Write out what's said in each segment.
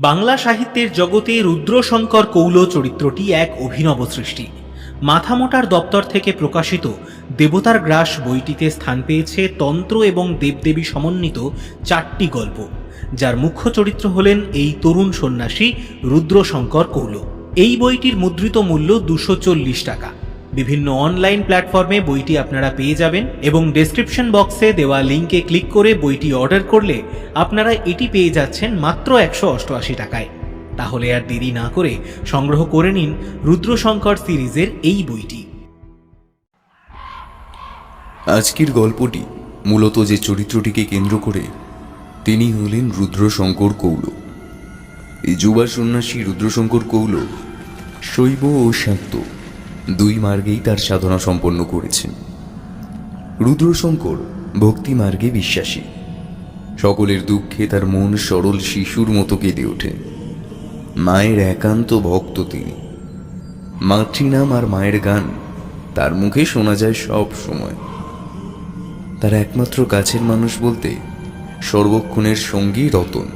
বাংলা সাহিত্যের জগতে রুদ্রশঙ্কর কৌল চরিত্রটি এক অভিনব সৃষ্টি। মাথামোটার দপ্তর থেকে প্রকাশিত দেবতার গ্রাস বইটিতে স্থান পেয়েছে তন্ত্র এবং দেবদেবী সমন্বিত 4টি গল্প, যার মুখ্য চরিত্র হলেন এই তরুণ সন্ন্যাসী রুদ্রশঙ্কর কৌল। এই বইটির মুদ্রিত মূল্য 240 টাকা। বিভিন্ন অনলাইন প্ল্যাটফর্মে বইটি আপনারা পেয়ে যাবেন এবং ডেসক্রিপশন বক্সে দেওয়া লিঙ্কে ক্লিক করে বইটি অর্ডার করলে আপনারা এটি পেয়ে যাচ্ছেন মাত্র 188 টাকায়। তাহলে আর দেরি না করে সংগ্রহ করে নিন রুদ্রশঙ্কর সিরিজের এই বইটি। আজকের গল্পটি মূলত যে চরিত্রটিকে কেন্দ্র করে, তিনি হলেন রুদ্রশঙ্কর কৌল। এই যুবা সন্ন্যাসী রুদ্রশঙ্কর কৌল শৈব ও শাক্ত দুই মার্গেই তার সাধনা সম্পন্ন করেছেন। রুদ্রশঙ্কর ভক্তি মার্গে বিশ্বাসী। সকলের দুঃখে তার মন সরল শিশুর মতো কেঁদে ওঠে। মায়ের একান্ত ভক্ত তিনি। মাতৃনাম আর মায়ের গান তার মুখে শোনা যায় সব সময়। তার একমাত্র কাছের মানুষ বলতে সর্বক্ষণের সঙ্গী রতন।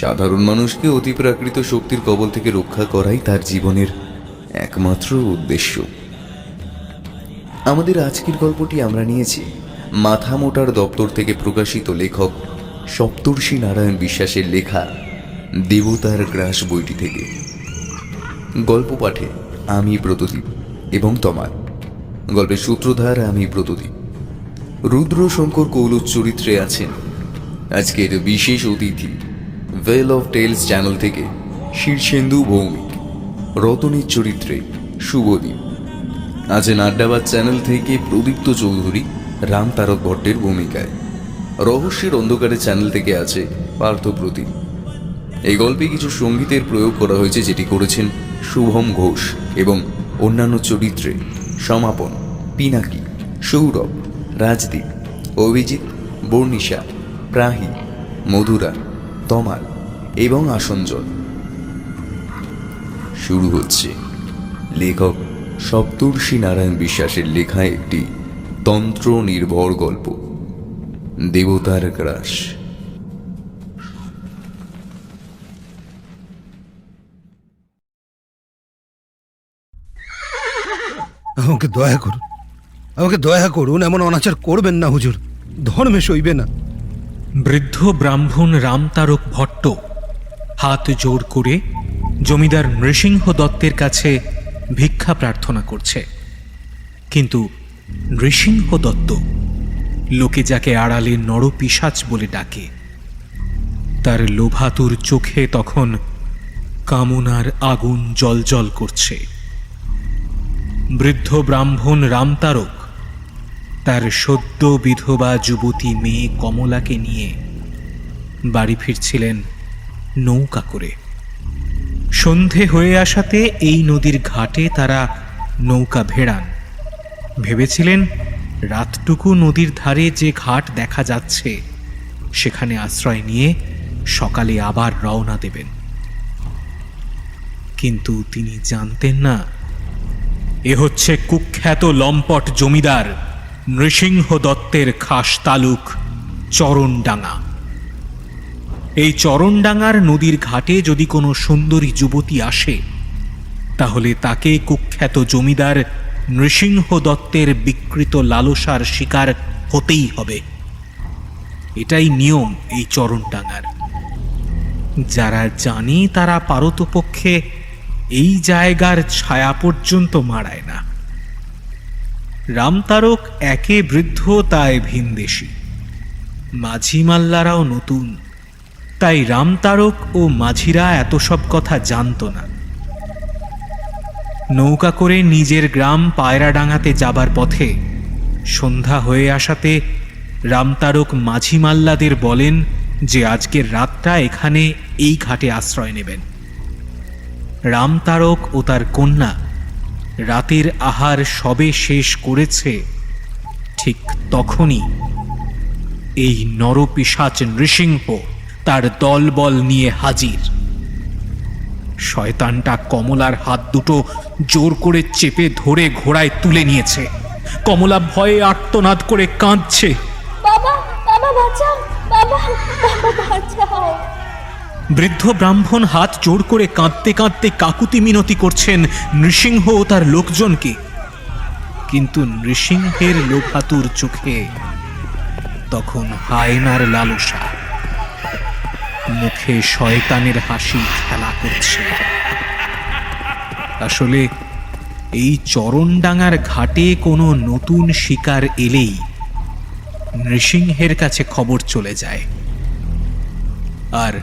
সাধারণ মানুষকে অতিপ্রাকৃত শক্তির কবল থেকে রক্ষা করাই তার জীবনের একমাত্র উদ্দেশ্য। আমাদের আজকের গল্পটি আমরা নিয়েছি মাথামোটার দপ্তর থেকে প্রকাশিত লেখক সপ্তর্ষি নারায়ণ বিশ্বাসের লেখা দেবতার গ্রাস বইটি থেকে। গল্প পাঠে আমি ব্রতদীপ এবং তমাল। গল্পের সূত্রধার আমি ব্রতদীপ। রুদ্রশঙ্কর কৌল চরিত্রে আছেন আজকের বিশেষ অতিথি ওয়েল অফ টেলস চ্যানেল থেকে শীর্ষেন্দু ভৌমিক। রতনের চরিত্রে শুভদীপ আছেন আড্ডাবাদ চ্যানেল থেকে প্রদীপ্ত চৌধুরী রাম তারক ভট্টের ভূমিকায়। রহস্যের অন্ধকারে চ্যানেল থেকে আছে পার্থ প্রতিম। এই গল্পে কিছু সঙ্গীতের প্রয়োগ করা হয়েছে, যেটি করেছেন শুভম ঘোষ, এবং অন্যান্য চরিত্রে সমাপন, পিনাকি, সৌরভ, রাজদীপ, অভিজিৎ, বর্ণিশা, প্রাহি, মধুরা, তমাল এবং আসঞ্জল। শুরু হচ্ছে লেখক সপ্তর্ষি নারায়ণ বিশ্বাসের লেখা একটি তন্ত্র নির্ভর গল্প, দেবতার গ্রাস। আমাকে দয়া করুন, আমাকে দয়া করুন, এমন অনাচার করবেন না হুজুর, ধর্মে সইবে না। বৃদ্ধ ব্রাহ্মণ রামতারক ভট্ট হাত জোড় করে জমিদার নৃসিংহ দত্তের কাছে ভিক্ষা প্রার্থনা করছে। কিন্তু নৃসিংহ দত্ত, লোকে যাকে আড়ালে নরপিশাচ বলে ডাকে, তার লোভাতুর চোখে তখন কামনার আগুন জ্বলজ্বল করছে। বৃদ্ধ ব্রাহ্মণ রামতারক তার সদ্য বিধবা যুবতী মেয়ে কমলাকে নিয়ে বাড়ি ফিরছিলেন নৌকা করে। সন্ধে হয়ে আসাতে এই নদীর ঘাটে তারা নৌকা ভেড়ান। ভেবেছিলেন রাতটুকু নদীর ধারে যে ঘাট দেখা যাচ্ছে সেখানে আশ্রয় নিয়ে সকালে আবার রওনা দেবেন। কিন্তু তিনি জানতেন না, এ হচ্ছে কুখ্যাত লম্পট জমিদার নৃসিংহ দত্তের খাস তালুক চরণডাঙ্গা। এই চরণডাঙ্গার নদীর ঘাটে যদি কোনো সুন্দরী যুবতী আসে, তাহলে তাকে কুখ্যাত জমিদার নৃসিংহ দত্তের বিকৃত লালসার শিকার হতেই হবে। এটাই নিয়ম এই চরণডাঙ্গার। যারা জানে তারা পারতপক্ষে এই জায়গার ছায়া পর্যন্ত মাড়ায় না। রামতারক একে বৃদ্ধ, তাই ভিনদেশী। মাঝি মাল্লারাও নতুন, তাই রামতারক ও মাঝিরা এত সব কথা জানত না। নৌকা করে নিজের গ্রাম পায়রাডাঙ্গাতে যাবার পথে সন্ধ্যা হয়ে আসাতে রামতারক মাঝি মাল্লাদের বলেন যে আজকের রাতটা এখানে এই ঘাটে আশ্রয় নেবেন। রামতারক ও তার কন্যা রাতের আহার সবে শেষ করেছে, ঠিক তখনই এই নরপিশাচ নৃসিংহ তার দলবল নিয়ে হাজির। শয়তানটা কমলার হাত দুটো জোর করে চেপে ধরে ঘোড়ায় তুলে নিয়েছে। কমলা ভয়ে আর্তনাদ করে কাঁদছে। বাবা, বাবা বাঁচাও, বাবা, বাবা বাঁচাও। বৃদ্ধ ব্রাহ্মণ হাত জোড় করে কাঁদতে কাঁদতে কাকুতি মিনতি করছেন নৃসিংহ ও তার লোকজনকে, কিন্তু নৃসিংহের লোভাতুর চোখে তখন হায়নার লালসা, মুখে শয়তানের হাসি খেলা করছে। আসলে এই চরণডাঙ্গার ঘাটে কোনো নতুন শিকার এলেই নৃসিংহের কাছে খবর চলে যায়, আর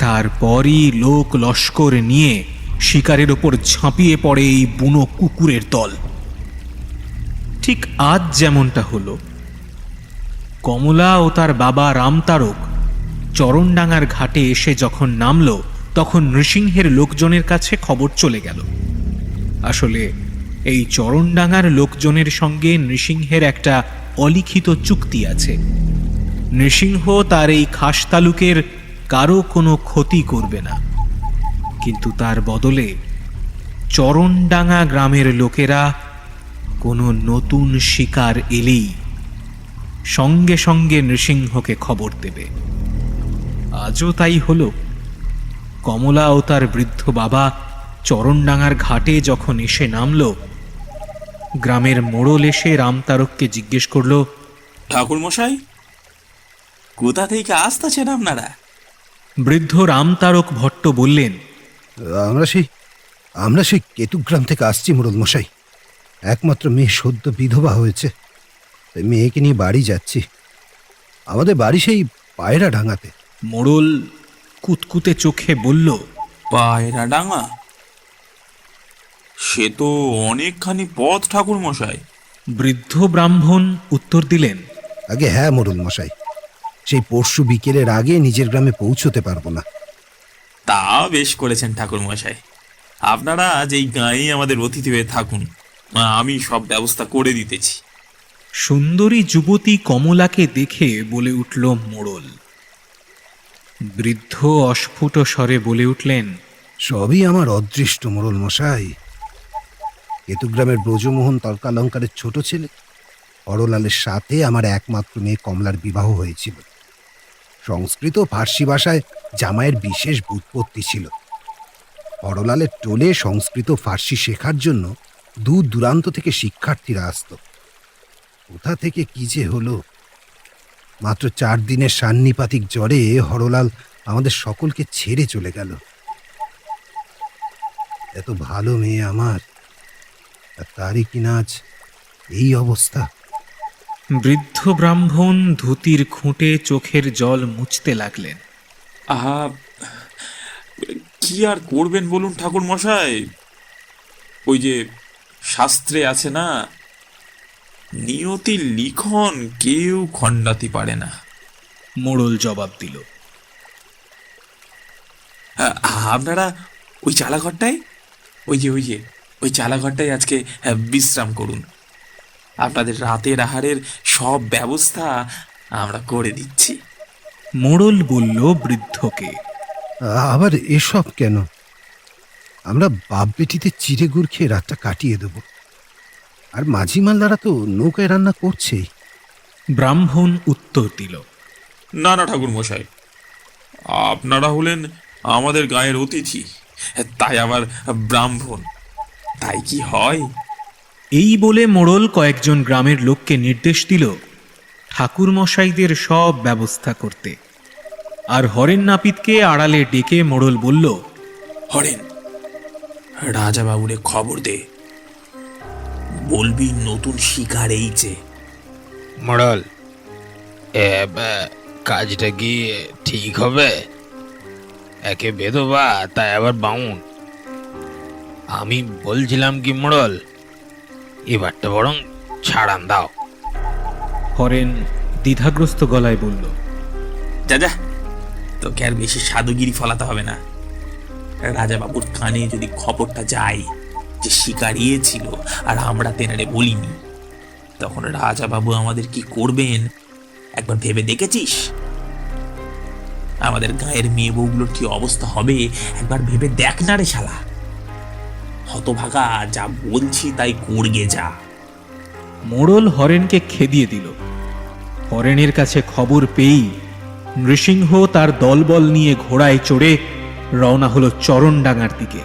তারপরই লোক লস্কর নিয়ে শিকারের ওপর ঝাঁপিয়ে পড়ে এই বুনো কুকুরের দল। ঠিক আজ যেমনটা হলো, কমলা ও তার বাবা রামতারক চরণডাঙ্গার ঘাটে এসে যখন নামল, তখন নৃসিংহের লোকজনের কাছে খবর চলে গেল। আসলে এই চরণডাঙ্গার লোকজনের সঙ্গে নৃসিংহের একটা অলিখিত চুক্তি আছে। নৃসিংহ তার এই খাস তালুকের কারো কোনো ক্ষতি করবে না, কিন্তু তার বদলে চরণডাঙ্গা গ্রামের লোকেরা কোনো নতুন শিকার এলেই সঙ্গে সঙ্গে নৃসিংহকে খবর দেবে। আজও তাই হলো। কমলা ও তার বৃদ্ধ বাবা চরণডাঙ্গার ঘাটে যখন এসে নামল, গ্রামের মোড়ল এসে রামতারককে জিজ্ঞেস করল, ঠাকুর মশাই, কোথা থেকে আসতেছেন আপনারা? বৃদ্ধ রামতারক ভট্ট বললেন, আমরা সেই কেতুগ্রাম থেকে আসছি মোড়ল মশাই। একমাত্র মেয়ে সদ্য বিধবা হয়েছে, তাই মেয়েকে নিয়ে বাড়ি যাচ্ছি। আমাদের বাড়ি সেই পায়রা ডাঙাতে। মোড়ল কুতকুতে চোখে বলল, পায়রা ডাঙা? সে তো অনেকখানি পথ ঠাকুর মশাই। বৃদ্ধ ব্রাহ্মণ উত্তর দিলেন, আগে হ্যাঁ মোড়ল মশাই, সেই পরশু বিকেলের আগে নিজের গ্রামে পৌঁছতে পারবো না। তা বেশ করেছেন ঠাকুর মশাই, আপনারা আজ এই গাঁয়েই আমাদের অতিথি হয়ে থাকুন, আমি সব ব্যবস্থা করে দিতেছি। সুন্দরী যুবতী কমলাকে দেখে বলে উঠল মোড়ল। বৃদ্ধ অস্ফুট স্বরে বলে উঠলেন, সবই আমার অদৃষ্ট মোড়ল মশাই। কেতুগ্রামের ব্রজমোহন তর্কালঙ্কারের ছোট ছেলে হরলালের সাথে আমার একমাত্র মেয়ে কমলার বিবাহ হয়েছিল। সংস্কৃত ও ফার্সি ভাষায় জামাইয়ের বিশেষ ব্যুৎপত্তি ছিল। হরলালের টোলে সংস্কৃত ফার্সি শেখার জন্য দূর দূরান্ত থেকে শিক্ষার্থীরা আসত। কোথা থেকে কি যে হলো! মাত্র 4 দিনের সান্নিপাতিক জ্বরে হরলাল আমাদের সকলকে ছেড়ে চলে গেল। এত ভালো মেয়ে আমার, আর তারই কিনা আজ এই অবস্থা। বৃদ্ধ ব্রাহ্মণ ধুতির খুঁটে চোখের জল মুছতে লাগলেন। আহা, কি আর করবেন বলুন ঠাকুর মশাই? ওই যে শাস্ত্রে আছে না, নিয়তির লিখন কেউ খণ্ডাতে পারে না। মোড়ল জবাব দিল, আপনারা ওই চালাঘরটায়, ওই চালাঘরটায় আজকে বিশ্রাম করুন। আপনাদের রাতের আহারের সব ব্যবস্থা আমরা করে দিচ্ছি। মোড়ল বলল বৃদ্ধকে, আবার এসব কেন? আমরা বাপ বেটিতে চিড়ে গুড় খেয়ে রাতটা কাটিয়ে দেব, আর মাঝি মাল্লারা তো নৌকায় রান্না করছেই। ব্রাহ্মণ উত্তর দিল, না না ঠাকুর মশাই, আপনারা হলেন আমাদের গায়ের অতিথি, তাই আবার ব্রাহ্মণ, তাই কি হয়? এই বলে মোড়ল কয়েকজন গ্রামের লোককে নির্দেশ দিল ঠাকুর মশাইদের সব ব্যবস্থা করতে। আর হরেন নাপিতকে আড়ালে ডেকে মোড়ল বলল, হরেন, রাজা বাবুরে খবর দে, বলবি নতুন শিকার এইছে। মোড়ল, কাজটা কি ঠিক হবে? একে বেদবা, তাই আবার বাউন। আমি বলছিলাম কি মোড়ল, এবারটা বরং ছাড়ান দাও। হরেন দ্বিধাগ্রস্ত গলায় বলল, যা, তোকে আর বেশি সাধুগিরি ফলাতে হবে না। রাজা বাবুর কানে যদি খবরটা যায় যে শিকার ছিল আর আমরা তেনারে বলিনি, তখন রাজা বাবু আমাদের কি করবেন একবার ভেবে দেখেছিস? আমাদের গায়ের মেয়ে বউগুলোর কি অবস্থা হবে একবার ভেবে দেখ না রে শালা। হতভাগা, যা বলছি তাই করগে যা। মোড়ল হরেনকে খেদিয়ে দিল। হরেনের কাছে খবর পেয়েই নৃসিংহ তার দলবল নিয়ে ঘোড়ায় চড়ে রওনা হলো চরণডাঙ্গার দিকে।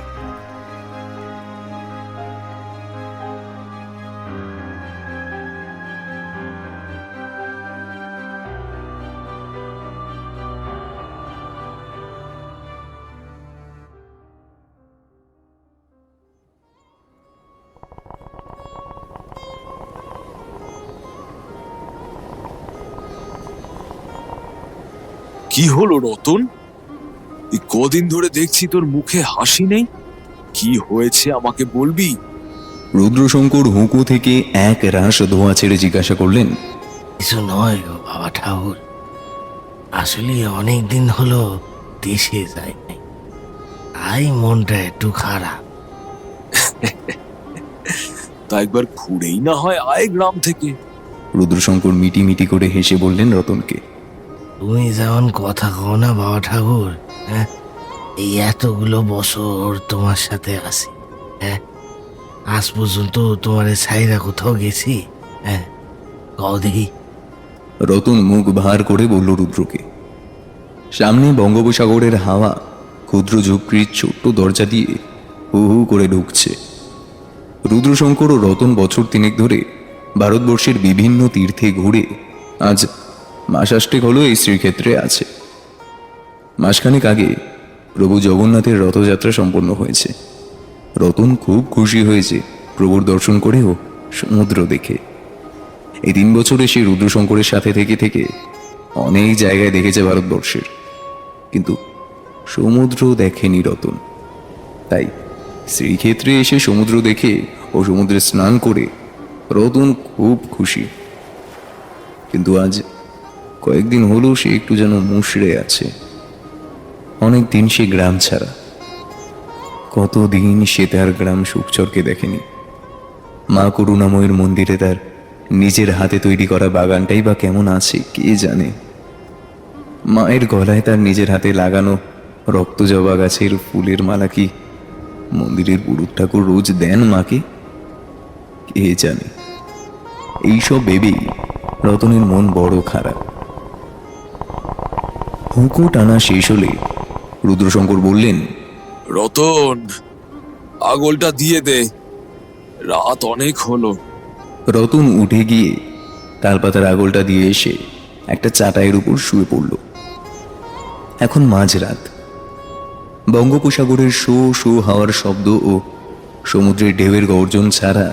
কি হলো রতন? এই কদিন ধরে দেখছি তোর মুখে হাসি নেই। কি হয়েছে আমাকে বলবি? রুদ্রশঙ্কর হুঁকো থেকে এক রাশ ধোঁয়া ছেড়ে জিজ্ঞাসা করলেন। কিছু নয় গো বাবা ঠাকুর, আসলে অনেক দিন হলো দেশে যাই নাই, তাই মনটা একটু খারাপ। তা একবার ঘুরেই না হয় আয় গ্রাম থেকে। রুদ্রশঙ্কর মিটি মিটি করে হেসে বললেন রতনকে। তুমি যেমন কথা কও না বাবা ঠাকুর, হ্যাঁ, এই এতগুলো বছর তোমার সাথে আছি, হ্যাঁ, আজ পর্যন্ত তোমার ছাইরা কোথাও গেছি? হ্যাঁ, কও দেখি। রতন মুখ ভার করে বলল রুদ্রকে। সামনে বঙ্গোপসাগরের হাওয়া ক্ষুদ্র ঝুপড়ির ছোট্ট দরজা দিয়ে হু হু করে ঢুকছে। রুদ্রশঙ্কর ও রতন বছর তিনেক ধরে ভারতবর্ষের বিভিন্ন তীর্থে ঘুরে আজ মাস 8 হলো এই শ্রীক্ষেত্রে আছে। মাসখানেক আগে প্রভু জগন্নাথের রথযাত্রা সম্পন্ন হয়েছে। রতন খুব খুশি হয়েছে প্রভুর দর্শন করে ও সমুদ্র দেখে। এই 3 বছরে সে রুদ্রশঙ্করের সাথে থেকে থেকে অনেক জায়গায় দেখেছে ভারতবর্ষের, কিন্তু সমুদ্র দেখেনি রতন। তাই শ্রীক্ষেত্রে এসে সমুদ্র দেখে ও সমুদ্রে স্নান করে রতন খুব খুশি। কিন্তু আজ কয়েকদিন হলো সে একটু যেন মুষড়ে আছে। অনেক দিন সে গ্রাম ছাড়া। কতদিন সে তার গ্রাম সুখচরকে দেখেনি। মা করুণাময়ের মন্দিরে তার নিজের হাতে তৈরি করা বাগানটাই বা কেমন আছে কে জানে। মায়ের গলায় তার নিজের হাতে লাগানো রক্তজবা গাছের ফুলের মালা কি মন্দিরের পুরুষ ঠাকুর রোজ দেন মাকে, কে জানে। এইসব ভেবেই রতনের মন বড় খারাপ। হুঁকো টানা শেষ হলে রুদ্রশঙ্কর বললেন, রতন, আগলটা দিয়ে দে, রাত অনেক হলো। রতন উঠে গিয়ে তালপাতার আগলটা দিয়ে এসে একটা চাটাইয়ের উপর শুয়ে পড়ল। এখন মাঝরাত। বঙ্গোপসাগরের শো শো হাওয়ার শব্দ ও সমুদ্রের ঢেউয়ের গর্জন ছাড়া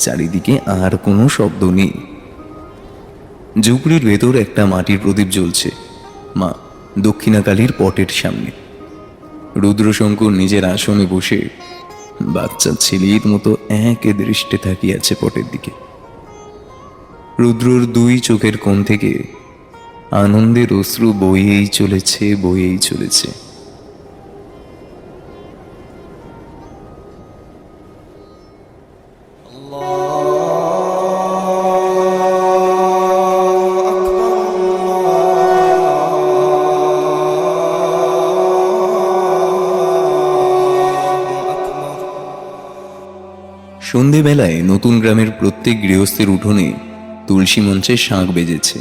চারিদিকে আর কোনো শব্দ নেই। ঝুপড়ির ভেতর একটা মাটির প্রদীপ জ্বলছে মা দক্ষিণাকালীর পটের সামনে। রুদ্রশঙ্কর নিজের আসনে বসে বাচ্চা ছেলের মতো এক দৃষ্টে তাকিয়ে আছে পটের দিকে। রুদ্রর 2 চোখের কোণ থেকে আনন্দের অশ্রু বইয়েই চলেছে, বইয়েই চলেছে। সন্ধেবেলায় নতুন গ্রামের প্রত্যেক গৃহস্থের উঠোনে তুলসী মঞ্চে শাঁখ বেজেছে।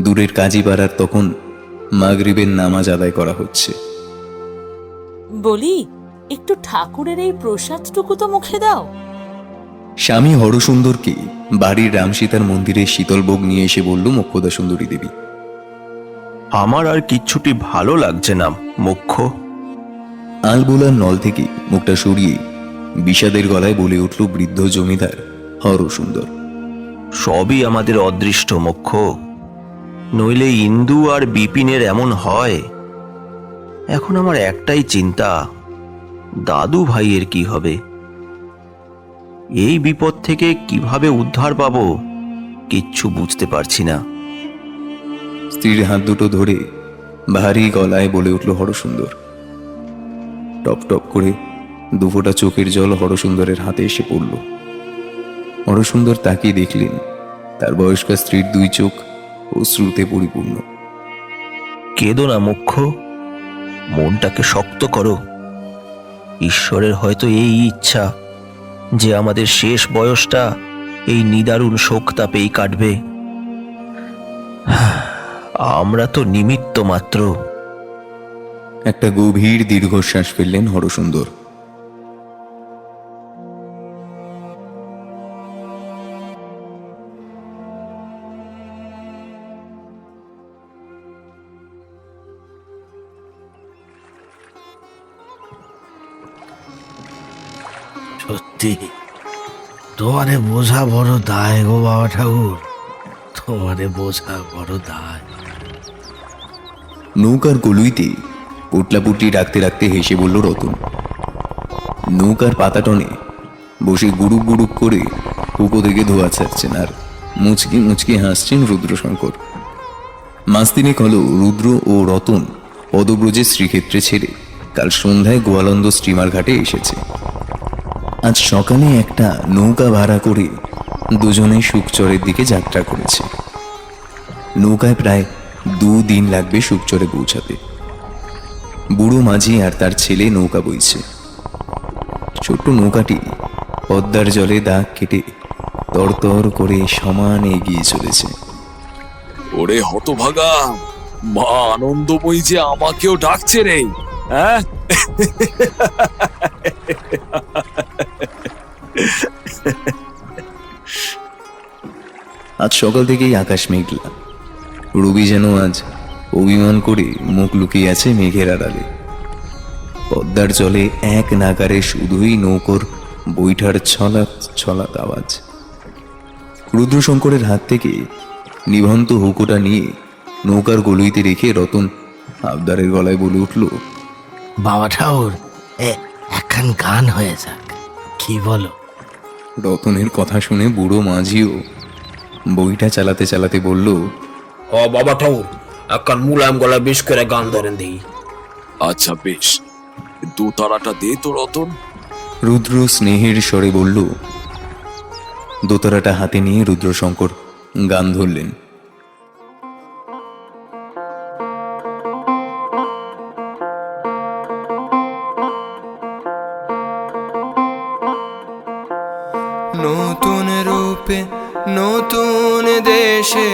দূরের কাজীপাড়ার তখন মাগরিবের নামাজ আদায় করা হচ্ছে। বলি, একটু ঠাকুরের এই প্রসাদটুকু তো মুখে দাও। স্বামী হরসুন্দরকে বাড়ির রামসীতার মন্দিরে শীতলভোগ নিয়ে এসে বলল মোক্ষদা সুন্দরী দেবী। আমার আর কিচ্ছুটি ভালো লাগছে না মোক্ষ। আলবোলার নল থেকে মুখটা সরিয়ে বিষাদের গলায় বলে উঠল বৃদ্ধ জমিদার হরসুন্দর। সবই আমাদের অদৃষ্ট মোক্ষ, নইলে ইন্দু আর বিপিনের এমন হয়। এখন আমার একটাই চিন্তা, দাদু ভাইয়ের কি হবে? এই বিপদ থেকে কিভাবে উদ্ধার পাবো কিচ্ছু বুঝতে পারছি না। স্ত্রীর হাত দুটো ধরে ভারী গলায় বলে উঠল হরসুন্দর। টপ টপ করে 2 ফোঁটা চোখের জল হরসুন্দরের হাতে এসে পড়ল। হরসুন্দর তাকিয়ে দেখলেন তার বয়স্কা স্ত্রীর 2 চোখ অশ্রুতে পরিপূর্ণ। কেঁদো না মোক্ষ, মনটাকে শক্ত করো। ঈশ্বরের হয়তো এই ইচ্ছা যে আমাদের শেষ বয়সটা এই নিদারুণ শোক তাপেই কাটবে। আমরা তো নিমিত্ত মাত্র। একটা গভীর দীর্ঘশ্বাস ফেললেন হরসুন্দর। সত্যি তোমারে বোঝা বড় দায় গো বাবা ঠাকুর, তোমারে বোঝা বড় দায়। নৌকার গলুইতে পোটলাপুটি রাখতে রাখতে হেসে বলল রতন। নৌকার পাতাটনে বসে গুড়ুক গুড়ুক করে হুকো থেকে ধোয়া ছাড়ছেন আর মুচকি মুচকি হাসছেন রুদ্রশঙ্কর। মাস তিনেক হল রুদ্র ও রতন পদব্রজের শ্রীক্ষেত্রে ছেড়ে কাল সন্ধ্যায় গোয়ালন্দ স্টিমার ঘাটে এসেছে। আজ সকালে একটা নৌকা ভাড়া করে দুজনে সুকচরের দিকে যাত্রা করেছে। নৌকায় প্রায় 2 দিন লাগবে সুকচরে পৌঁছাতে। বুড়ো মাঝি আর তার ছেলে নৌকা বইছে। ছোট্ট নৌকাটি পদ্মার জলে দাগ কেটে তরতর করে সমান এগিয়ে চলেছে। ওরে হতভাগা, মা আনন্দময়ী যে আমাকেও ডাকছে রে। হ্যাঁ, আজ সকাল থেকেই আকাশ মেঘলা। রবি যেন আজ অভিমান করে মুখ লুকিয়ে আছে মেঘের আড়ালে। পদ্মার জলে এক নাগারে শুধুই নৌকোর বৈঠার ছলাৎ ছলাৎ আওয়াজ। রুদ্রশঙ্করের হাত থেকে নিভন্ত হুকোটা নিয়ে নৌকার গলুইতে রেখে রতন আবদারের গলায় বলে উঠল, বাবা ঠাকুর একখান গান হয়ে যাক, কি বলো? রতনের কথা শুনে বুড়ো মাঝিও বইটা চালাতে চালাতে বলল, বাবা ঠাকুর, একখান মুলায়ম গলায় বেশ করে গান ধরেন দিই। আচ্ছা বেশ, দোতারাটা দে তো রতন। রুদ্র স্নেহের স্বরে বলল। দোতারাটা হাতে নিয়ে রুদ্রশঙ্কর গান ধরলেন। নতুন রূপে নতুন দেশে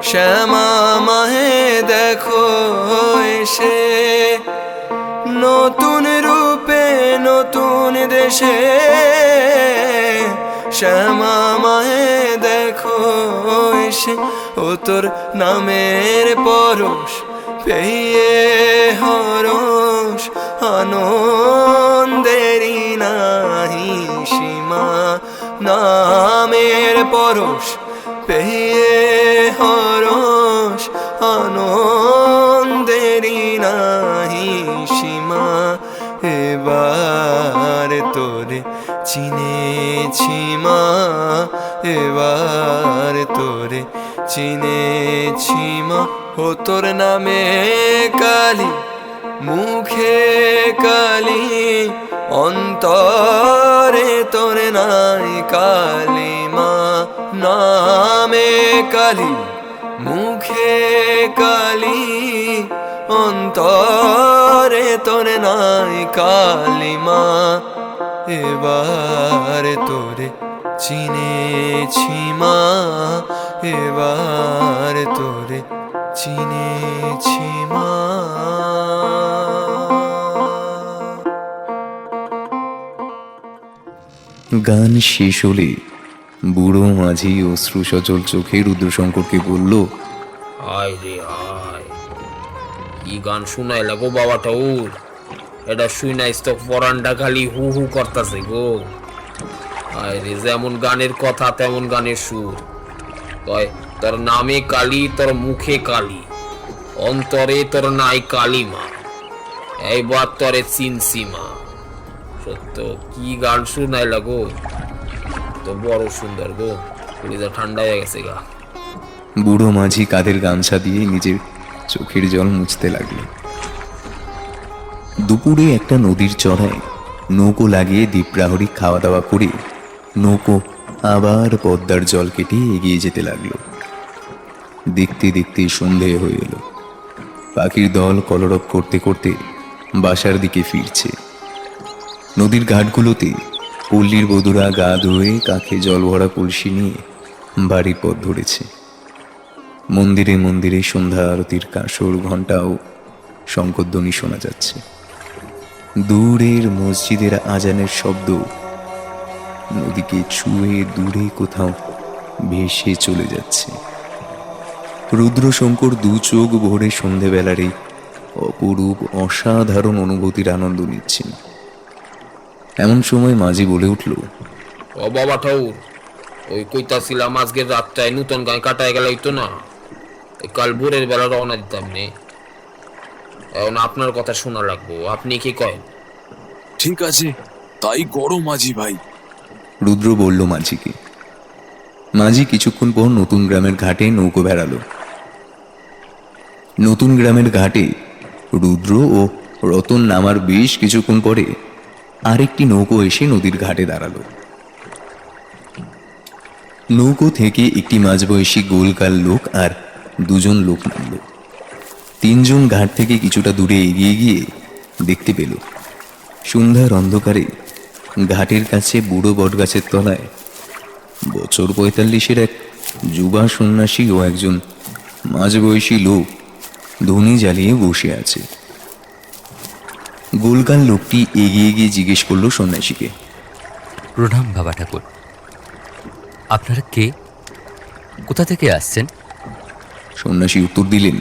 শ্যামা মাহে দেখো এসে, নতুন রূপে নতুন দেশে শ্যামা মাহে দেখো এসে, ও তোর নামের পরশ পেয়ে হরস, আনন্দেরি নাহি সীমা, নামের পরশ পেয়ে হরস, আনন্দেরি নাহি সীমা। এবার তোরে চিনেছি মা, এবার তোরে চিনেছি মা, ও তোর নামে কালী মুখে কালী, অন্তরে তোর নাই কালী মা, নামে কালী মুখে কালী, অন্তরে তোর নাই কালী মা। এবার তোরে চিনেছি মা, এবার তোরে চিনেছি মা। গান শেষ হলে বুড়ো মাঝি অশ্রু সজল চোখে রুদ্রশঙ্করকে বলল, আয় রে আয়, কি গান শুনাই লাগো বাবা ঠাকুর, এটা শুনাইস তো পরানটা খালি হু হু করতেছে গো। আয় রে, যেমন গানের কথা তেমন গানের সুর। কয় তোর নামে কালী, তোর মুখে কালী, অন্তরে তোর নাই কালী মা, এইবার তোরে চিনছি মা। সত্য কি গান শুনাই লাগো, তো বড় সুন্দর গো, পুরিটা ঠান্ডা হয়ে গেছে গা। বুড়ো মাঝি কাঁধের গামছা দিয়ে নিজের চোখের জল মুছতে লাগলো। দুপুরে একটা নদীর চড়ায় নৌকো লাগিয়ে দ্বীপ্রাহরি খাওয়া দাওয়া করে নৌকো আবার পদ্মার জল কেটে এগিয়ে যেতে লাগলো। দেখতে দেখতে সন্ধে হয়ে এলো। পাখির দল কলরব করতে করতে বাসার দিকে ফিরছে। নদীর ঘাটগুলোতে পল্লীর বধূরা গা ধুয়ে কাঁখে জল ভরা কলসি নিয়ে বাড়ির পথ ধরেছে। মন্দিরে মন্দিরে সন্ধ্যা আরতির কাঁসর ঘণ্টা ও শঙ্করধ্বনি শোনা যাচ্ছে। দূরের মসজিদের আজানের শব্দ নদীকে ছুঁয়ে দূরে কোথাও ভেসে চলে যাচ্ছে। রুদ্রশঙ্কর দু চোখ ভরে সন্ধেবেলার এই অপরূপ অসাধারণ অনুভূতির আনন্দ নিচ্ছেন। এমন সময় মাঝি বলে উঠল, ও বাবা ঠাউর, ওই কইতাছিলাম আজকের রাতটায় নতুন গায়ে কাটায় গেল হইতো না, এই কাল ভোরের বেলা রওনা দিতাম নে। এখন আপনার কথা শোনা লাগবো, আপনি কি কয়েন? ঠিক আছে, তাই করো মাঝি ভাই। রুদ্র বলল মাঝিকে। মাঝি কিছুক্ষণ পর নতুন গ্রামের ঘাটে নৌকো বেড়ালো। নতুন গ্রামের ঘাটে রুদ্র ও রতন নামার বেশ কিছুক্ষণ পরে আরেকটি নৌকো এসে নদীর ঘাটে দাঁড়ালো। নৌকো থেকে একটি মাঝবয়সী গোলকাল লোক আর দুজন লোক নামল। তিনজন ঘাট থেকে কিছুটা দূরে এগিয়ে গিয়ে দেখতে পেল সন্ধ্যার অন্ধকারে ঘাটের কাছে বুড়ো বটগাছের তলায় বছর ৪৫-এর এক যুবা সন্ন্যাসী ও একজন মাঝবয়সী লোক ধুনি জ্বালিয়ে বসে আছে। গোলকাল লোকটি এগিয়ে গিয়ে জিজ্ঞেস করলো সন্ন্যাসীকে, প্রণাম বাবা ঠাকুর, আপনারা কে, কোথা থেকে আসছেন? সন্ন্যাসী উত্তর দিলেন,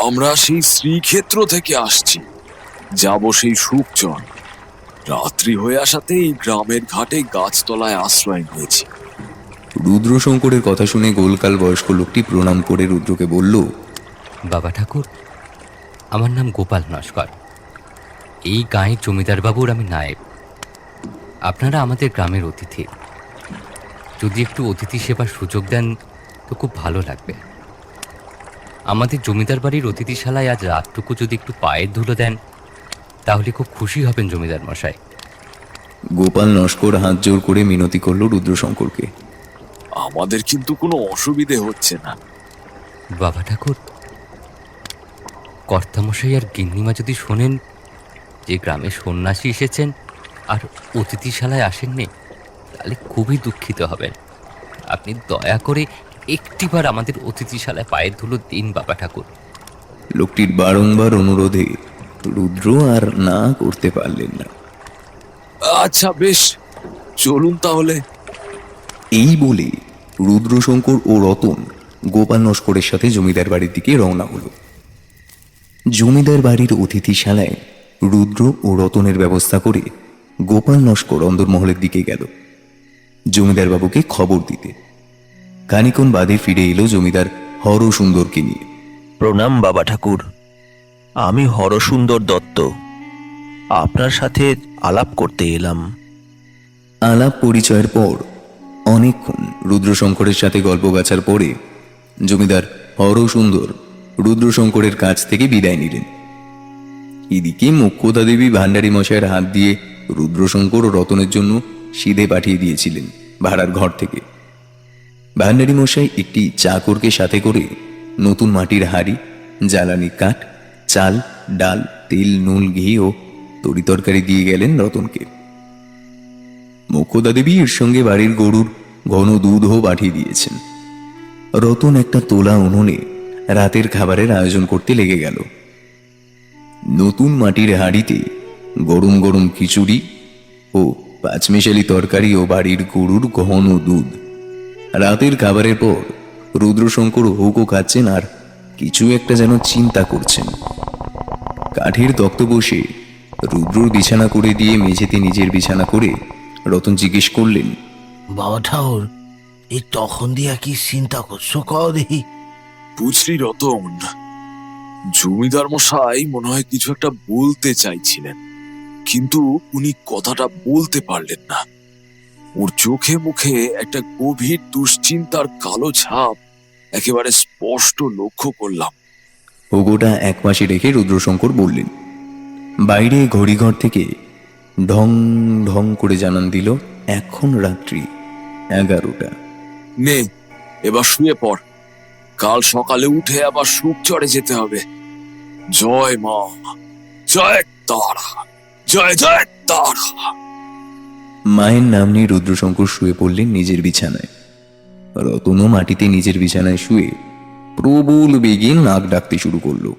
আমরা সেই শ্রীক্ষেত্র থেকে আসছি, যাব সেই সুখচর। রাত্রি হয়ে আসাতে এই গ্রামের ঘাটে গাছতলায় আশ্রয় নিয়েছি। রুদ্রশঙ্করের কথা শুনে গোলকাল বয়স্ক লোকটি প্রণাম করে রুদ্রকে বলল, বাবা ঠাকুর, আমার নাম গোপাল নস্কর, এই গাঁয়ের জমিদার বাবুর আমি নায়েব। আপনারা আমাদের গ্রামের অতিথি, যদি একটু অতিথি সেবার সুযোগ দেন তো খুব ভালো লাগবে। আমাদের জমিদার বাড়ির অতিথিশালায় আজ রাতটুকু যদি একটু পায়ের ধুলো দেন তাহলে খুব খুশি হবেন জমিদার মশাই। গোপাল নস্কর হাত জোর করে মিনতি করল রুদ্রশঙ্করকে। আমাদের কিন্তু কোনো অসুবিধে হচ্ছে না। বাবা ঠাকুর, কর্তামশাই আর গিন্নিমা যদি শোনেন যে গ্রামে সন্ন্যাসী এসেছেন আর অতিথিশালায় আসেননি তাহলে খুবই দুঃখিত হবেন। আপনি দয়া করে একটিবার আমাদের অতিথিশালায় পায়ের ধুলো দিন বাবা ঠাকুর। লোকটির বারংবার অনুরোধে রুদ্র আর না করতে পারলেন না। আচ্ছা বেশ, চলুন তাহলে। এই বলে রুদ্রশঙ্কর ও রতন গোপাল নস্করের সাথে জমিদার বাড়ির দিকে রওনা হলো। জমিদার বাড়ির অতিথিশালায় রুদ্র ও রতনের ব্যবস্থা করে গোপাল নস্কর অন্দরমহলের দিকে গেল জমিদার বাবুকে খবর দিতে। খানিকক্ষণ বাদে ফিরে এলো জমিদার হরসুন্দরকে নিয়ে। প্রণাম বাবা ঠাকুর, আমি হরসুন্দর দত্ত, আপনার সাথে আলাপ করতে এলাম। আলাপ পরিচয়ের পর অনেকক্ষণ রুদ্রশঙ্করের সাথে গল্প গাছার পরে জমিদার হরসুন্দর রুদ্রশঙ্করের কাছ থেকে বিদায় নিলেন। এদিকে মুখ্যতা দেবী ভান্ডারী মশাইয়ের হাত দিয়ে রুদ্রশঙ্কর ও রতনের জন্য সিধে পাঠিয়ে দিয়েছিলেন ভাড়ার ঘর থেকে। ভান্ডারী মশাই একটি চাকরকে সাথে করে নতুন মাটির হাঁড়ি, জ্বালানি কাঠ, চাল, ডাল, তেল, নুন, ঘি ও তরিতরকারি দিয়ে গেলেন রতনকে। মুখ্যদা দেবী এর সঙ্গে বাড়ির গরুর ঘন দুধও পাঠিয়ে দিয়েছেন। রতন একটা তোলা উনুনে রাতের খাবারের আয়োজন করতে লেগে গেল। নতুন মাটির হাঁড়িতে গরম গরম খিচুড়ি ও পাঁচমেশালি তরকারি ও বাড়ির গরুর ঘন দুধ। রাতের খাবারের পর রুদ্রশঙ্কর হুকো খাচ্ছেন আর কিছু একটা যেন চিন্তা করছেন। কাঠের তক্ত বসে রুদ্রর বিছানা করে দিয়ে মেঝেতে নিজের বিছানা করে রতন জিজ্ঞেস করলেন, বাবা ঠাকুর, এই তখন দিয়া কি চিন্তা করছো কও দেখি? বুঝলি রতন, জমিদার মশাই মনে হয় কিছু একটা বলতে চাইছিলেন, কিন্তু উনি কথাটা বলতে পারলেন না। ওর চোখে মুখে একটা গভীর দুশ্চিন্তার কালো ছাপ একেবারে স্পষ্ট লক্ষ্য করলাম। হুকোটা একপাশে রেখে রুদ্রশঙ্কর বললেন। বাইরে ঘড়িঘর থেকে ঢং ঢং করে জানান দিল এখন রাত্রি 11টা। নে, এবার শুয়ে পড়, কাল সকালে উঠে আবার সুখচরে যেতে হবে। জয় মা, জয় তারা, জয় জয় তারা। মায়ের নাম নিয়ে রুদ্রশঙ্কর শুয়ে পড়লেন নিজের বিছানায়। রতনও মাটিতে নিজের বিছানায় শুয়ে প্রবল বেগে নাক ডাকতে শুরু করলো।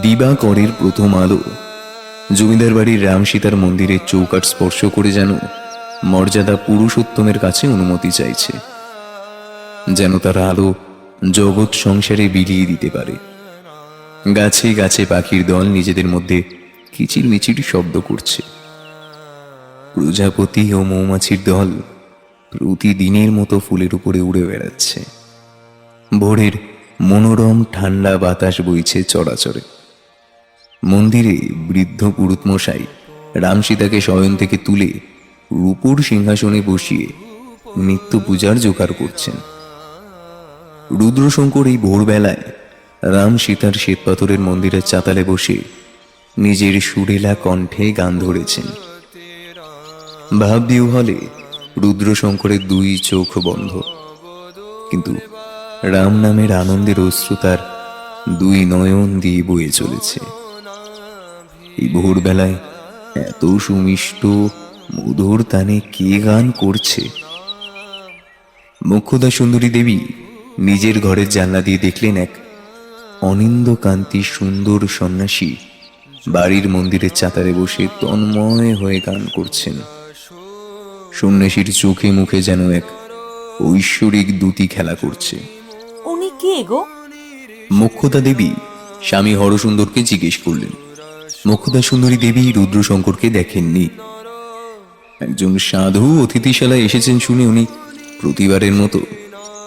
দিবাকরের প্রথম আলো জমিদার বাড়ির রাম সীতার মন্দিরের চৌকাঠ স্পর্শ করে যেন মর্যাদা পুরুষোত্তমের কাছে অনুমতি চাইছে, যেন তার আলো জগৎ সংসারে বিলিয়ে দিতে পারে। গাছে গাছে পাখির দল নিজেদের মধ্যে কিচিরমিচির শব্দ করছে। প্রজাপতি ও মৌমাছির দল প্রতিদিনের মতো ফুলের উপরে উড়ে বেড়াচ্ছে। ভোরের মনোরম ঠান্ডা বাতাস বইছে চরাচরে। মন্দিরে বৃদ্ধ পুরুতমশাই রাম সীতাকে শয়ন থেকে তুলে রূপোর সিংহাসনে বসিয়ে নিত্য পূজার জোগাড় করছেন। রুদ্রশঙ্কর এই ভোরবেলায় রাম সীতার শ্বেতপাথরের মন্দিরের চাতালে বসে নিজের সুরেলা কণ্ঠে গান ধরেছেন। ভাববিহ্বলে রুদ্রশঙ্করের দুই চোখ বন্ধ, কিন্তু রাম নামের আনন্দের অশ্রু তার দুই নয়ন দিয়ে বয়ে চলেছে। এই ভোরবেলায় এত সুমিষ্ট মধুর তানে কে গান করছে? মোক্ষদা সুন্দরী দেবী নিজের ঘরের জানলা দিয়ে দেখলেন এক অনিন্দ কান্তি সুন্দর সন্ন্যাসী বাড়ির মন্দিরের চাতারে বসে তন্ময় হয়ে গান করছেন। সন্ন্যাসীর চোখে মুখে যেন এক ঐশ্বরিক দ্যুতি খেলা করছে। উনি কে গো? মোক্ষদা দেবী স্বামী হরসুন্দরকে জিজ্ঞেস করলেন। মোক্ষদা সুন্দরী দেবী রুদ্রশঙ্করকে দেখেননি। একজন সাধু অতিথিশালায় এসেছেন শুনে উনি প্রতিবারের মতো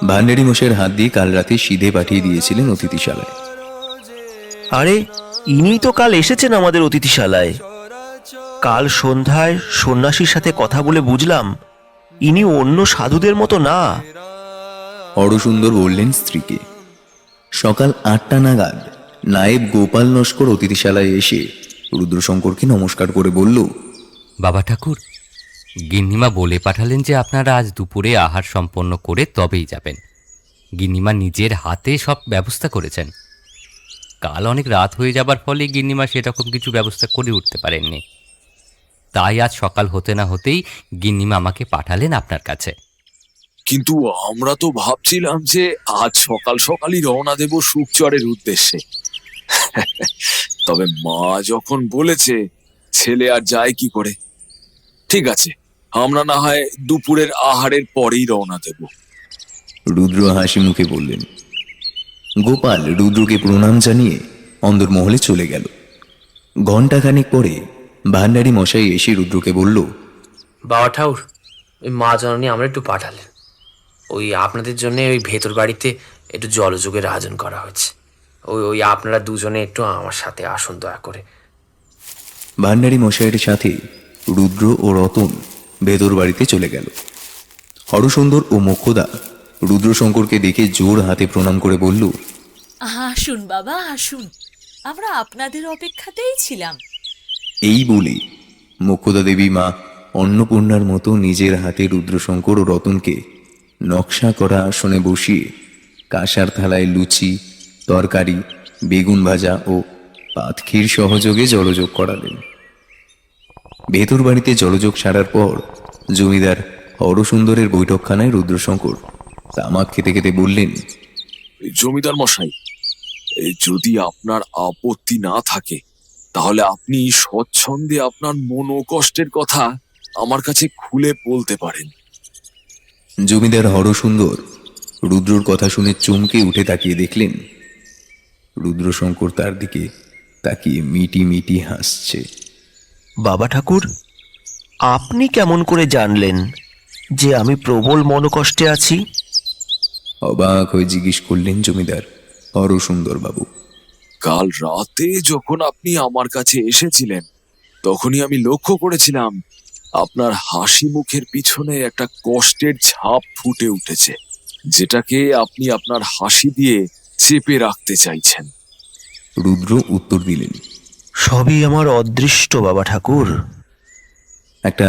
ভান্ডারী মশাইয়ের হাত দিয়ে কাল রাতে সিধে পাঠিয়ে দিয়েছিলেন অতিথিশালায়। আরে ইনি তো কাল এসেছেন আমাদের অতিথিশালায়। কাল সন্ধ্যায় সন্ন্যাসীর সাথে কথা বলে বুঝলাম ইনি অন্য সাধুদের মতো না। হরসুন্দর বললেন স্ত্রীকে। সকাল 8টা নাগাদ নায়েব গোপাল নস্কর অতিথিশালায় এসে রুদ্রশঙ্করকে নমস্কার করে বলল, বাবা ঠাকুর, গিন্নিমা বলে পাঠালেন যে আপনারা আজ দুপুরে আহার সম্পন্ন করে তবেই যাবেন। গিন্নিমা নিজের হাতে সব ব্যবস্থা করেছেন। কাল অনেক রাত হয়ে যাবার ফলে গিন্নিমা সেরকম কিছু ব্যবস্থা করে উঠতে পারেননি। তাই আজ সকাল হতে না হতেই গিন্নিমা আমাকে পাঠালেন আপনার কাছে। কিন্তু আমরা তো ভাবছিলাম যে আজ সকাল সকালই রওনা দেব সুখচরের উদ্দেশ্যে। তবে মা যখন বলেছে, ছেলে আর যায় কি করে। ঠিক আছে, আমরা না হয় দুপুরের আহারের পরেই রওনা দেব। রুদ্র হাসি মুখে বললেন। গোপাল রুদ্রকে প্রণাম জানিয়ে অন্দরমহলে চলে গেল। ঘণ্টাখানেক পরে ভান্ডারী মশাই এসে রুদ্রকে বলল, বাবা ঠাকুর, ওই মা জননী আমরা একটু পাঠালেন। ওই আপনাদের জন্য ওই ভেতর বাড়িতে একটু জলযোগের আয়োজন করা হয়েছে। ওই আপনারা দুজনে একটু আমার সাথে আসুন দয়া করে। ভান্ডারী মশাইয়ের সাথে রুদ্র ও রতন ভেতর বাড়িতে চলে গেল। হরসুন্দর ও মোক্ষদা রুদ্রশঙ্করকে দেখে জোর হাতে প্রণাম করে বলল, আসুন বাবা আসুন, আমরা আপনাদের অপেক্ষাতেই ছিলাম। এই বলে মোক্ষদা দেবী মা অন্নপূর্ণার মতো নিজের হাতে রুদ্রশঙ্কর ও রতনকে নকশা করা আসনে বসিয়ে কাঁসার থালায় লুচি, তরকারি, বেগুন ভাজা ও পাতখির সহযোগে জলযোগ করালেন। ভেতর বাড়িতে জলযোগ সারার পর জমিদার হরসুন্দরের বৈঠকখানায় রুদ্রশঙ্কর তামাক খেতে খেতে বললেন, জমিদার মশাই, যদি আপনার আপত্তি না থাকে তাহলে আপনি স্বচ্ছন্দে আপনার মনোকষ্টের কথা আমার কাছে খুলে বলতে পারেন। জমিদার হরসুন্দর রুদ্রর কথা শুনে চমকে উঠে তাকিয়ে দেখলেন রুদ্রশঙ্কর তার দিকে তাকিয়ে মিটি মিটি হাসছে। বাবা ঠাকুর, আপনি কেমন করে জানলেন যে আমি প্রবল মনোকষ্টে আছি? অবাক হয়ে জিজ্ঞেস করলেন জমিদার হরসুন্দর বাবু। কাল রাতে যখন আপনি আমার কাছে এসেছিলেন তখনই আমি লক্ষ্য করেছিলাম আপনার হাসি মুখের পিছনে একটা কষ্টের ছাপ ফুটে উঠেছে, যেটাকে আপনি আপনার হাসি দিয়ে চেপে রাখতে চাইছেন। রুদ্র উত্তর দিলেন, সবই আমার অদৃষ্ট বাবা ঠাকুর। একটা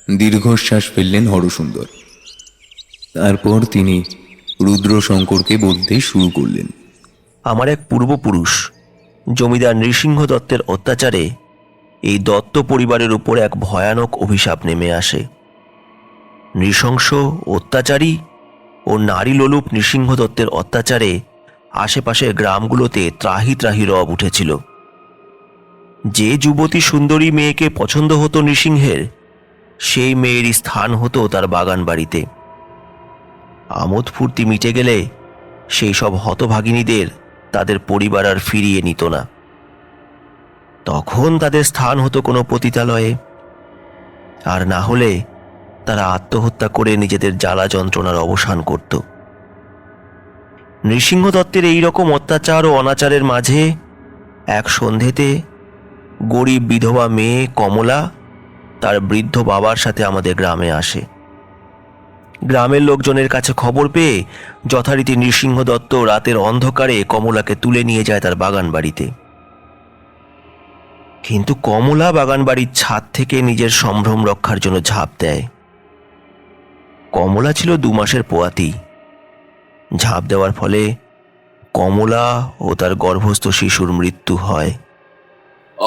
দীর্ঘশ্বাস ফেললেন হরসুন্দর। তারপর তিনি রুদ্রশঙ্করকে বলতে শুরু করলেন, আমার এক পূর্বপুরুষ জমিদার নৃসিংহ দত্তের অত্যাচারে এই দত্ত পরিবারের উপর এক ভয়ানক অভিশাপ নেমে আসে। নৃশংস, অত্যাচারী ও নারীলোলুপ নৃসিংহ দত্তের অত্যাচারে আশেপাশের গ্রামগুলোতে ত্রাহি ত্রাহি রব উঠেছিল। যে যুবতী সুন্দরী মেয়েকে পছন্দ হতো নৃসিংহের, সেই মেয়েরই স্থান হতো তার বাগান বাড়িতে। আমোদ ফুর্তি মিটে গেলে সেই সব হতভাগিনীদের তাদের পরিবার আর ফিরিয়ে নিত না। তখন তাদের স্থান হতো কোনো পতিতালয়ে, আর না হলে তারা আত্মহত্যা করে নিজেদের জ্বালা যন্ত্রণার অবসান করত। নৃসিংহ দত্তের এই রকম অত্যাচার ও অনাচারের মাঝে এক সন্ধেতে গরিব বিধবা মেয়ে কমলা তার বৃদ্ধ বাবার সাথে আমাদের গ্রামে আসে। গ্রামের লোকজনের কাছে খবর পেয়ে যথারীতি নৃসিংহ দত্ত রাতের অন্ধকারে কমলাকে তুলে নিয়ে যায় তার বাগান বাড়িতে। কিন্তু কমলা বাগান বাড়ির ছাদ থেকে নিজের সম্ভ্রম রক্ষার জন্য ঝাঁপ দেয়। কমলা ছিল 2 মাসের পোয়াতি। ঝাঁপ দেওয়ার ফলে কমলা ও তার গর্ভস্থ শিশুর মৃত্যু হয়।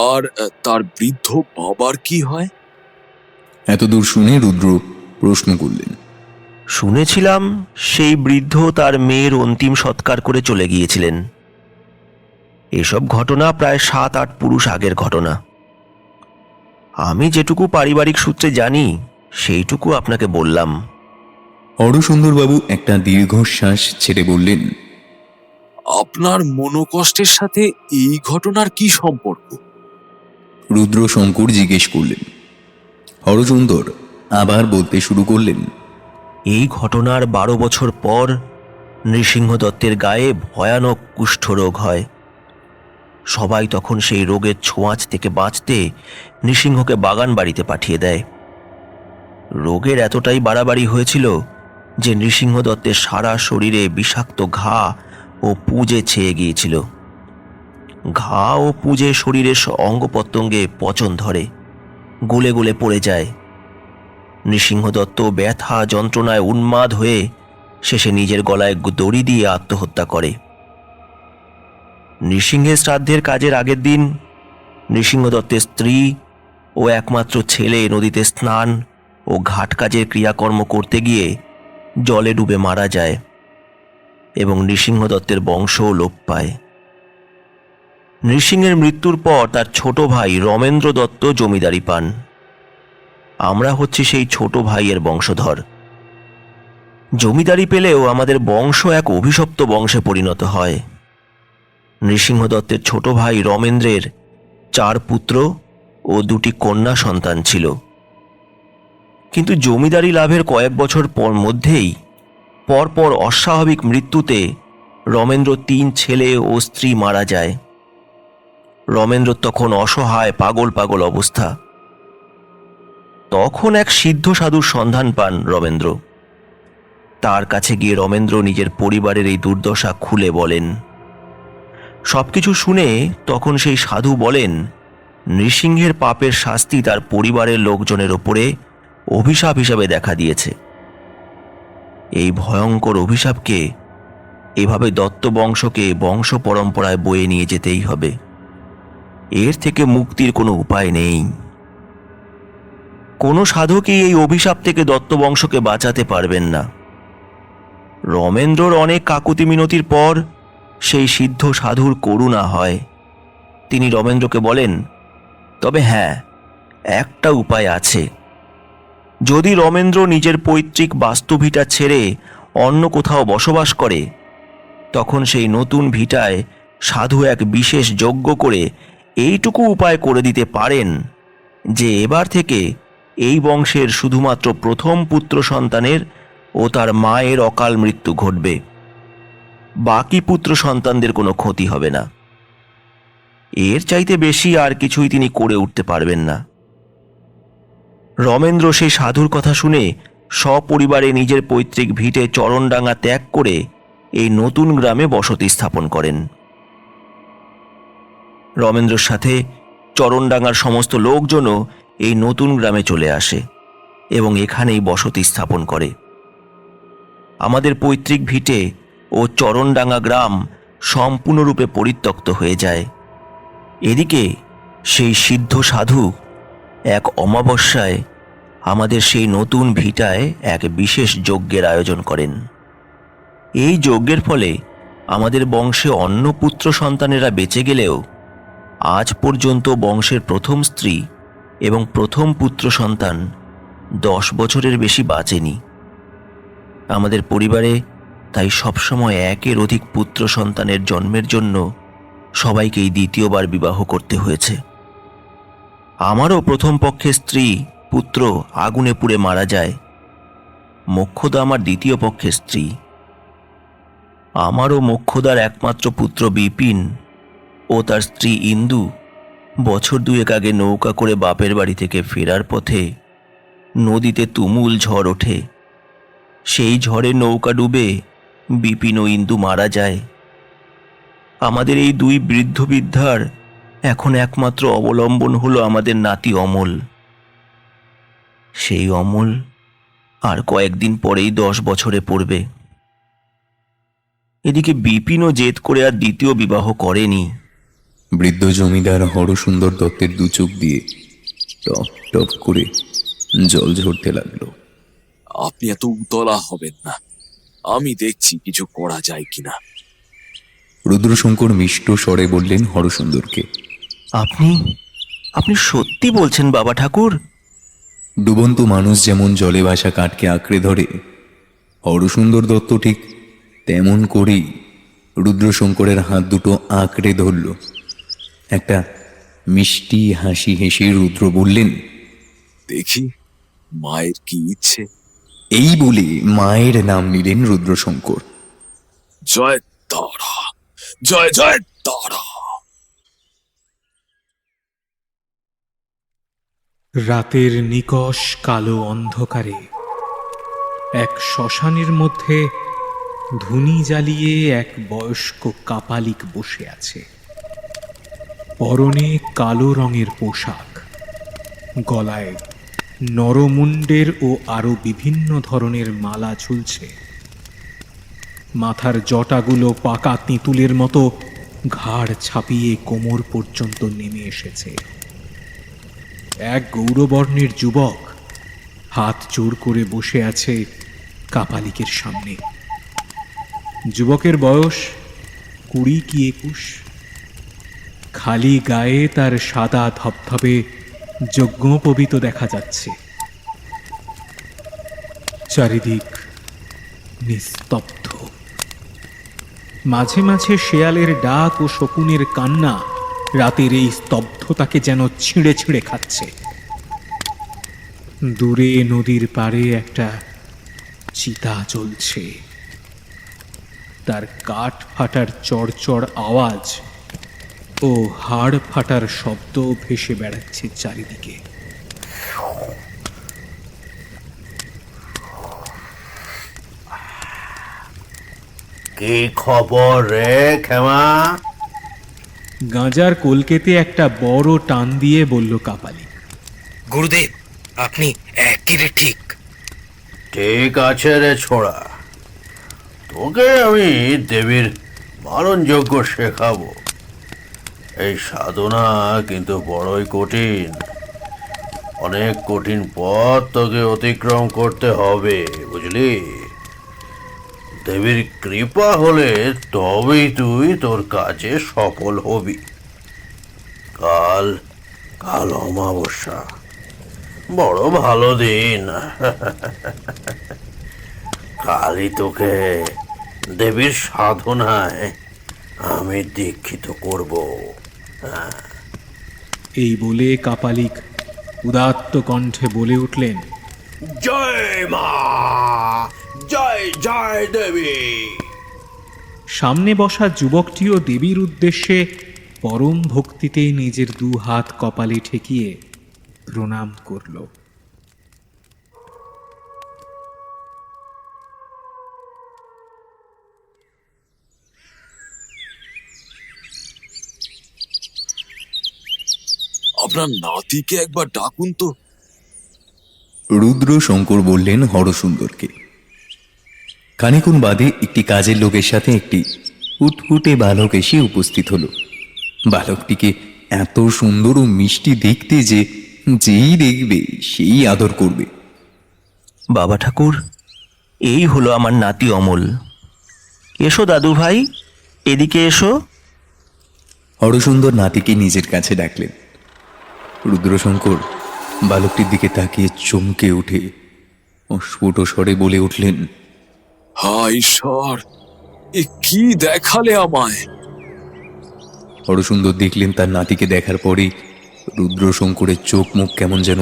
আর তার বৃদ্ধ বাবার কি হয়? এতদূর শুনে রুদ্র প্রশ্ন করলেন। শুনেছিলাম সেই বৃদ্ধ তার মেয়ের অন্তিম সৎকার করে চলে গিয়েছিলেন। এসব ঘটনা প্রায় 7-8 পুরুষ আগের ঘটনা। আমি যেটুকু পারিবারিক সূত্রে জানি সেইটুকু আপনাকে বললাম। হরসুন্দরবাবু একটা দীর্ঘশ্বাস ছেড়ে বললেন, আপনার মনোকষ্টের সাথে এই ঘটনার কি সম্পর্ক? রুদ্রশঙ্কর জিজ্ঞেস করলেন। হরসুন্দর আবার বলতে শুরু করলেন, এই ঘটনার 12 বছর পর নৃসিংহ দত্তের গায়ে ভয়ানক কুষ্ঠরোগ হয়। সবাই তখন সেই রোগের ছোঁয়াচ থেকে বাঁচতে নৃসিংহকে বাগান বাড়িতে পাঠিয়ে দেয়। রোগের এতটাই বাড়াবাড়ি হয়েছিল যে নৃসিংহ দত্তের সারা শরীরে বিষাক্ত ঘা ও পুঁজে ছেয়ে গিয়েছিল। ঘা ও পুঁজে শরীরের অঙ্গ প্রত্যঙ্গে পচন ধরে, গলে গলে পড়ে যায়। নৃসিংহ দত্ত ব্যথা যন্ত্রণায় উন্মাদ হয়ে শেষে নিজের গলায় দড়ি দিয়ে আত্মহত্যা করে। নৃসিংহের শ্রাদ্ধের কাজের আগের দিন নৃসিংহ দত্তের স্ত্রী ও একমাত্র ছেলে নদীতে স্নান ও ঘাট কাজের ক্রিয়াকর্ম করতে গিয়ে জলে ডুবে মারা যায় এবং নৃসিংহ দত্তের বংশও লোপ পায়। নৃসিংহের মৃত্যুর পর তার ছোট ভাই রমেন্দ্র দত্ত জমিদারি পান। আমরা হচ্ছি সেই ছোট ভাইয়ের বংশধর। জমিদারি পেলেও আমাদের বংশ এক অভিশপ্ত বংশে পরিণত হয়। নৃসিংহ দত্তের ছোট ভাই রমেন্দ্রের 4 পুত্র ও 2টি কন্যা সন্তান ছিল। কিন্তু জমিদারি লাভের কয়েক বছর পর মধ্যেই পরপর অস্বাভাবিক মৃত্যুতে রমেন্দ্র 3 ছেলে ও স্ত্রী মারা যায়। রমেন্দ্র তখন অসহায় পাগল পাগল অবস্থা। তখন এক সিদ্ধ সাধুর সন্ধান পান রমেন্দ্র। তার কাছে গিয়ে রমেন্দ্র নিজের পরিবারের এই দুর্দশা খুলে বলেন। সবকিছু শুনে তখন সেই সাধু বলেন, নৃসিংহের পাপের শাস্তি তার পরিবারের লোকজনের ওপরে অভিশাপ হিসাবে দেখা দিয়েছে। এই ভয়ঙ্কর অভিশাপকে এভাবে দত্ত বংশকে বংশ পরম্পরায় বয়ে নিয়ে যেতেই হবে। এর থেকে মুক্তির কোনো উপায় নেই। কোনো সাধকই এই অভিশাপ থেকে দত্ত বংশকে বাঁচাতে পারবেন না। রমেন্দ্রর অনেক কাকুতি মিনতির পর সেই সিদ্ধ সাধুর করুণা হয়। তিনি রমেন্দ্রকে বলেন, তবে হ্যাঁ, একটা উপায় আছে। যদি রমেন্দ্র নিজের পৈতৃক বাস্তুভিটা ছেড়ে অন্য কোথাও বসবাস করে, তখন সেই নতুন ভিটায় সাধু এক বিশেষ যজ্ঞ করে এইটুকু উপায় করে দিতে পারেন যে এবার থেকে এই বংশের শুধুমাত্র প্রথম পুত্র সন্তানের ও তার মায়ের অকাল মৃত্যু ঘটবে। বাকি পুত্র সন্তানদের কোনো ক্ষতি হবে না। এর চাইতে বেশি আর কিছুই তিনি করে উঠতে পারবেন না। রমেন্দ্র সেই সাধুর কথা শুনে সপরিবারে নিজের পৈতৃক ভিটে চরণডাঙ্গা ত্যাগ করে এই নতুন গ্রামে বসতি স্থাপন করেন। রমেন্দ্রর সাথে চরণডাঙ্গার সমস্ত লোকজনও এই নতুন গ্রামে চলে আসে এবং এখানেই বসতি স্থাপন করে। আমাদের পৈতৃক ভিটে ও চরণডাঙ্গা গ্রাম সম্পূর্ণরূপে পরিত্যক্ত হয়ে যায় এদিকে সেই সিদ্ধ সাধু এক অমাবস্যায় আমাদের সেই নতুন ভিটায় এক বিশেষ যজ্ঞের আয়োজন করেন। এই যজ্ঞের ফলে আমাদের বংশে অন্য পুত্র সন্তানেরা বেঁচে গেলেও আজ পর্যন্ত বংশের প্রথম স্ত্রী এবং প্রথম পুত্র সন্তান 10 বছরের বেশি বাঁচেনি। আমাদের পরিবারে তাই সবসময় একের অধিক পুত্র সন্তানের জন্মের জন্য সবাইকেই দ্বিতীয়বার বিবাহ করতে হয়েছে। আমারও প্রথম পক্ষের স্ত্রী পুত্র আগুনে পুড়ে মারা যায়। মোক্ষদা আমার দ্বিতীয় পক্ষের স্ত্রী। আমারও মোক্ষদার একমাত্র পুত্র বিপিন ও তার স্ত্রী ইন্দু বছর 2 আগে নৌকা করে বাপের বাড়ি থেকে ফেরার পথে নদীতে তুমুল ঝড় ওঠে। সেই ঝড়ে নৌকা ডুবে বিপিন ও ইন্দু মারা যায়। আমাদের এই 2 বৃদ্ধ বৃদ্ধার এখন একমাত্র অবলম্বন হলো আমাদের নাতি অমল। সেই অমল আর কয়েকদিন পরেই 10 বছরে পড়বে। এদিকে বিপিনও জেদ করে আর দ্বিতীয় বিবাহ করেনি। বৃদ্ধ জমিদার হরসুন্দর দত্তের 2 চোখ দিয়ে টপ টপ করে জল ঝরতে লাগলো। আপনি এত উতলা হবেন না, আমি দেখছি কিছু করা যায় কিনা। রুদ্রশঙ্কর মিষ্ট স্বরে বললেন হরসুন্দরকে, আপনি সত্যি বলছেন বাবা ঠাকুর? ডুবন্ত মানুষ যেমন জলে ভাসা কাঠকে আঁকড়ে ধরে, হরসুন্দর দত্ত ঠিক তেমন করেই রুদ্রশঙ্করের হাত দুটো আঁকড়ে ধরল। একটা মিষ্টি হাসি হেসে রুদ্র বললেন, দেখি মায়ের কি ইচ্ছে। এই বলে মায়ের নাম নিলেন রুদ্রশঙ্কর। জয় তারা, জয় জয় তারা। রাতের নিকষ কালো অন্ধকারে এক শ্মশানের মধ্যে ধুনি জ্বালিয়ে এক বয়স্ক কাপালিক বসে আছে। পরনে কালো রঙের পোশাক, গলায় নরমুণ্ডের ও আরো বিভিন্ন ধরনের মালা ঝুলছে। মাথার জটাগুলো পাকা তেঁতুলের মতো ঘাড় ছাপিয়ে কোমর পর্যন্ত নেমে এসেছে। এক গৌরবর্ণের যুবক হাত জোড় করে বসে আছে কাপালিকের সামনে। যুবকের বয়স 20 কি 21। খালি গায়ে তার সাদা ধবধবে যজ্ঞোপবীত দেখা যাচ্ছে। চারিদিক নিস্তব্ধ। মাঝে মাঝে শেয়ালের ডাক ও শকুনের কান্না রাতের এই স্তব্ধতাকে যেন ছিঁড়ে ছিঁড়ে খাচ্ছে। দূরে নদীর পাড়ে একটা চিতা জ্বলছে। তার কাঠ ফাটার চড়চড় আওয়াজ ও হাড় ফাটার শব্দ ভেসে বেড়াচ্ছে চারিদিকে। কি খবর রে ক্ষমা? গাঁজার কলকেতে একটা বড় টান দিয়ে বলল কাপালি। গুরুদেব, আপনি একেবারে ঠিক। ঠিক আছে রে ছোড়া, তোকে আমি দেবীর মারণ যজ্ঞ শেখাবো। এই সাধনা কিন্তু বড়ই কঠিন। অনেক কঠিন পথ তোকে অতিক্রম করতে হবে, বুঝলি? দেবীর কৃপা হলে তবেই তুই তোর কাজে সফল হবি। কাল কাল অমাবস্যা, বড় ভালো দিন। কালই তোকে দেবীর সাধনায় আমি দীক্ষিত করব। এই বলে কাপালিক উদাত্ত কণ্ঠে বলে উঠলেন, জয় মা, জয় জয় দেবী। সামনে বসা যুবকটিও দেবীর উদ্দেশ্যে পরম ভক্তিতে নিজের 2 হাত কপালে ঠেকিয়ে প্রণাম করল। আপনার নাতিকে একবার ডাকুন তো। রুদ্রশঙ্কর বললেন হরসুন্দরকে। খানিকক্ষণ বাদে একটি কাজের লোকের সাথে একটি উটফুটে বালক এসে উপস্থিত হলো। বালকটিকে এত সুন্দর ও মিষ্টি দেখতে যে যেই দেখবে সেই আদর করবে। বাবা ঠাকুর, এই হলো আমার নাতি অমল। এসো দাদু ভাই, এদিকে এসো। হরসুন্দর নাতিকে নিজের কাছে ডাকলেন। রুদ্রশঙ্কর বালকটির দিকে তাকিয়ে চমকে উঠে অস্ফুট স্বরে বলে উঠলেন, হায় ঈশ্বর, এ কি দেখালে আমায়! হরসুন্দর দেখলেন তার নাতিকে দেখার পরে রুদ্রশঙ্করের চোখ মুখ কেমন যেন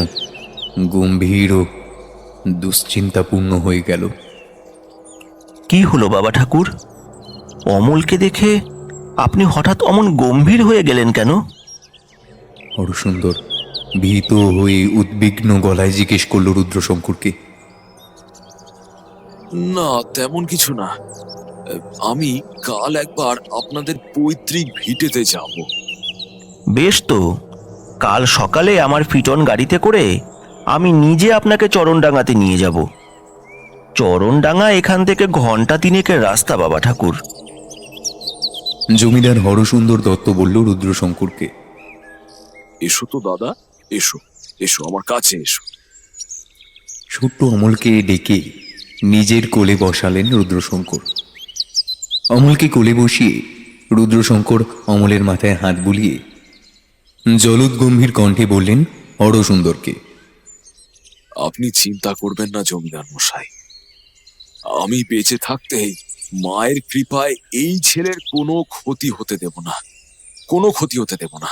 গম্ভীর ও দুশ্চিন্তাপূর্ণ হয়ে গেল। কি হলো বাবা ঠাকুর? অমলকে দেখে আপনি হঠাৎ অমন গম্ভীর হয়ে গেলেন কেন? হরসুন্দর ভীত হয়ে উদ্বিগ্ন গলায় জিজ্ঞেস করল রুদ্রশঙ্করকে। না, তেমন কিছু না। আমি কাল একবার আপনাদের পৈতৃক ভিটেতে যাব। বেশ তো, কাল সকালে আমার ফিটন গাড়িতে করে আমি নিজে আপনাকে চরণডাঙ্গাতে নিয়ে যাব। চরণডাঙ্গা এখান থেকে ঘন্টা 3 রাস্তা বাবা ঠাকুর। জমিদার হরসুন্দর দত্ত বলল রুদ্রশঙ্করকে। এসো তো দাদা, এসো এসো, আমার কাছে এসো। ছোট্ট অমলকে ডেকে নিজের কোলে বসালেন রুদ্রশঙ্কর। অমলকে কোলে বসিয়ে রুদ্রশঙ্কর অমলের মাথায় হাত বুলিয়ে জলদ গম্ভীর কণ্ঠে বললেন হরসুন্দরকে, আপনি চিন্তা করবেন না জমিদার মশাই। আমি বেঁচে থাকতেই মায়ের কৃপায় এই ছেলের কোনো ক্ষতি হতে দেব না, কোনো ক্ষতি হতে দেব না।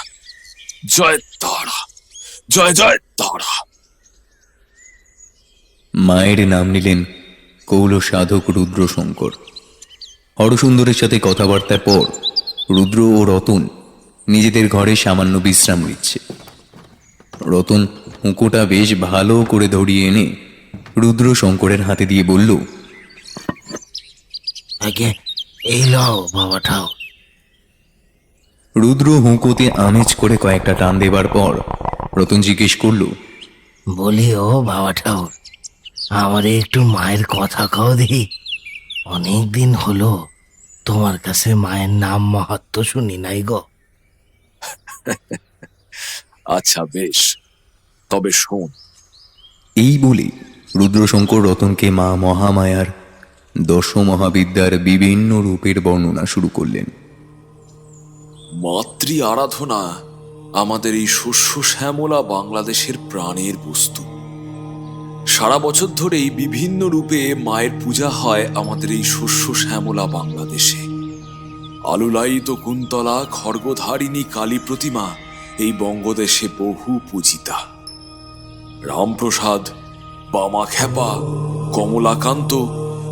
জয় তারা, জয় জয় তারা। মায়ের নাম নিলেন কৌল সাধক রুদ্রশঙ্কর। হরসুন্দরের সাথে কথাবার্তার পর রুদ্র ও রতন নিজেদের ঘরে সামান্য বিশ্রাম নিচ্ছে। রতন হুঁকোটা বেশ ভালো করে ধরিয়ে এনে রুদ্রশঙ্করের হাতে দিয়ে বলল, আগে এই লও বাবা ঠাকুর। রুদ্র হুঁকোতে আমেজ করে কয়েকটা টান দেবার পর রতন জিজ্ঞেস করল, বলি ও বাবা ঠাকুর, আমারে একটু মায়ের কথা কও দেখি। অনেক দিন হলো তোমার কাছে মায়ের নাম মাহাত্ম শুনি নাই গো। আচ্ছা বেশ, তবে শোন। এই বলে রুদ্রশঙ্কর রতনকে মা মহামায়ার দশমহাবিদ্যার বিভিন্ন রূপের বর্ণনা শুরু করলেন। মাতৃ আরাধনা আমাদের এই শস্য শ্যামলা বাংলাদেশের প্রাণের বস্তু। সারা বছর ধরেই বিভিন্ন রূপে মায়ের পূজা হয় আমাদের এই শস্য শ্যামলা বাংলাদেশে। আলুলায়িত কুন্তলা খড়গধারিণী কালী প্রতিমা এই বঙ্গদেশে বহু পূজিতা। রামপ্রসাদ, বামাখ্যাপা, কমলাকান্ত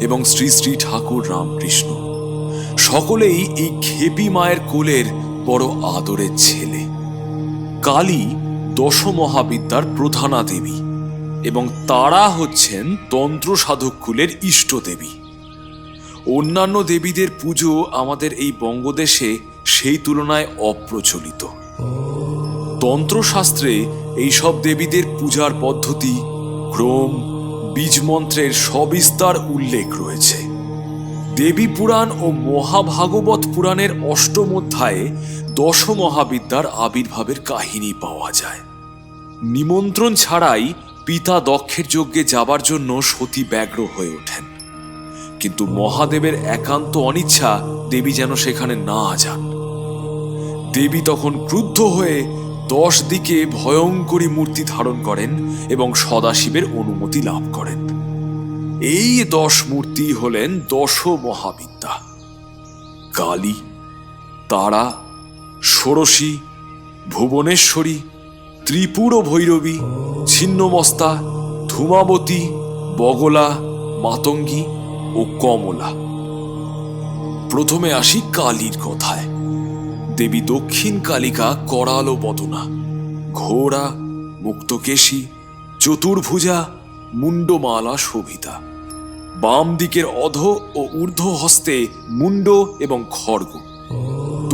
এবং শ্রী শ্রী ঠাকুর রামকৃষ্ণ সকলেই এই খেপি মায়ের কোলের বড় আদরের ছেলে। কালী দশমহাবিদ্যার প্রধানা দেবী এবং তারা হচ্ছেন তন্ত্র সাধক কুলের ইষ্ট দেবী। অন্যান্য দেবীদের পুজো আমাদের এই বঙ্গদেশে সেই তুলনায় অপ্রচলিত। তন্ত্রশাস্ত্রে এইসব দেবীদের পূজার পদ্ধতি, ক্রম, বীজমন্ত্রের সবিস্তার উল্লেখ রয়েছে। দেবী পুরাণ ও মহাভাগবত পুরাণের 8ম অধ্যায়ে দশমহাবিদ্যার আবির্ভাবের কাহিনী পাওয়া যায়। নিমন্ত্রণ ছাড়াই পিতা দক্ষের যজ্ঞে যাবার জন্য সতী ব্যগ্র হয়ে ওঠেন, কিন্তু মহাদেবের একান্ত অনিচ্ছা দেবী যেন সেখানে না যান। দেবী তখন ক্রুদ্ধ হয়ে 10 দিকে ভয়ঙ্করী মূর্তি ধারণ করেন এবং সদাশিবের অনুমতি লাভ করেন। এই 10 মূর্তি হলেন দশমহাবিদ্যা: কালী, তারা, ষোড়শী, ভুবনেশ্বরী, ত্রিপুর ভৈরবী, ছিন্নমস্তা, ধূমাবতী, বগলা, মাতঙ্গী ও কমলা। প্রথমে আসি কালীর কথায়। দেবী দক্ষিণ কালিকা করালো বদনা, ঘোড়া, মুক্তকেশী, চতুর্ভুজা, মুন্ডমালা শোভিতা। বাম দিকের অধ ও ঊর্ধ্ব হস্তে মুন্ড এবং খড়গ,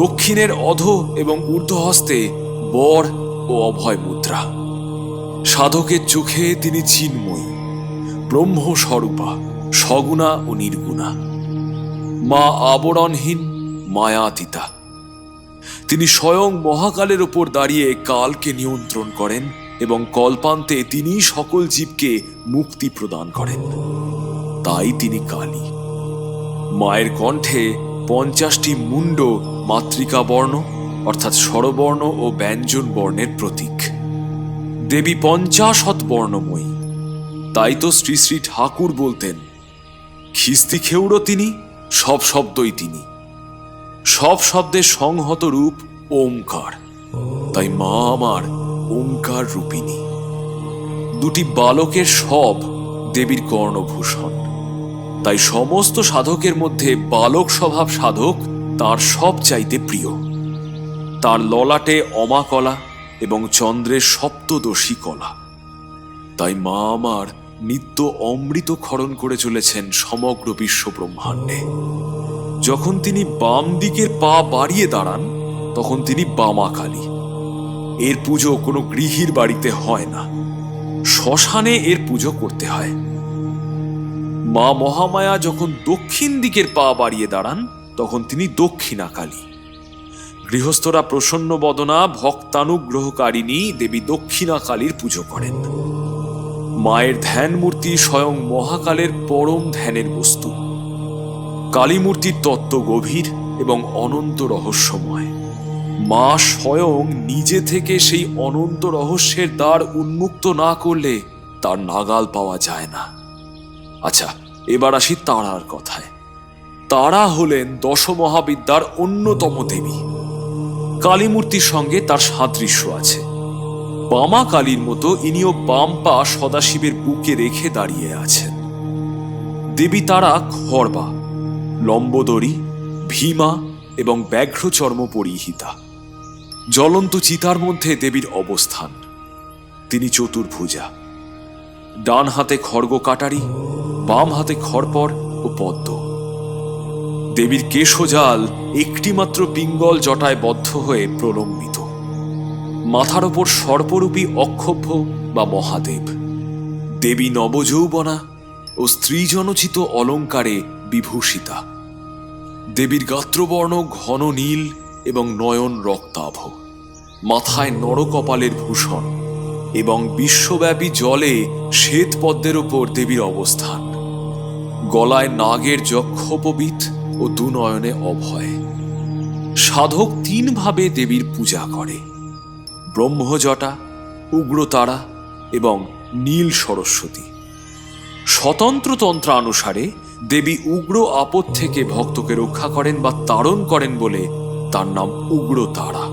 দক্ষিণের অধ এবং ঊর্ধ্ব হস্তে বর ও অভয় মুদ্রা। সাধকের চোখে তিনি চিন্ময়ী, ব্রহ্মস্বরূপা, সগুণা ও নির্গুণা, মা আবরণহীন, মায়াতীতা। তিনি স্বয়ং মহাকালের ওপর দাঁড়িয়ে কালকে নিয়ন্ত্রণ করেন এবং কল্পান্তে তিনি সকল জীবকে মুক্তি প্রদান করেন। তাই তিনি কালী। মায়ের কণ্ঠে 50টি মুন্ড মাতৃকা বর্ণ অর্থাৎ স্বরবর্ণ ও ব্যঞ্জন বর্ণের প্রতীক। দেবী 50 বর্ণময়ী। তাই তো শ্রী শ্রী ঠাকুর বলতেন, খিস্তি খেউড়ো তিনি, সব শব্দই তিনি, সব শব্দের সংহত রূপ ওমকার। তাই মা আমার ওমকার রূপিণী। দুটি বালকের সব দেবীর কর্ণভূষণ। তাই সমস্ত সাধকের মধ্যে বালক স্বভাব সাধক তার সব চাইতে প্রিয়। তার ললাটে অমাকলা এবং চন্দ্রের সপ্তদশী কলা। তাই মা আমার নিত্য অমৃত ক্ষরণ করে চলেছেন সমগ্র বিশ্ব ব্রহ্মাণ্ডে। যখন তিনি বাম দিকের পা বাড়িয়ে দাঁড়ান তখন তিনি বামাকালী। এর পুজো কোনো গৃহীর বাড়িতে হয় না, শ্মশানে এর পুজো করতে হয়। মা মহামায়া যখন দক্ষিণ দিকের পা বাড়িয়ে দাঁড়ান তখন তিনি দক্ষিণাকালী। গৃহস্থরা প্রসন্ন বদনা ভক্তানুগ্রহকারিণী দেবী দক্ষিণাকালীর পুজো করেন। মায়ের ধ্যান মূর্তি স্বয়ং মহাকালের পরম ধ্যানের বস্তু। কালী মূর্তির তত্ত্ব গভীর এবং অনন্ত রহস্যময়। মা স্বয়ং নিজে থেকে সেই অনন্ত রহস্যের দ্বার উন্মুক্ত না করলে তার নাগাল পাওয়া যায় না। আচ্ছা, এবার আসি তারার কথায়। তারা হলেন 10 মহাবিদ্যার অন্যতম দেবী। কালী মূর্তির সঙ্গে তার সাদৃশ্য আছে। বামা কালীর মতো ইনিও বাম পা সদাশিবের বুকে রেখে দাঁড়িয়ে আছেন। দেবী তারা খড়বা, লম্বোদরী, ভীমা এবং ব্যাঘ্র চর্ম পরিহিতা। জ্বলন্ত চিতার মধ্যে দেবীর অবস্থান। তিনি চতুর্ভুজা। ডান হাতে খড়গ কাটারি, বাম হাতে খড়পর ও পদ্ম। দেবীর কেশজাল একটিমাত্র পিঙ্গল জটায় বদ্ধ হয়ে প্রলম্বিত। মাথার ওপর সর্পরূপী অক্ষভ্য বা মহাদেব। দেবী নবযৌবনা ও স্ত্রীজনোচিত অলঙ্কারে বিভূষিতা। দেবীর গাত্রবর্ণ ঘন নীল এবং নয়ন রক্তাভ। মাথায় নরকপালের ভূষণ এবং বিশ্বব্যাপী জলে শ্বেত পদ্মের ওপর দেবীর অবস্থান। গলায় নাগের যক্ষোপবীত ও দুনয়নে অভয়। সাধক 3 ভাবে দেবীর পূজা করে: ব্রহ্মজটা, উগ্রতারা এবং নীল সরস্বতী। স্বতন্ত্র তন্ত্রানুসারে দেবী উগ্র আপদ থেকে ভক্তকে রক্ষা করেন বা তাড়ন করেন বলে তার নাম উগ্রতারা।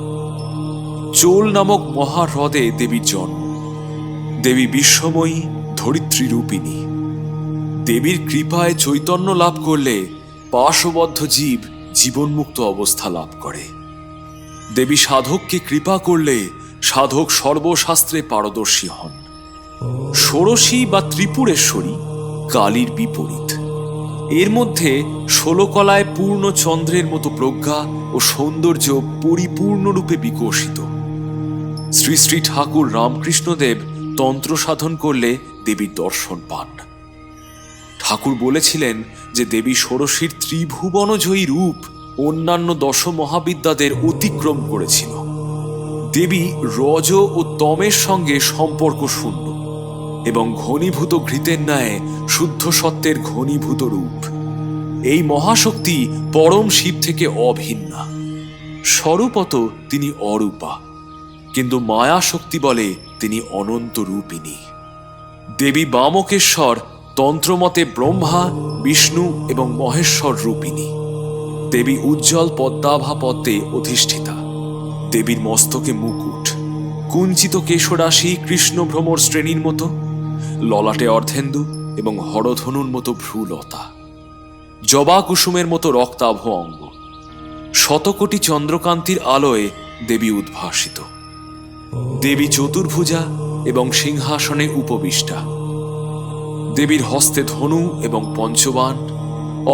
চোল নামক মহাহ্রদে দেবীর জন্ম। দেবী বিশ্বময়ী, ধরিত্রী রূপিণী। দেবীর কৃপায় চৈতন্য লাভ করলে পাশবদ্ধ জীব জীবনমুক্ত অবস্থা লাভ করে। দেবী সাধককে কৃপা করলে সাধক সর্বশাস্ত্রে পারদর্শী হন। ষোড়শী বা ত্রিপুরেশ্বরী কালীর বিপরীত। এর মধ্যে 16 কলায় পূর্ণ চন্দ্রের মতো প্রজ্ঞা ও সৌন্দর্য পরিপূর্ণরূপে বিকশিত। শ্রী শ্রী ঠাকুর রামকৃষ্ণদেব তন্ত্র সাধন করলে দেবীর দর্শন পান। ঠাকুর বলেছিলেন যে দেবী ষোড়শীর ত্রিভুবনজয়ী রূপ অন্যান্য 10 মহাবিদ্যাদের অতিক্রম করেছিল। দেবী রজ ও তমের সঙ্গে সম্পর্ক শূন্য এবং ঘনীভূত ঘৃতের ন্যায় শুদ্ধ সত্যের ঘনীভূত রূপ। এই মহাশক্তি পরম শিব থেকে অভিন্না। স্বরূপত তিনি অরূপা, কিন্তু মায়া শক্তি বলে তিনি অনন্ত রূপিণী। দেবী বামকেশ্বর তন্ত্রমতে ব্রহ্মা, বিষ্ণু এবং মহেশ্বর রূপিণী। দেবী উজ্জ্বল পদ্মাভা পদ্মে অধিষ্ঠিতা। দেবীর মস্তকে মুকুট, কুঞ্চিত কেশরাশি কৃষ্ণ ভ্রমর শ্রেণীর মতো, ললাটে অর্ধেন্দু এবং হরধনুর মতো ভ্রুলতা, জবা কুসুমের মতো রক্তাভ অঙ্গ। শতকোটি চন্দ্রকান্তির আলোয় দেবী উদ্ভাসিত। দেবী চতুর্ভুজা এবং সিংহাসনে উপবিষ্টা। দেবীর হস্তে ধনু এবং পঞ্চবাণ,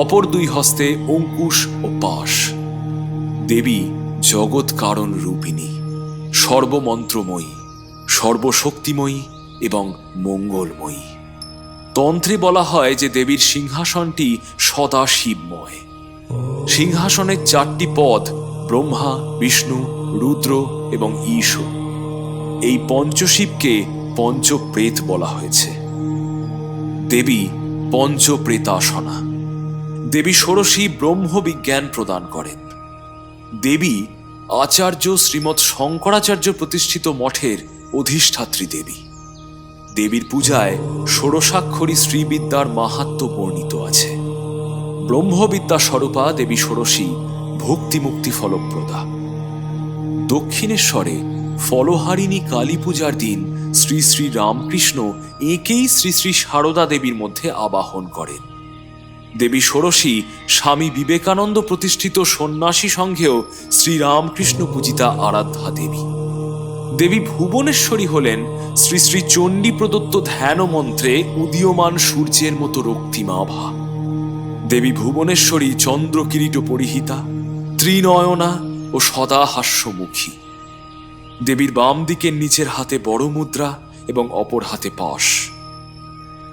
অপর 2 হস্তে অঙ্কুশ ও পাশ। দেবী জগৎ কারণ রূপিণী, সর্বমন্ত্রময়ী, সর্বশক্তিময়ী এবং মঙ্গলময়ী। তন্ত্রে বলা হয় যে দেবীর সিংহাসনটি সদা শিবময়। সিংহাসনের 4টি পদ ব্রহ্মা, বিষ্ণু, রুদ্র এবং ঈশ। এই পঞ্চশিবকে পঞ্চপ্রেত বলা হয়েছে। দেবী পঞ্চপ্রেতাসনা। দেবী ষোড়শী ব্রহ্মবিজ্ঞান প্রদান করেন। দেবী আচার্য শ্রীমৎ শঙ্করাচার্য প্রতিষ্ঠিত মঠের অধিষ্ঠাত্রী দেবী। দেবীর পূজায় ষোড়শাক্ষরী শ্রীবিদ্যার মাহাত্ম্য বর্ণিত আছে। ব্রহ্মবিদ্যা স্বরূপা দেবী ষোড়শী ভক্তিমুক্তি ফলপ্রদা। দক্ষিণেশ্বরে ফলহারিণী কালী পূজার দিন শ্রী শ্রী রামকৃষ্ণ একেই শ্রী শ্রী সারদা দেবীর মধ্যে আবাহন করেন। দেবী ষোড়শী স্বামী বিবেকানন্দ প্রতিষ্ঠিত সন্ন্যাসী সংঘেও শ্রীরামকৃষ্ণ পূজিতা আরাধ্যা দেবী। দেবী ভুবনেশ্বরী হলেন শ্রী শ্রী চণ্ডী প্রদত্ত ধ্যান মন্ত্রে উদীয়মান সূর্যের মতো রক্তিমাভা। দেবী ভুবনেশ্বরী চন্দ্র কিরীট পরিহিতা, ত্রিনয়না ও সদা হাস্যমুখী। দেবীর বাম দিকের নিচের হাতে বড় মুদ্রা এবং অপর হাতে পাশ।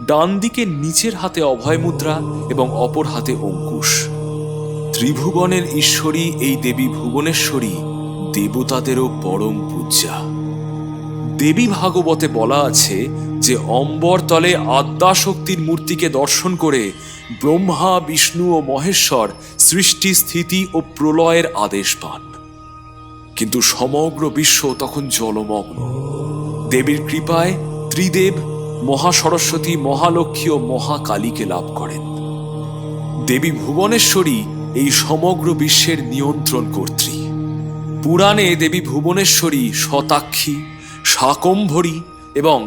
ডান দিকের নিচের হাতে অভয় মুদ্রা এবং অপর হাতে অঙ্কুশ। ত্রিভুবনের ঈশ্বরী এই দেবী ভুবনেশ্বরী দেবতাদেরও পরম পূজ্যা। দেবী ভাগবতে বলা আছে যে অম্বরতলে আদ্যাশক্তির মূর্তিকে দর্শন করে ব্রহ্মা, বিষ্ণু ও মহেশ্বর সৃষ্টি, স্থিতি ও প্রলয়ের আদেশ পান। কিন্তু সমগ্র বিশ্ব তখন জলমগ্ন। দেবীর কৃপায় ত্রিদেব মহাসরস্বতী, মহালক্ষ্মী ও মহাকালীকে লাভ করেন। দেবী ভুবনেশ্বরী এই সমগ্র বিশ্বের নিয়ন্ত্রণ কর্ত্রী। পুরাণে দেবী ভুবনেশ্বরী শতাক্ষী, শাকম্ভরী এবং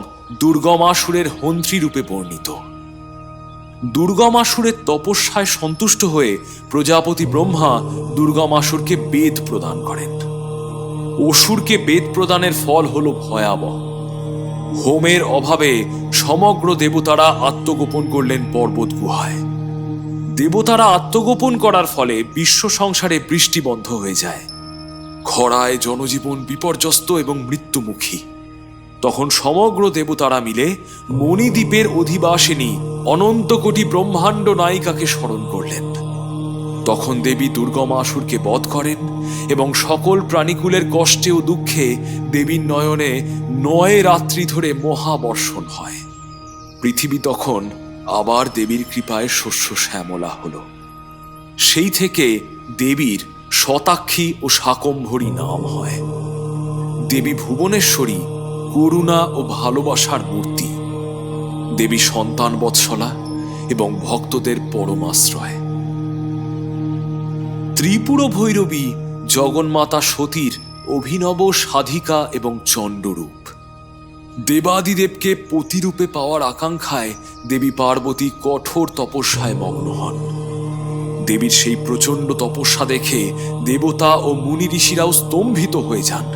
দুর্গমাসুরের হন্ত্রী রূপে বর্ণিত। দুর্গমাসুরের তপস্যায় সন্তুষ্ট হয়ে প্রজাপতি ব্রহ্মা দুর্গমাসুরকে বেদ প্রদান করেন। অসুরকে বেদ প্রদানের ফল হল ভয়াবহ। হোমের অভাবে সমগ্র দেবতারা আত্মগোপন করলেন পর্বত গুহায়। দেবতারা আত্মগোপন করার ফলে বিশ্ব সংসারে বৃষ্টি বন্ধ হয়ে যায়। খরায় জনজীবন বিপর্যস্ত এবং মৃত্যুমুখী। তখন সমগ্র দেবতারা মিলে মণিদ্বীপের অধিবাসিনী অনন্ত কোটি ব্রহ্মাণ্ড নায়িকাকে স্মরণ করলেন। তখন দেবী দুর্গমাসুরকে বধ করেন এবং সকল প্রাণীকুলের কষ্টে ও দুঃখে দেবীর নয়নে 9 রাত্রি ধরে মহাবর্ষণ হয়। পৃথিবী তখন আবার দেবীর কৃপায় শস্য শ্যামলা হল। সেই থেকে দেবীর শতাক্ষী ও শাকম্ভরী নাম হয়। দেবী ভুবনেশ্বরী করুণা ও ভালোবাসার মূর্তি। দেবী সন্তান বৎসলা এবং ভক্তদের পরমাশ্রয়। ত্রিপুর ভৈরবী জগন্মাতা সতীর অভিনব সাধিকা এবং চণ্ডরূপ। দেবাদিদেবকে পতিরূপে পাওয়ার আকাঙ্ক্ষায় দেবী পার্বতী কঠোর তপস্যায় মগ্ন হন। দেবীর সেই প্রচণ্ড তপস্যা দেখে দেবতা ও মুনি ঋষিরাও স্তম্ভিত হয়ে যান।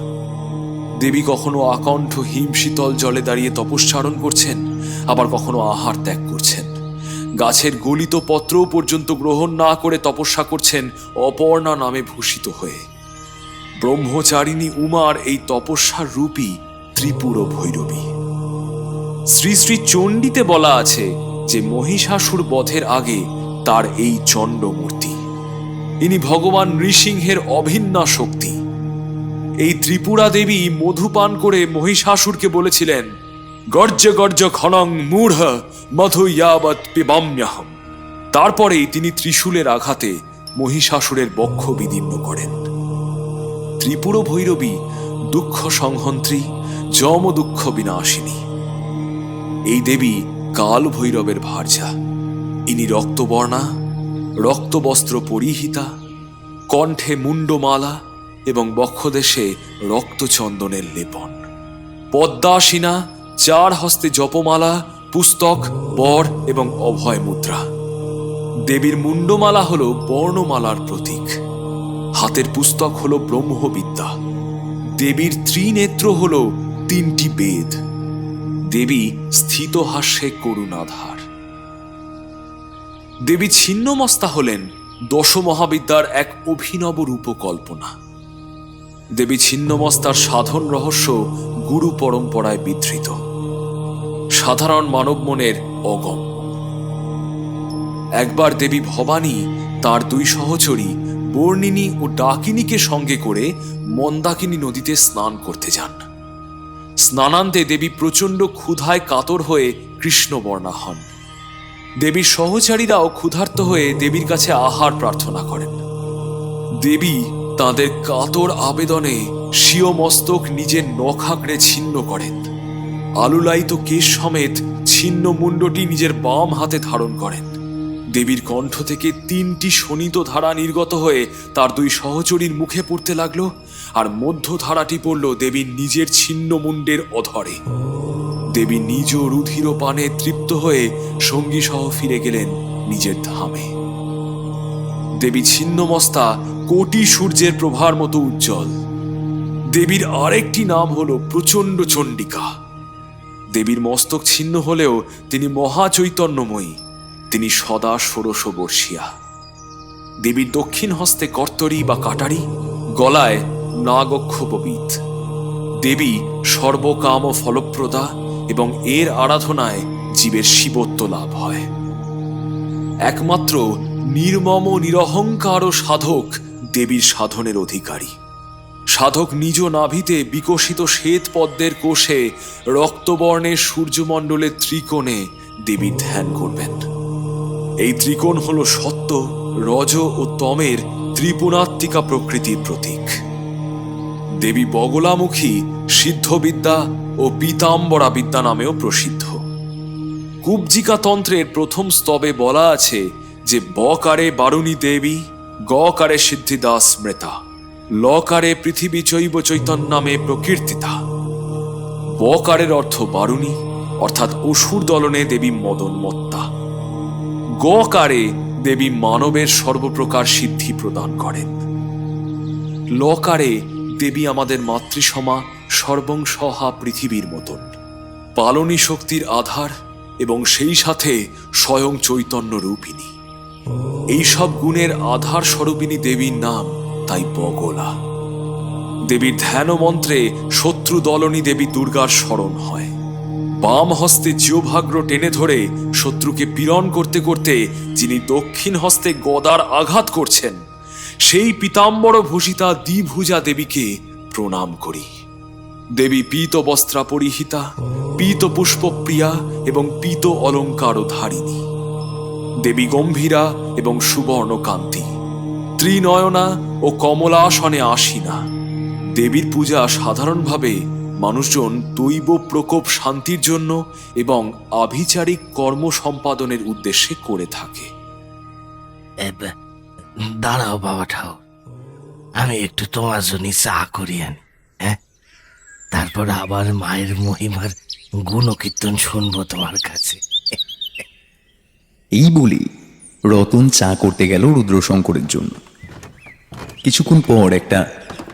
দেবী কখনো আকণ্ঠ হিমশীতল জলে দাঁড়িয়ে তপস্যারণ করছেন, আবার কখনো আহার ত্যাগ করছেন। গাছের গলিত পত্র পর্যন্ত গ্রহণ না করে তপস্যা করছেন অপর্ণা নামে ভূষিত হয়ে। ব্রহ্মচারিণী উমার এই তপস্যার রূপই ত্রিপুর ভৈরবী। শ্রী শ্রী চণ্ডীতে বলা আছে যে মহিষাসুর বধের আগে তার এই চণ্ড মূর্তি। ইনি ভগবান নৃসিংহের অভিন্না শক্তি। এই ত্রিপুরা দেবী মধুপান করে মহিষাসুরকে বলেছিলেন, গর্জ গর্জ খনং মূঢ় মধু ইয়াবৎ পিবাম্যহম। তারপরেই তিনি ত্রিশূলের আঘাতে মহিষাসুরের বক্ষ বিদীর্ণ করেন। ত্রিপুর ভৈরবী দুঃখ সংহন্ত্রী, যম দুঃখ বিনাশিনী। এই দেবী কাল ভৈরবের ভার্যা। ইনি রক্তবর্ণা, রক্তবস্ত্র পরিহিতা, কণ্ঠে মুন্ডমালা এবং বক্ষদেশে রক্তচন্দনের লেপন। পদ্মাসীনা, 4 হস্তে জপমালা, পুস্তক, বর এবং অভয় মুদ্রা। দেবীর মুন্ডমালা হল বর্ণমালার প্রতীক। হাতের পুস্তক হল ব্রহ্মবিদ্যা। দেবীর ত্রিনেত্র হল 3টি বেদ। দেবী স্থিত হাস্যে করুণাধার। দেবী ছিন্নমস্তা হলেন 10 মহাবিদ্যার এক অভিনব রূপকল্পনা। দেবী ছিন্নমস্তার সাধন রহস্য গুরু পরম্পরায় বিধৃত, সাধারণ মানব মনের অগম্য। একবার দেবী ভবানী তার 2 সহচরী বর্ণিনী ও ডাকিনীকে সঙ্গে করে মন্দাকিনী নদীতে স্নান করতে যান। স্নানান্তে দেবী প্রচণ্ড ক্ষুধায় কাতর হয়ে কৃষ্ণবর্ণা হন। দেবীর সহচারীরাও ক্ষুধার্ত হয়ে দেবীর কাছে আহার প্রার্থনা করেন। দেবী তাদের কাতর আবেদনে স্বীয় মস্তক নিজের নখাগ্রে ছিন্ন করেন। আলুলায়িত কেশ সমেত ছিন্ন মুণ্ডটি নিজের বাম হাতে ধারণ করেন। দেবীর কণ্ঠ থেকে 3টি শোণিত ধারা নির্গত হয়ে তার 2 সহচরীর মুখে পড়তে লাগলো, আর মধ্য ধারাটি পড়ল দেবীর নিজের ছিন্ন মুণ্ডের অধরে। দেবী নিজ রুধির পানে তৃপ্ত হয়ে সঙ্গী সহ ফিরে গেলেন নিজের ধামে। দেবী ছিন্নমস্তা কোটি সূর্যের প্রভার মতো উজ্জ্বল। দেবীর আরেকটি নাম হলো প্রচণ্ড চণ্ডিকা। দেবীর মস্তক ছিন্ন হলেও তিনি মহাচৈতন্যময়ী, তিনি সদা ষোড়শ বর্ষিয়া। দেবীর দক্ষিণ হস্তে কর্তরী বা কাটারি, গলায় নাগক্ষোপবিদ। দেবী সর্বকাম ফলপ্রদা এবং এর আরাধনায় জীবের শিবত্ব লাভ হয়। একমাত্র নির্মম নিরহংকার সাধক দেবীর সাধনের অধিকারী। সাধক নিজ নাভিতে বিকশিত শ্বেত পদ্মের কোষে রক্তবর্ণের সূর্যমণ্ডলের ত্রিকোণে দেবীর ধ্যান করবেন। এই ত্রিকোণ হল সত্য, রজ ও তমের ত্রিপুণাত্মিকা প্রকৃতির প্রতীক। দেবী বগলামুখী, সিদ্ধবিদ্যা ও পীতাম্বরা বিদ্যা নামেও প্রসিদ্ধ। কুব্জিকা তন্ত্রের প্রথম স্তবে বলা আছে যে বকারে বারুণী দেবী, গকারে সিদ্ধিদা স্মৃতা, লকারে পৃথিবী চৈব চৈতন্যামে প্রকীর্তিতা। বকারের অর্থ বারুণী, অর্থাৎ অসুর দলনে দেবী মদনমত্তা। গকারে দেবী মানবের সর্বপ্রকার সিদ্ধি প্রদান করেন। লকারে দেবী আমাদের মাতৃসমা, সর্বংসহা পৃথিবীর মতন, পালনী শক্তির আধার এবং সেই সাথে স্বয়ং চৈতন্য রূপিণী। এই সব গুণের আধার স্বরূপিণী দেবীর নাম তাই বগলা। দেবীর ধ্যান মন্ত্রে শত্রু দলনী দেবী দুর্গার স্মরণ হয়। বাম হস্তে জিহ্বাগ্র টেনে ধরে শত্রুকে পীড়ন করতে করতে যিনি দক্ষিণ হস্তে গদার আঘাত করছেন, সেই পীতাম্বর ভূষিতা দ্বিভুজা দেবীকে প্রণাম করি। দেবী পীত বস্ত্রা পরিহিতা, পীত পুষ্পপ্রিয়া এবং পীত অলঙ্কার ধারিণী। দেবী গম্ভীরা এবং সুবর্ণ কান্তি, ত্রিনয়না ও কমলাসনে আসীনা। দেবীর পূজা সাধারণভাবে মানুষজন দৈব প্রকোপ শান্তির জন্য এবং আভিচারিক কর্ম সম্পাদনের উদ্দেশ্যে করে থাকে। দাঁড়াও বাবা ঠাকুর, আমি একটু তোমার জন্য চা করি আনি, হ্যাঁ? তারপর আবার মায়ের মহিমার গুণকীর্তন শুনবো তোমার কাছে। এই বলে রতন চা করতে গেল রুদ্রশঙ্করের জন্য। কিছুক্ষণ পর একটা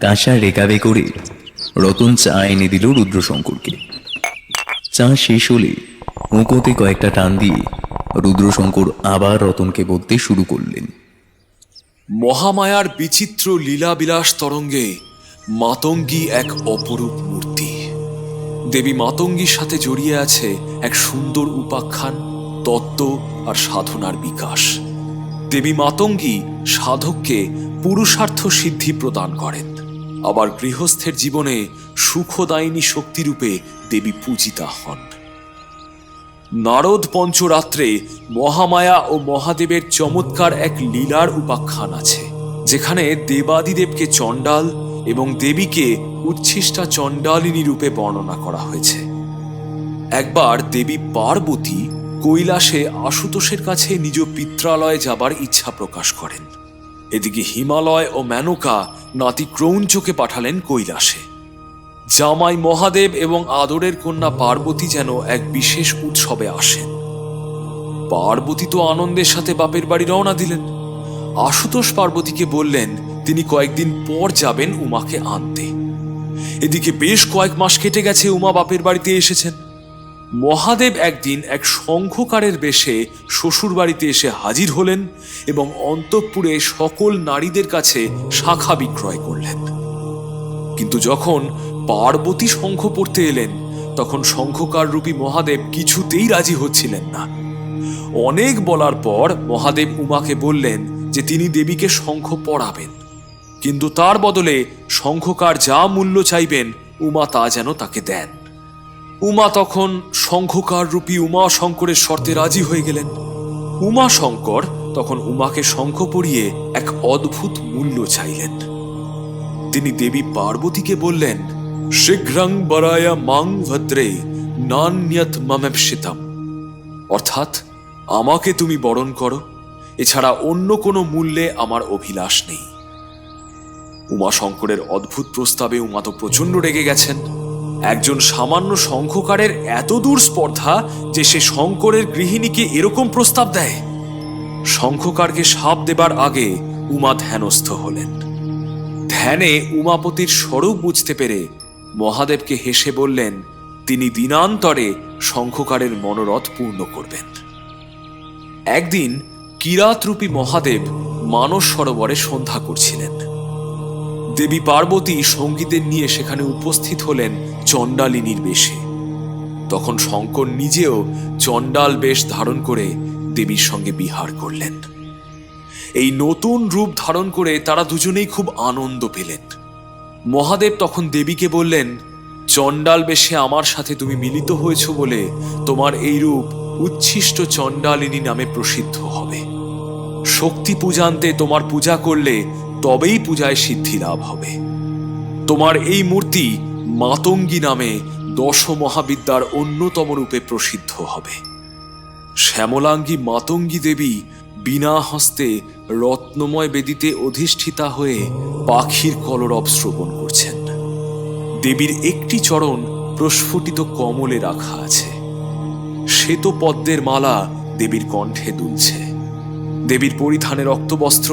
কাঁসা রেকাবে করে রতন চা এনে দিল রুদ্রশঙ্করকে। চা শেষ হলে মুখোতে কয়েকটা টান দিয়ে রুদ্রশঙ্কর আবার রতনকে বলতে শুরু করলেন। মহামায়ার বিচিত্র লীলাবিলাস তরঙ্গে মাতঙ্গী এক অপরূপ মূর্তি। দেবী মাতঙ্গীর সাথে জড়িয়ে আছে এক সুন্দর উপাখ্যান, তত্ত্ব আর সাধনার বিকাশ। দেবী মাতঙ্গী সাধককে পুরুষার্থ সিদ্ধি প্রদান করেন। আবার গৃহস্থের জীবনে সুখদায়িনী শক্তিরূপে দেবী পূজিতা হন। নারদ পঞ্চরাত্রে মহামায়া ও মহাদেবের চমৎকার এক লীলার উপাখ্যান আছে, যেখানে দেবাদিদেবকে চণ্ডাল এবং দেবীকে উচ্ছিষ্টা চণ্ডালিনী রূপে বর্ণনা করা হয়েছে। একবার দেবী পার্বতী কৈলাসে আশুতোষের কাছে নিজ পিত্রালয়ে যাবার ইচ্ছা প্রকাশ করেন। এদিকে হিমালয় ও মেনকা নাতি ক্রৌঞ্চকে পাঠালেন কৈলাসে। জামাই মহাদেব এবং আদরের কন্যা পার্বতী যেন এক বিশেষ উৎসবে আসেন। পার্বতী তো আনন্দের সাথে বাপের বাড়ি রওনা দিলেন। আশুতোষ পার্বতীকে বললেন তিনি কয়েকদিন পর যাবেন উমাকে আনতে। এদিকে বেশ কয়েক মাস কেটে গেছে, উমা বাপের বাড়িতে এসেছেন। মহাদেব একদিন এক শঙ্খকারের বেশে শ্বশুর বাড়িতে এসে হাজির হলেন এবং অন্তঃপুরে সকল নারীদের কাছে শাখা বিক্রয় করলেন। কিন্তু যখন পার্বতী শঙ্খ পড়তে এলেন, তখন শঙ্খকার রূপী মহাদেব কিছুতেই রাজি হচ্ছিলেন না। অনেক বলার পর মহাদেব উমাকে বললেন যে তিনি দেবীকে শঙ্খ পড়াবেন, কিন্তু তার বদলে শঙ্খকার যা মূল্য চাইবেন উমা তা যেন তাকে দেন। উমা তখন শঙ্খকার রূপী উমা শঙ্করের শর্তে রাজি হয়ে গেলেন। উমা শঙ্কর তখন উমাকে শঙ্খ পরিয়ে এক অদ্ভুত মূল্য চাইলেন। তিনি দেবী পার্বতীকে বললেন, শীঘ্রং বরায়া মাং ভদ্রে নান্যত মমেপসিতম, অর্থাৎ আমাকে তুমি বরণ করো, এছাড়া অন্য কোনো মূল্যে আমার অভিলাষ নেই। উমা শঙ্করের অদ্ভুত প্রস্তাবে উমা তো প্রচন্ড রেগে গেছেন। একজন সামান্য শঙ্খকারের এত দূর স্পর্ধা যে সে শঙ্করের গৃহিণীকে এরকম প্রস্তাব দেয়। শঙ্খকারকে শাপ দেবার আগে উমা ধ্যানস্থ হলেন। ধ্যানে উমাপতির স্বরূপ বুঝতে পেরে মহাদেবকে হেসে বললেন তিনি দিনান্তরে শঙ্খকারের মনোরথ পূর্ণ করবেন। একদিন কিরাতরূপী মহাদেব মানস সরোবরে সন্ধ্যা করছিলেন। দেবী পার্বতী সঙ্গীদের নিয়ে সেখানে উপস্থিত হলেন চণ্ডালিনীর বেশে। তখন শঙ্কর নিজেও চণ্ডাল বেশ ধারণ করে দেবীর সঙ্গে বিহার করলেন। এই নতুন রূপ ধারণ করে তারা দুজনেই খুব আনন্দ পেলেন। মহাদেব তখন দেবীকে বললেন, চণ্ডাল বেশে আমার সাথে তুমি মিলিত হয়েছ বলে তোমার এই রূপ উচ্ছিষ্ট চণ্ডালিনী নামে প্রসিদ্ধ হবে। শক্তি পূজান্তে তোমার পূজা করলে তবেই পূজায় সিদ্ধি লাভ হবে। তোমার এই মূর্তি মাতঙ্গী নামে 10 মহাবিদ্যার অন্যতম রূপে প্রসিদ্ধ হবে। শ্যামলাঙ্গী মাতঙ্গী দেবী বিনা হস্তে রত্নময় বেদিতে অধিষ্ঠিতা হয়ে পাখির কলরব শ্রবণ করছেন। দেবীর একটি চরণ প্রস্ফুটিত কমলে রাখা আছে। শ্বেত পদ্মের মালা দেবীর কণ্ঠে দুলছে। দেবীর পরিধানে রক্তবস্ত্র,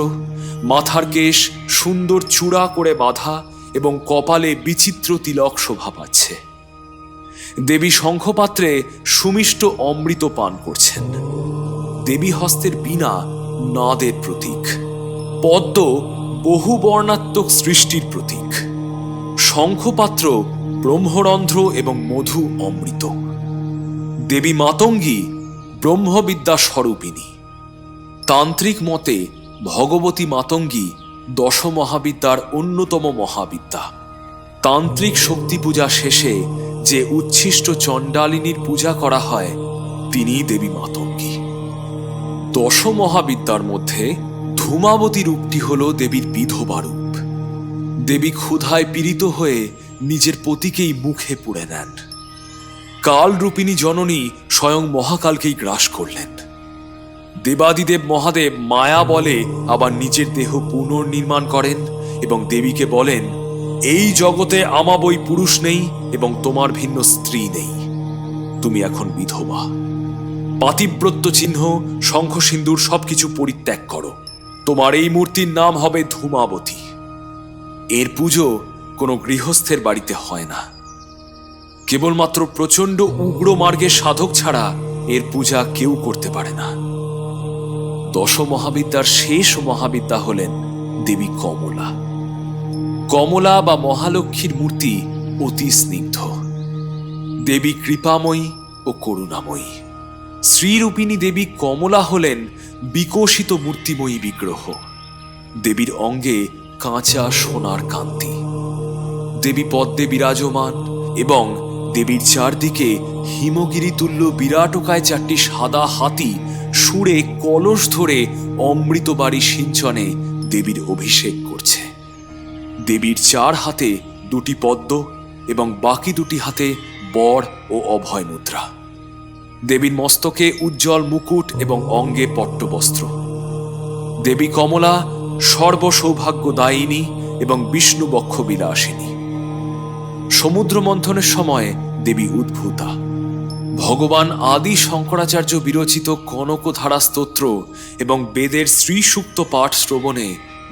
মাথার কেশ সুন্দর চূড়া করে বাঁধা এবং কপালে বিচিত্র তিলক শোভা পাচ্ছে। দেবী শঙ্খপাত্রে সুমিষ্ট অমৃত পান করছেন। দেবী হস্তের বীণা নাদের প্রতীক, পদ্ম বহু বর্ণাত্মক সৃষ্টির প্রতীক, শঙ্খপাত্র ব্রহ্মরন্ধ্র এবং মধু অমৃত। দেবী মাতঙ্গী ব্রহ্মবিদ্যা স্বরূপিণী। তান্ত্রিক মতে ভগবতী মাতঙ্গী 10 মহাবিদ্যার অন্যতম মহাবিদ্যা। তান্ত্রিক শক্তি পূজা শেষে যে উচ্ছিষ্ট চণ্ডালিনীর পূজা করা হয় তিনি দেবী মাতঙ্গী। 10 মহাবিদ্যার মধ্যে ধূমাবতী রূপটি হল দেবীর বিধবা রূপ। দেবী ক্ষুধায় পীড়িত হয়ে নিজের পতিকেই মুখে পুড়ে নেন। কালরূপিণী জননী স্বয়ং মহাকালকেই গ্রাস করলেন। দেবাদিদেব মহাদেব মায়া বলে আবার নিজের দেহ পুনর্নির্মাণ করেন এবং দেবীকে বলেন, এই জগতে আমাবই পুরুষ নেই এবং তোমার ভিন্ন স্ত্রী নেই, তুমি এখন বিধবা। পাতিব্রত্য চিহ্ন, শঙ্খ সিন্দুর সবকিছু পরিত্যাগ করো। তোমার এই মূর্তির নাম হবে ধূমাবতী। এর পুজো কোনো গৃহস্থের বাড়িতে হয় না। কেবলমাত্র প্রচণ্ড উগ্র মার্গের সাধক ছাড়া এর পূজা কেউ করতে পারে না। 10 মহাবিদ্যার শেষ মহাবিদ্যা হলেন দেবী কমলা। কমলা বা মহালক্ষ্মীর মূর্তি অতি স্নিগ্ধ। দেবী কৃপাময়ী ও করুণাময়ী। শ্রীরূপিণী দেবী কমলা হলেন বিকশিত মূর্তিময়ী বিগ্রহ। দেবীর অঙ্গে কাঁচা সোনার কান্তি। দেবী পদ্মে বিরাজমান এবং দেবীর চারদিকে হিমগিরি তুল্য বিরাটকায় 4টি সাদা হাতি সুরে কলস ধরে অমৃতবাড়ি সিঞ্চনে দেবীর অভিষেক করছে। দেবীর 4 হাতে 2টি পদ্ম এবং বাকি 2টি হাতে বর ও অভয় মুদ্রা। দেবীর মস্তকে উজ্জ্বল মুকুট এবং অঙ্গে পট্টবস্ত্র। দেবী কমলা সর্বসৌভাগ্যদায়িনী এবং বিষ্ণু বক্ষ বিলাসিনী। সমুদ্র মন্থনের সময় দেবী উদ্ভূতা। ভগবান আদি শঙ্করাচার্য বিরচিত কনকধারা স্তোত্র এবং বেদের শ্রীসূক্ত পাঠ শ্রবণে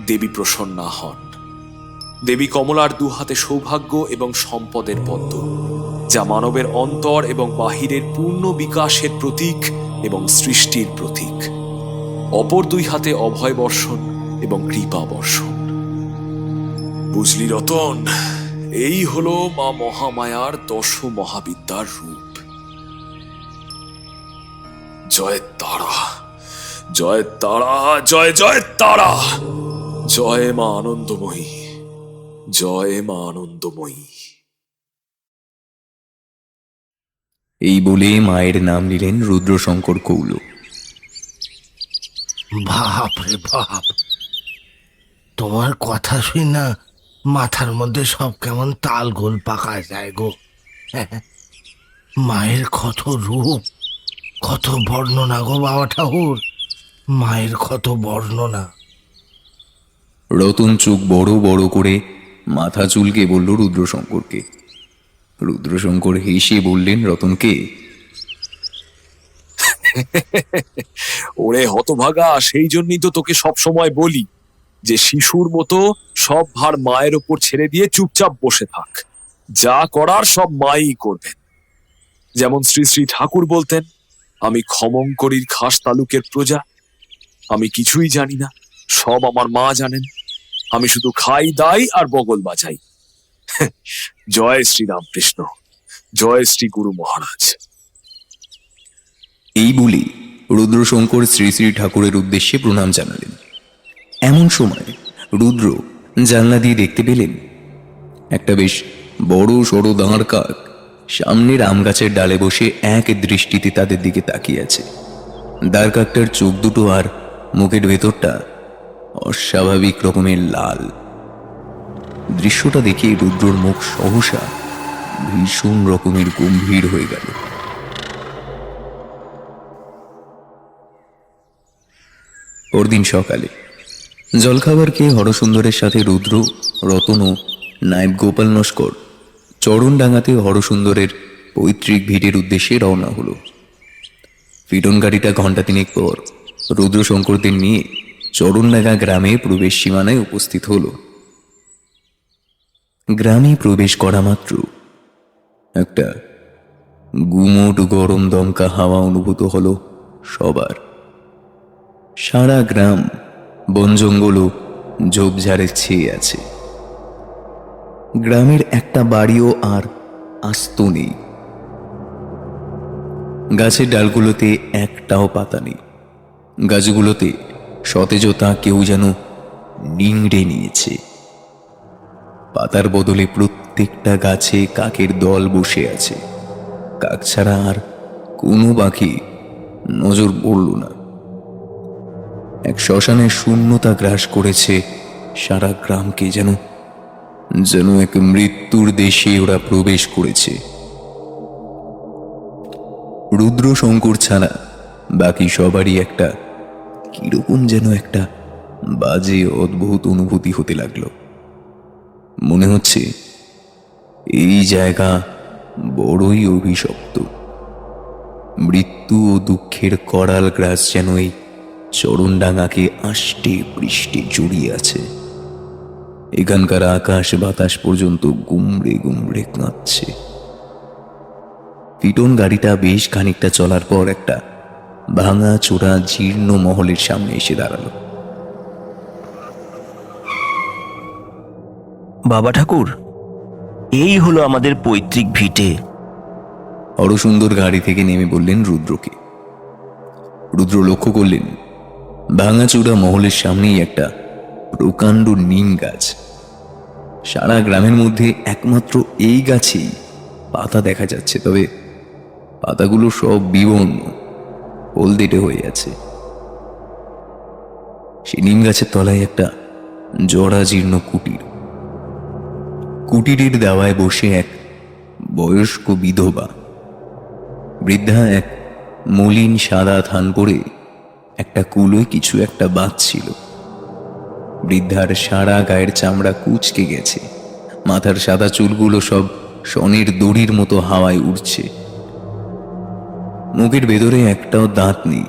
দেবী প্রসন্না হন। দেবী কমলার 2 হাতে সৌভাগ্য এবং সম্পদের পদ্ম, যা মানবের অন্তর এবং বাহিরের পূর্ণ বিকাশের প্রতীক এবং সৃষ্টির প্রতীক। অপর 2 হাতে অভয় বর্ষণ এবং কৃপা বর্ষণ। বুঝলি রতন, এই হলো মা মহামায়ার 10 মহাবিদ্যার রূপ। জয় তারা, জয় তারা, জয় জয় তারা, জয় মা আনন্দময়ী, জয় মা আনন্দময়ী। এই বলে মায়ের নাম নিলেন রুদ্রশঙ্কর কৌল। বাপ রে বাপ, তোমার কথা শুই না মাথার মধ্যে সব কেমন তাল গোল পাকা যায় গো। মায়ের কত রূপ, কত বর্ণনা গো বাবা ঠাকুর, মায়ের কত বর্ণনা। রতন চোখ বড় বড় করে মাথা চুলকে বলল রুদ্রশঙ্করকে। রুদ্রশঙ্কর হেসে বললেন রতনকে, ওরে হতভাগা, সেই জন্যই তো তোকে সব সময় বলি যে শিশুর মতো সব ভার মায়ের ওপর ছেড়ে দিয়ে চুপচাপ বসে থাক। যা করার সব মাই করবেন। যেমন শ্রী শ্রী ঠাকুর বলতেন, আমি ক্ষমঙ্করীর খাস তালুকের প্রজা, আমি কিছুই জানি না, সব আমার মা জানেন, আমি শুধু খাই দাই আর বগল বাজাই। জয় শ্রীরামকৃষ্ণ, জয় শ্রী গুরু মহারাজ। এই বলে রুদ্রশঙ্কর শ্রী শ্রী ঠাকুরের উদ্দেশ্যে প্রণাম জানালেন। এমন সময় রুদ্র জানলা দিয়ে দেখতে পেলেন একটা বেশ বড় সড়ো দাঁড় কাক সামনের আম গাছের ডালে বসে এক দৃষ্টিতে তাদের দিকে তাকিয়ে আছে। দাঁড় কাকটার চোখ দুটো আর মুখের ভেতরটা অস্বাভাবিক রকমের লাল। দৃশ্যটা দেখে রুদ্রর মুখ সহসা ভীষণ রকমের গম্ভীর হয়ে গেল। পরদিন সকালে জলখাবার খেয়ে হরসুন্দরের সাথে রুদ্র, রতন ও নায়েব গোপাল নস্কর চরণডাঙ্গাতে হরসুন্দরের পৈতৃক ভিটের উদ্দেশ্যে রওনা হলো। ফিটন গাড়িটা ঘণ্টা তিনেক পর রুদ্রশঙ্করদের নিয়ে চরণডাঙ্গা গ্রামে প্রবেশ সীমানায় উপস্থিত হলো। গ্রামে প্রবেশ করা মাত্র একটা গুমোট গরম দমকা হাওয়া অনুভূত হলো সবার। সারা গ্রাম বন জঙ্গল ও ঝোপঝাড়ে ছেয়ে আছে। গ্রামের একটা বাড়িও আর আস্ত নেই। গাছের ডালগুলোতে একটাও পাতা নেই। গাছগুলোতে সতেজতা কেউ যেন নিংড়ে নিয়েছে। পাতার বদলে প্রত্যেকটা গাছে কাকের দল বসে আছে। কাক ছাড়া আর কোনো পাখি নজর পড়ল না। এক শ্মশানের শূন্যতা গ্রাস করেছে সারা গ্রামকে, যেন যেন এক মৃত্যুর দেশে ওরা প্রবেশ করেছে। রুদ্রশঙ্কর ছাড়া বাকি সবারই একটা কিরকম যেন একটা বাজে অদ্ভুত অনুভূতি হতে লাগলো। মনে হচ্ছে এই জায়গা বড়ই অভিশপ্ত। মৃত্যু ও দুঃখের করাল গ্রাস যেন এই চরণডাঙ্গাকে আষ্টে পৃষ্ঠে জড়িয়ে আছে। এখানকার আকাশ বাতাস পর্যন্ত গুমড়ে গুমড়ে কাঁদছে। পিটন গাড়িটা বেশ খানিকটা চলার পর একটা ভাঙা চোরা জীর্ণ মহলের সামনে এসে দাঁড়ালো। বাবা ঠাকুর, এই হলো আমাদের পৈতৃক ভিটে। হরসুন্দর গাড়ি থেকে নেমে বললেন রুদ্রকে। রুদ্র লক্ষ্য করলেন ভাঙাচোরা মহলের সামনেই একটা প্রকাণ্ড নিম গাছ। সারা গ্রামের মধ্যে একমাত্র এই গাছেই পাতা দেখা যাচ্ছে, তবে পাতাগুলো সব বিবর্ণ, হলদেটে হয়ে আছে। সেই নিম গাছের তলায় একটা জরাজীর্ণ কুটির। কুটিরের দাওয়ায় বসে এক বয়স্ক বিধবা। বৃদ্ধা এক মলিন সাদা থান পরে একটা কুলোয় কিছু একটা বাঁধছিল। বৃদ্ধার সারা গায়ের চামড়া কুঁচকে গেছে। মাথার সাদা চুলগুলো সব শনের দড়ির মতো হাওয়ায় উড়ছে। মুখের ভেতরে একটাও দাঁত নেই,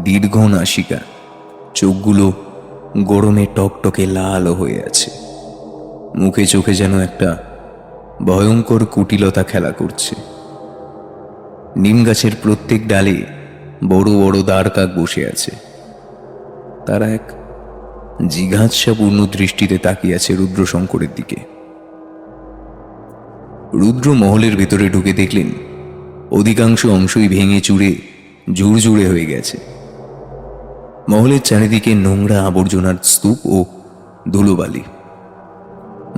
দীর্ঘ নাসিকা। চোখগুলো গরমে টকটকে লাল হয়ে আছে। মুখে চোখে যেন একটা ভয়ঙ্কর কুটিলতা খেলা করছে। নিম গাছের প্রত্যেক ডালে বড় বড় দ্বারকাক বসে আছে। তারা এক জিঘাংসাপূর্ণ দৃষ্টিতে তাকিয়ে আছে রুদ্রশঙ্করের দিকে। রুদ্র মহলের ভেতরে ঢুকে দেখলেন অধিকাংশ অংশই ভেঙে চুরে ঝুরঝুরে হয়ে গেছে। মহলের চারিদিকে নোংরা আবর্জনার স্তূপ ও ধুলোবালি,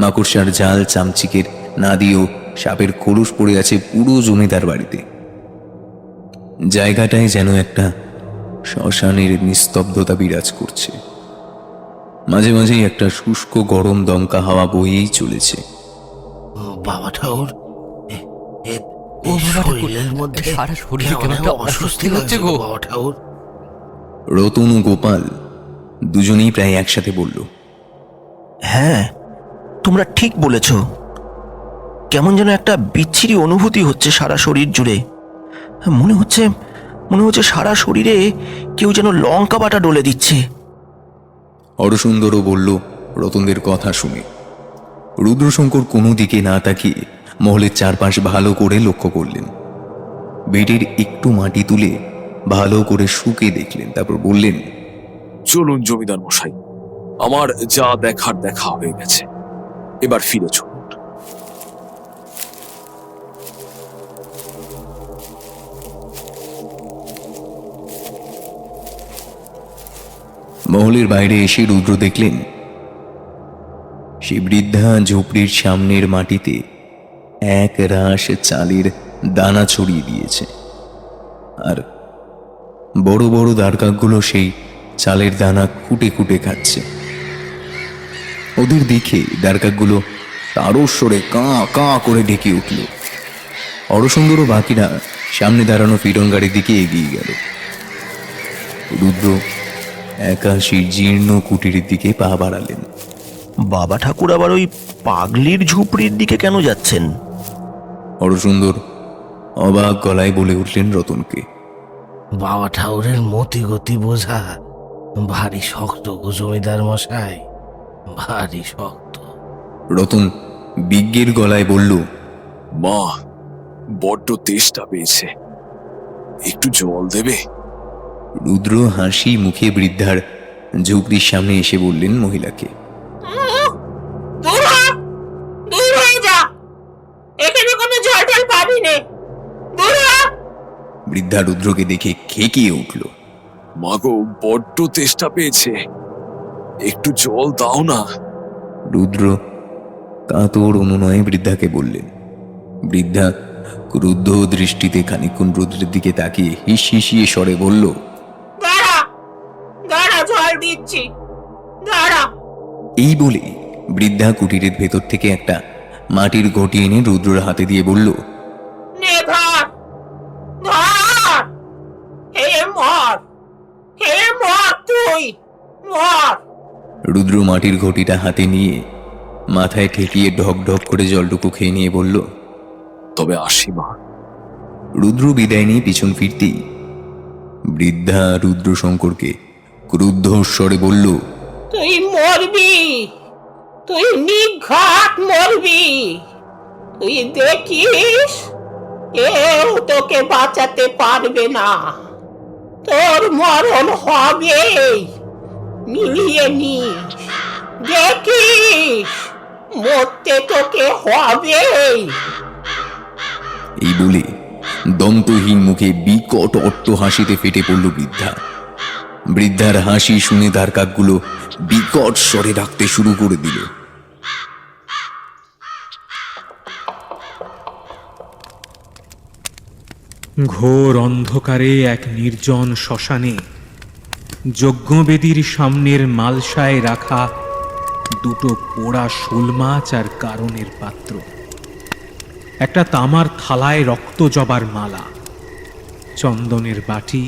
মাকড়সার জাল, চামচিকের নাদি ও সাপের খোলস পড়ে আছে পুরো জমিদার বাড়িতে। জায়গাটায় যেন একটা শ্মশানের নিস্তব্ধতা বিরাজ করছে। মাঝে মাঝেই একটা শুষ্ক গরম দমকা হাওয়া বইয়েই চলেছে। বাবা ঠাকুর, ও বাবা ঠাকুর, শরীরের মধ্যে সারা শরীরে কেমন একটা অস্বস্তি লাগছে গো। বাবা ঠাকুর, রতন ও গোপাল দুজনেই প্রায় একসাথে বলল, হ্যাঁ, তোমরা ঠিক বলেছ। কেমন যেন একটা বিচ্ছিরি অনুভূতি হচ্ছে সারা শরীর জুড়ে। মনে হচ্ছে সারা শরীরে কেউ যেন লঙ্কা বাটা ডলে দিচ্ছে। হরসুন্দরও বলল রতনদের কথা শুনে। রুদ্রশঙ্কর কোনো দিকে না তাকিয়ে মহলের চারপাশ ভালো করে লক্ষ্য করলেন। বেডের একটু মাটি তুলে ভালো করে শুকে দেখলেন, তারপর বললেন, চলুন জমিদার মশাই, আমার যা দেখার দেখা হয়ে গেছে, এবার ফিরে চলুন। মহলের বাইরে এসে রুদ্র দেখলেন সেই বৃদ্ধা ঝুপড়ির সামনের মাটিতে এক রাশ চালের দানা ছড়িয়ে দিয়েছে, আর বড় বড় দ্বারকাকগুলো সেই চালের দানা কুটে কুটে খাচ্ছে। ওদের দেখে দ্বারকাকগুলো তারস্বরে কাঁ কাঁ করে ডেকে উঠল। হরসুন্দর ও বাকিরা সামনে দাঁড়ানো ফিরন গাড়ির দিকে এগিয়ে গেল। রুদ্র একা সেই জীর্ণ কুটিরের দিকে পা বাড়ালেন। বাবা ঠাকুর আবার ওই পাগলির ঝুপড়ির দিকে কেন যাচ্ছেন? হরসুন্দর অবাক গলায় বলে উঠলেন রতনকে, বাবা ঠাকুরের মতি গতি বোঝা ভারী শক্ত গো জমিদার মশাই, ভারী শক্ত। রতন বিজ্ঞের গলায় বলল, মা বড্ড তেষ্টা পেয়েছে, একটু জল দেবে? রুদ্র হাসি মুখে বৃদ্ধার ঝুপড়ির সামনে এসে বললেন মহিলাকে, দূর হয়ে যা, এখানে কোনো জল টল পাবি নে, দূর হ। বৃদ্ধা রুদ্রকে দেখে খেকিয়ে উঠল। মাগো বড্ড তেষ্টা পেয়েছে, একটু জল দাও না। রুদ্র কাতর অনুনয়ে বৃদ্ধাকে বললেন। বৃদ্ধা ক্রুদ্ধ দৃষ্টিতে খানিকক্ষণ রুদ্রের দিকে তাকিয়ে হিসিয়ে স্বরে বলল, দাঁড়া দাঁড়া, জল দিচ্ছি, দাঁড়া। এই বলে বৃদ্ধা কুটিরের ভেতর থেকে একটা মাটির ঘটি এনে রুদ্রের হাতে দিয়ে বলল, নে ধর, ধর, হে মর, হে মর, তুই মর। রুদ্র মাটির ঘটিটা হাতে নিয়ে মাথায় ঠেকিয়ে ঢক ঢক করে জলটুকু খেয়ে নিয়ে বলল, তবে আসি মা। রুদ্র বিদায় নিয়ে পিছন ফিরতেই বৃদ্ধা রুদ্রশঙ্করকে ক্রুদ্ধ স্বরে বলল, তুই মরবি, তুই নিঘাত মরবি। তুই দেখিস কেউ তোকে বাঁচাতে পারবে না, তোর মরণ হবে, মিলিয়ে নিস, দেখিস মরতে তোকে হবে। এই বলে দন্তহীন মুখে বিকট অট্ট হাসিতে ফেটে পড়ল বৃদ্ধা। বৃদ্ধার হাসি শুনে দ্বারকাকগুলো বিকট স্বরে ডাকতে শুরু করে দিল। ঘোর অন্ধকারে এক নির্জন শ্মশানে যজ্ঞবেদীর সামনের মালসায় রাখা দুটো পোড়া শোল মাছ আর কারণের পাত্র, একটা তামার থালায় রক্ত জবার মালা, চন্দনের বাটি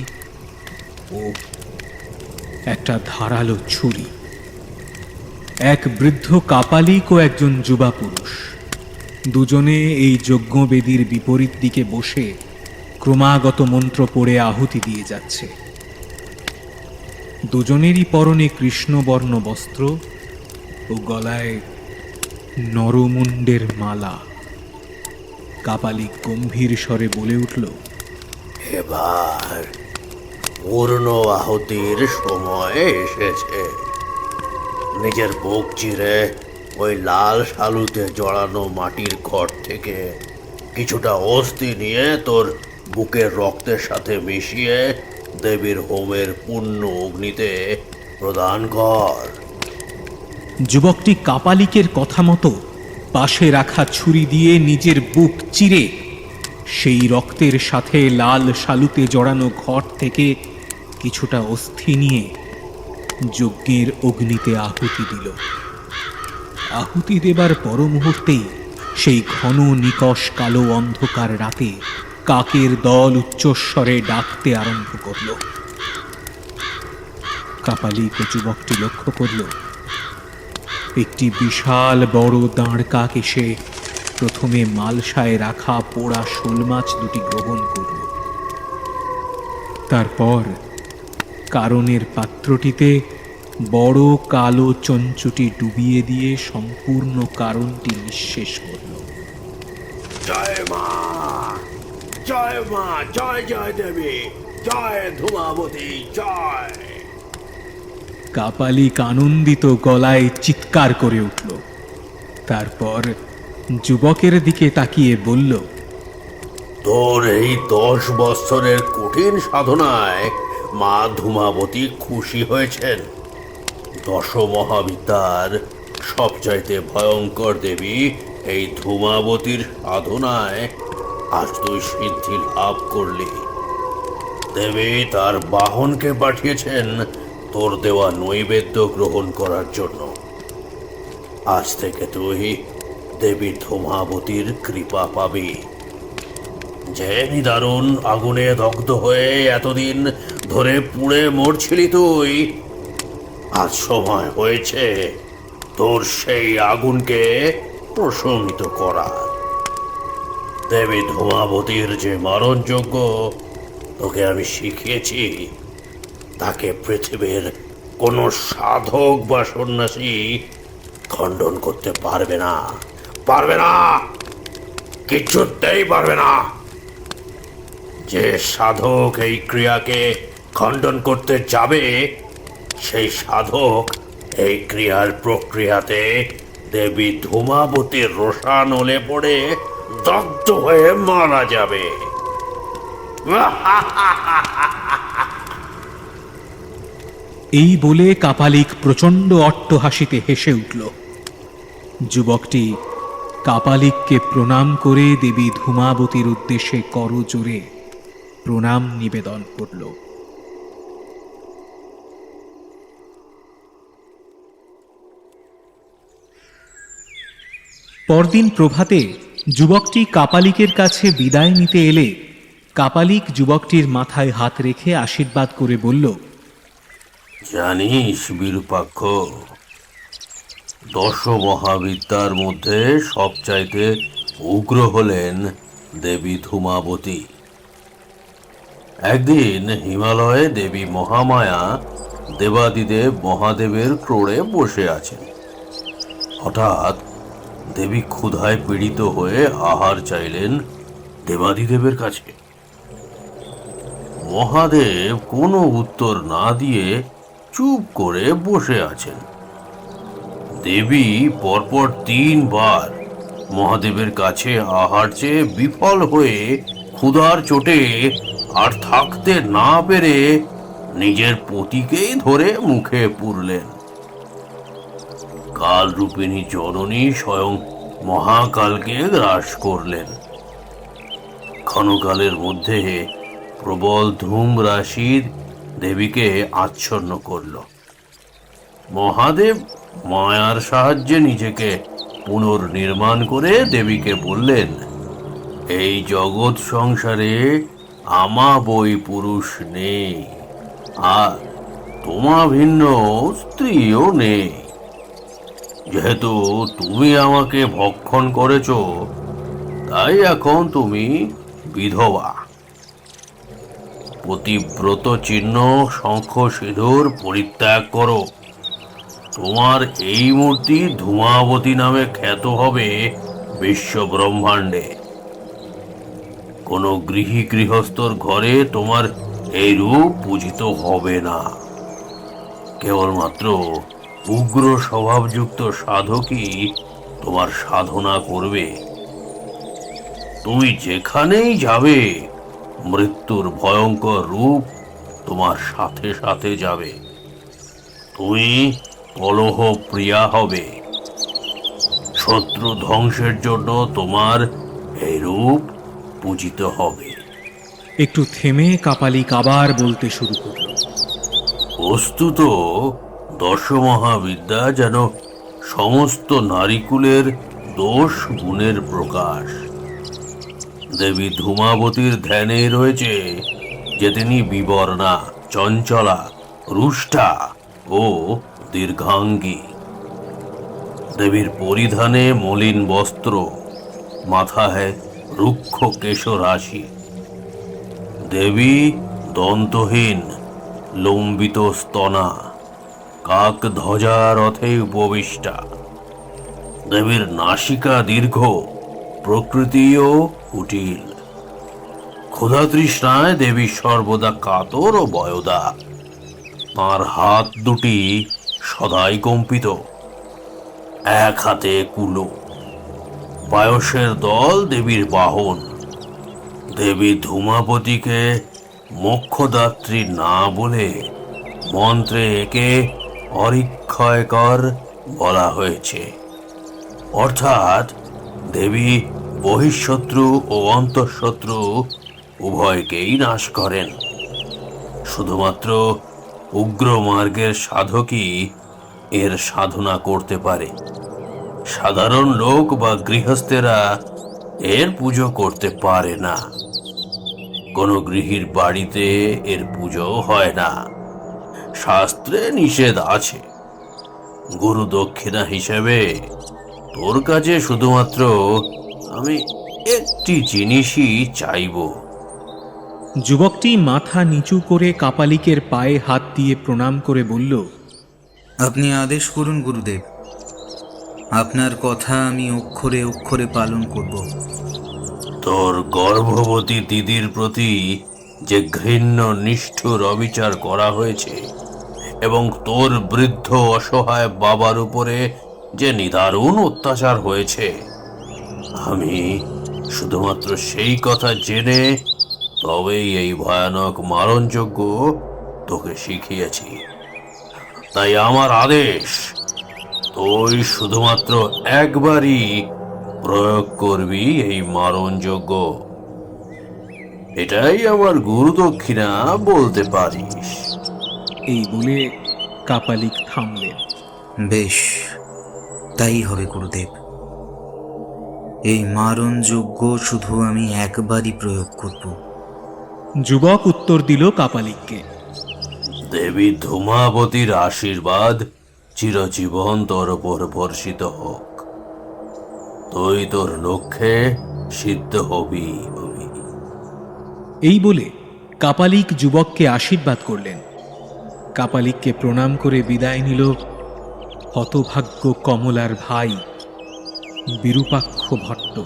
ও একটা ধারালো ছুরি। এক বৃদ্ধ কাপালিক ও একজন যুবা পুরুষ, দুজনে এই যজ্ঞবেদীর বিপরীত দিকে বসে ক্রমাগত মন্ত্র পড়ে আহুতি দিয়ে যাচ্ছে। দুজনেরই পরনে কৃষ্ণবর্ণ বস্ত্র ও গলায় নরমুণ্ডের মালা। কাপালিক গম্ভীর স্বরে বলে উঠল, এবার পূর্ণ আহুতির সময় এসেছে। নিজের বুক চিরে ওই লাল শালুতে জড়ানো মাটির ঘর থেকে কিছুটা অস্থি নিয়ে তোর বুকের রক্তের সাথে মিশিয়ে দেবীর হোমের পুণ্য অগ্নিতে প্রদান কর। যুবকটি কাপালিকের কথা মতো পাশে রাখা ছুরি দিয়ে নিজের বুক চিরে সেই রক্তের সাথে লাল শালুতে জড়ানো ঘট থেকে কিছুটা অস্থি নিয়ে যজ্ঞের অগ্নিতে আহুতি দিল। আহুতি দেবার পর মুহূর্তেই সেই ঘন নিকষ কালো অন্ধকার রাতে কাকের দল উচ্চস্বরে ডাকতে আরম্ভ করল। কাপালিক ও যুবকটি লক্ষ্য করল একটি বিশাল বড় দাঁড় কাক এসে প্রথমে মালসায় রাখা পোড়া শোল মাছ দুটি গ্রহণ করল। তারপর কারণের পাত্রটিতে বড় কালো চঞ্চুটি ডুবিয়ে দিয়ে সম্পূর্ণ কারণটি নিঃশেষ করল। জয় মা, জয় মা, জয় জয় দেবী, জয় ধূমাবতী, জয়। কাপালিক আনন্দিত গলায় চিৎকার করে উঠল। তারপর যুবকের দিকে তাকিয়ে বলল, তোর এই 10 বৎসরের কঠিন সাধনায় মা ধূমাবতী খুশি হয়েছেন। 10 মহাবিদ্যার সবচাইতে ভয়ঙ্কর দেবী এই ধূমাবতীর সাধনায় আজ তুই সিদ্ধি লাভ করলি। দেবী তার বাহনকে পাঠিয়েছেন তোর দেওয়া নৈবেদ্য গ্রহণ করার জন্য। আজ থেকে তুই দেবী ধূমাবতীর কৃপা পাবি। যে নিদারুণ আগুনে দগ্ধ হয়ে এতদিন ধরে পুড়ে মরছিলি তুই, আজ সময় হয়েছে তোর সেই আগুনকে প্রশমিত করা। দেবী ধূমাবতীর যে মরণযোগ্য তোকে আমি শিখিয়েছি, তাকে পৃথিবীর কোনো সাধক বা সন্ন্যাসী খণ্ডন করতে পারবে না, পারবে না, কিছুতেই পারবে না। যে সাধক এই ক্রিয়াকে খণ্ডন করতে যাবে, সেই সাধক এই ক্রিয়ার প্রক্রিয়াতে দেবী ধূমাবতীর রোষানলে পড়ে দগ্ধ হয়ে মারা যাবে। এই বলে কাপালিক প্রচণ্ড অট্টহাসিতে হেসে উঠল। যুবকটি কাপালিককে প্রণাম করে দেবী ধূমাবতীর উদ্দেশ্যে করজোড়ে প্রণাম নিবেদন করল। পরদিন প্রভাতে যুবকটি কাপালিকের কাছে বিদায় নিতে এলে কাপালিক যুবকটির মাথায় হাত রেখে আশীর্বাদ করে বলল, জানিস বিরূপাক্ষ, 10 মহাবিদ্যার মধ্যে সবচাইতে উগ্র হলেন দেবী ধূমাবতী। একদিন হিমালয়ে দেবী মহামায়া দেবাদিদেব মহাদেবের ক্রোড়ে বসে আছেন। হঠাৎ দেবী ক্ষুধায় পীড়িত হয়ে আহার চাইলেন দেবাদিদেবের কাছে। মহাদেব কোনো উত্তর না দিয়ে চুপ করে বসে আছেন। দেবী পরপর 3 বার মহাদেবের কাছে আহার চেয়ে বিফল হয়ে ক্ষুধার চোটে আর থাকতে না পেরে নিজের পতিকেই ধরে মুখে পুরলেন। কালরূপিণী জননী স্বয়ং মহাকালকে গ্রাস করলেন। ক্ষণকালের মধ্যে প্রবল ধূম রাশির দেবীকে আচ্ছন্ন করল। মহাদেব মায়ার সাহায্যে নিজেকে পুনর্নির্মাণ করে দেবীকে বললেন, এই জগৎ সংসারে আমা বই পুরুষ নেই, আর তোমা ভিন্ন স্ত্রীও নেই। যেহেতু তুমি আমাকে ভক্ষণ করেছ, তাই এখন তুমি বিধবা। পতিব্রত চিহ্ন শঙ্খ সিঁদুর পরিত্যাগ করো। তোমার এই মূর্তি ধূমাবতী নামে খ্যাত হবে বিশ্ব ব্রহ্মাণ্ডে। কোনো গৃহস্থর ঘরে তোমার এই রূপ পূজিত হবে না। কেবলমাত্র উগ্র স্বভাবযুক্ত সাধকই তোমার সাধনা করবে। তুমি যেখানেই যাবে, মৃত্যুর ভয়ঙ্কর রূপ তোমার সাথে সাথে যাবে। তুমি কলহ প্রিয়া হবে। শত্রু ধ্বংসের জন্য তোমার এই রূপ পূজিত হবে। একটু থেমে কাপালিক আবার বলতে শুরু করল। বস্তুত দশমহাবিদ্যা যেন সমস্ত নারীকুলের দোষ গুণের প্রকাশ। দেবী ধূমাবতীর ধ্যানে রয়েছে যে তিনি বিবর্ণা, চঞ্চলা, রুষ্টা ও দীর্ঘাঙ্গী। দেবীর পরিধানে মলিন বস্ত্র, মাথায় রুক্ষ কেশরাশি। দেবী দন্তহীন, লম্বিত স্তনা, কাক ধ্বজা রথে উপবিষ্টা। দেবীর নাসিকা দীর্ঘ, প্রকৃতিও কুটিল। ক্ষুধা তৃষ্ণায় দেবী সর্বদা কাতর ও বয়দা। তাঁর হাত দুটি সদাই কম্পিত, এক হাতে কুলো। পায়সের দল দেবীর বাহন। দেবী ধূমাবতীকে মোক্ষদাত্রী না বলে মন্ত্রে একে অরিক্ষয়কর বলা হয়েছে। অর্থাৎ দেবী বহিঃশত্রু ও অন্তঃশত্রু উভয়কেই নাশ করেন। শুধুমাত্র উগ্র মার্গের সাধকই এর সাধনা করতে পারে। সাধারণ লোক বা গৃহস্থেরা এর পুজো করতে পারে না। কোনো গৃহীর বাড়িতে এর পুজো হয় না। শাস্ত্রে নিষেধ আছে। গুরু দক্ষিণা হিসেবে তোর কাছে শুধুমাত্র আমি একটি জিনিসই চাইব। যুবকটি মাথা নিচু করে কাপালিকের পায়ে হাত দিয়ে প্রণাম করে বলল, আপনি আদেশ করুন গুরুদেব, আপনার কথা আমি অক্ষরে অক্ষরে পালন করব। তোর গর্ভবতী দিদির প্রতি যে ঘৃণ্য নিষ্ঠুর অবিচার করা হয়েছে এবং তোর বৃদ্ধ অসহায় বাবার উপরে যে নিদারুণ অত্যাচার হয়েছে, আমি শুধুমাত্র সেই কথা জেনে তবেই এই ভয়ানক মারণযজ্ঞ তোকে শিখিয়েছি। তাই আমার আদেশ, তুই শুধুমাত্র একবারই প্রয়োগ করবি এই মারণযজ্ঞ। এটাই আমার গুরু দক্ষিণা বলতে পারিস। এই বলে কাপালিক থামলেন। বেশ, তাই হবে গুরুদেব। এই মারণ যজ্ঞ শুধু আমি একবারই প্রয়োগ করব। যুবক উত্তর দিল কাপালিককে, দেবী ধূমাবতীর আশীর্বাদ চিরজীবন তোর উপর বর্ষিত হোক। তুই তোর লক্ষ্যে সিদ্ধ হবি। এই বলে কাপালিক যুবককে আশীর্বাদ করলেন। কাপালিককে প্রণাম করে বিদায় নিল হতভাগ্য কমলার ভাই বিরূপাক্ষ ভট্ট।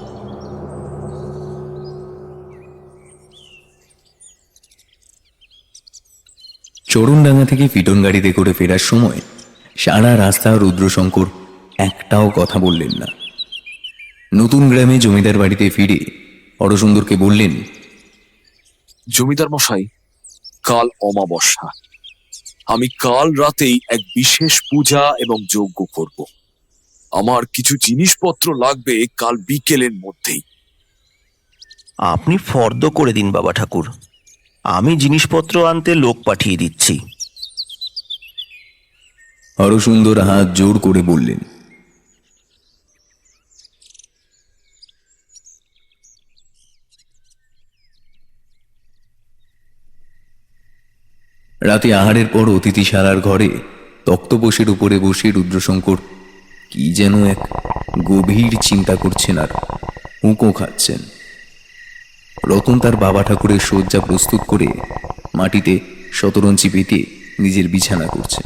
চরণডাঙ্গা থেকে ফিটন গাড়িতে করে ফেরার সময় সারা রাস্তা রুদ্রশঙ্কর একটাও কথা বললেন না। নতুন গ্রামে জমিদার বাড়িতে ফিরে হরসুন্দরকে বললেন, জমিদার মশাই, কাল অমাবস্যা। আমি কাল রাতেই এক বিশেষ পূজা এবং যজ্ঞ করব। আমার কিছু জিনিসপত্র লাগবে কাল বিকেলের মধ্যেই। আপনি ফর্দ করে দিন বাবা ঠাকুর, আমি জিনিসপত্র আনতে লোক পাঠিয়ে দিচ্ছি। হরসুন্দর হাত জোর করে বললেন, রাতে আহারের পর অতিথিশালার ঘরে তক্তপোষের উপরে বসে রুদ্রশঙ্কর কি যেন এক গভীর চিন্তা করছেন আর হুঁকো খাচ্ছেন। রতন তার বাবা ঠাকুরের শয্যা প্রস্তুত করে মাটিতে শতরঞ্চি পেতে নিজের বিছানা করছে।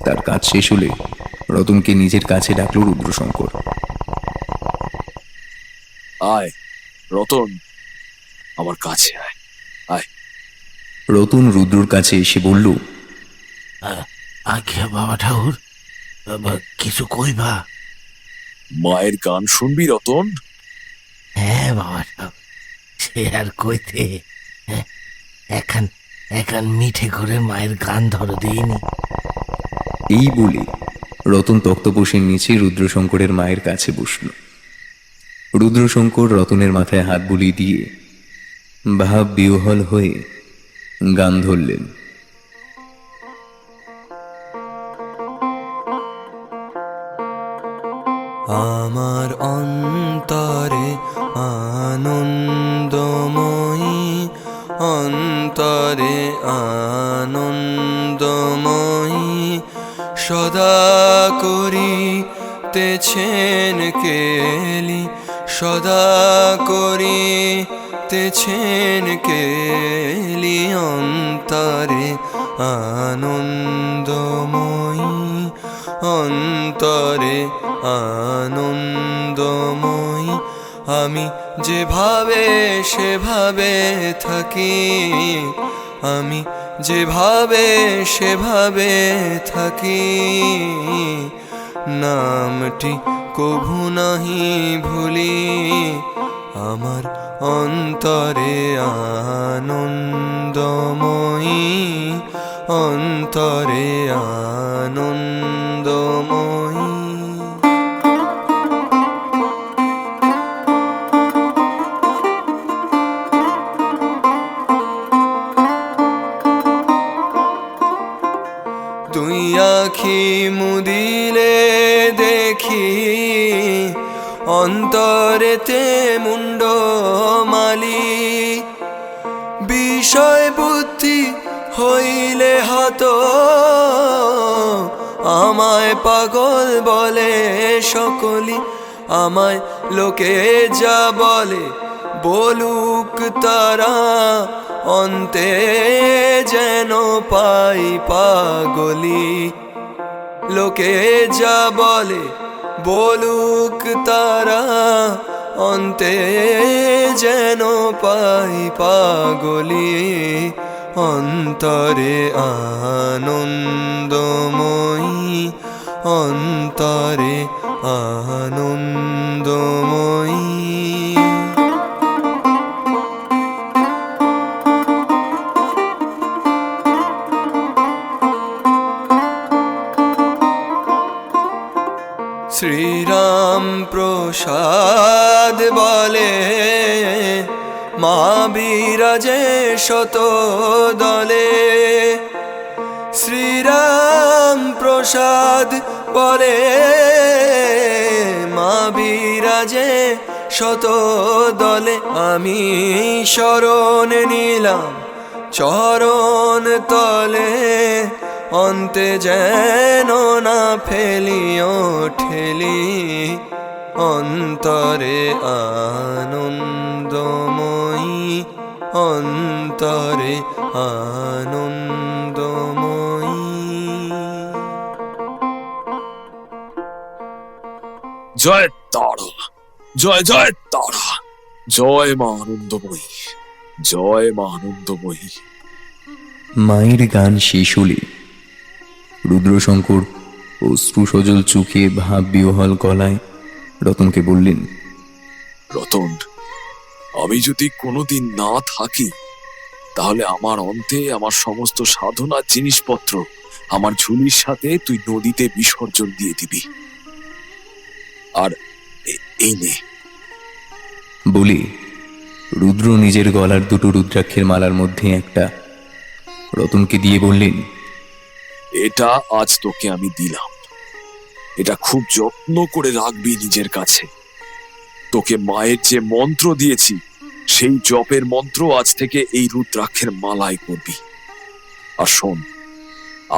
তার কাজ শেষ হলে রতনকে নিজের কাছে ডাকল রুদ্রশঙ্কর। আয় রতন, আমার কাছে আয়। আয়। রতন রুদ্রর কাছে এসে বলল, আজ্ঞা বাবা ঠাকুর, কিছু কইবা? মায়ের গান শুনবি রতন? হ্যাঁ বাবা ঠাকুর, সে আর কইতে। একান মিঠে করে মায়ের গান ধরো দিইনি। এই বলে রতন তক্তপোষের নিচে রুদ্রশঙ্করের মায়ের কাছে বসল। রুদ্রশঙ্কর রতনের মাথায় হাত বুলিয়ে দিয়ে ভাব বিহ্বল হয়ে গান ধরলেন। আমার অন্তরে আনন্দময়ী, অন্তরে আনন্দময়ী, সদা করিতেছেন কেলি, সদা করিতেছেন কেলি, অন্তরে আনন্দময়ী, অন্তরে আনন্দময়ী। আমি যেভাবে সেভাবে থাকি, আমি যেভাবে সেভাবে থাকি, নামটি কভু নাহি ভুলি। আমার অন্তরে আনন্দময়ী, অন্তরে আনন্দময়ী। তুই আখি মুদিলে দেখি, অন্তরেতে মুন্ড মালি, বিষয় বুদ্ধি হইলে হত, আমায় পাগল বলে সকলি। আমায় লোকে যা বলে বলুক তারা, অন্তে যেন পাই পাগলি। লোকে যা বলে বলুক তারা, অন্তে যেন পাই পাগলি। অন্তরে আনন্দময়ী, অন্তরে আনন্দময়ী। শ্রীরাম প্রসাদ বলে, মা বিরাজে শত দলে। শ্রীরাম প্রসাদ বলে, মা বিরাজে শত দলে। আমি শরণ নিলাম চরণ তলে, অন্তে যেন না ফেলিও ঠেলি। অন্তরে আনন্দময়ী, অন্তরে আনন্দময়ী। জয় তারা, জয় জয় তারা, জয় মা আনন্দময়ী, জয় মা আনন্দময়ী। মায়ের গান শেষ হলে রুদ্রশঙ্কর অশ্রুসজল চোখে ভাব বিহ্বল গলায় রতনকে বললেন, রতন, আমি যদি কোনোদিন না থাকি, তাহলে আমার অন্তে আমার সমস্ত সাধনার জিনিসপত্র আমার ঝুলির সাথে তুই নদীতে বিসর্জন দিয়ে দিবি। আর এই নে। বলে রুদ্র নিজের গলার দুটো রুদ্রাক্ষের মালার মধ্যে একটা রতনকে দিয়ে বললেন, এটা আজ তোকে আমি দিলাম, এটা খুব যত্ন করে রাখবি নিজের কাছে। তোকে মায়ের যে মন্ত্র দিয়েছি, সেই জপের মন্ত্র আজ থেকে এই রুদ্রাক্ষের মালায় করবি। আর শোন,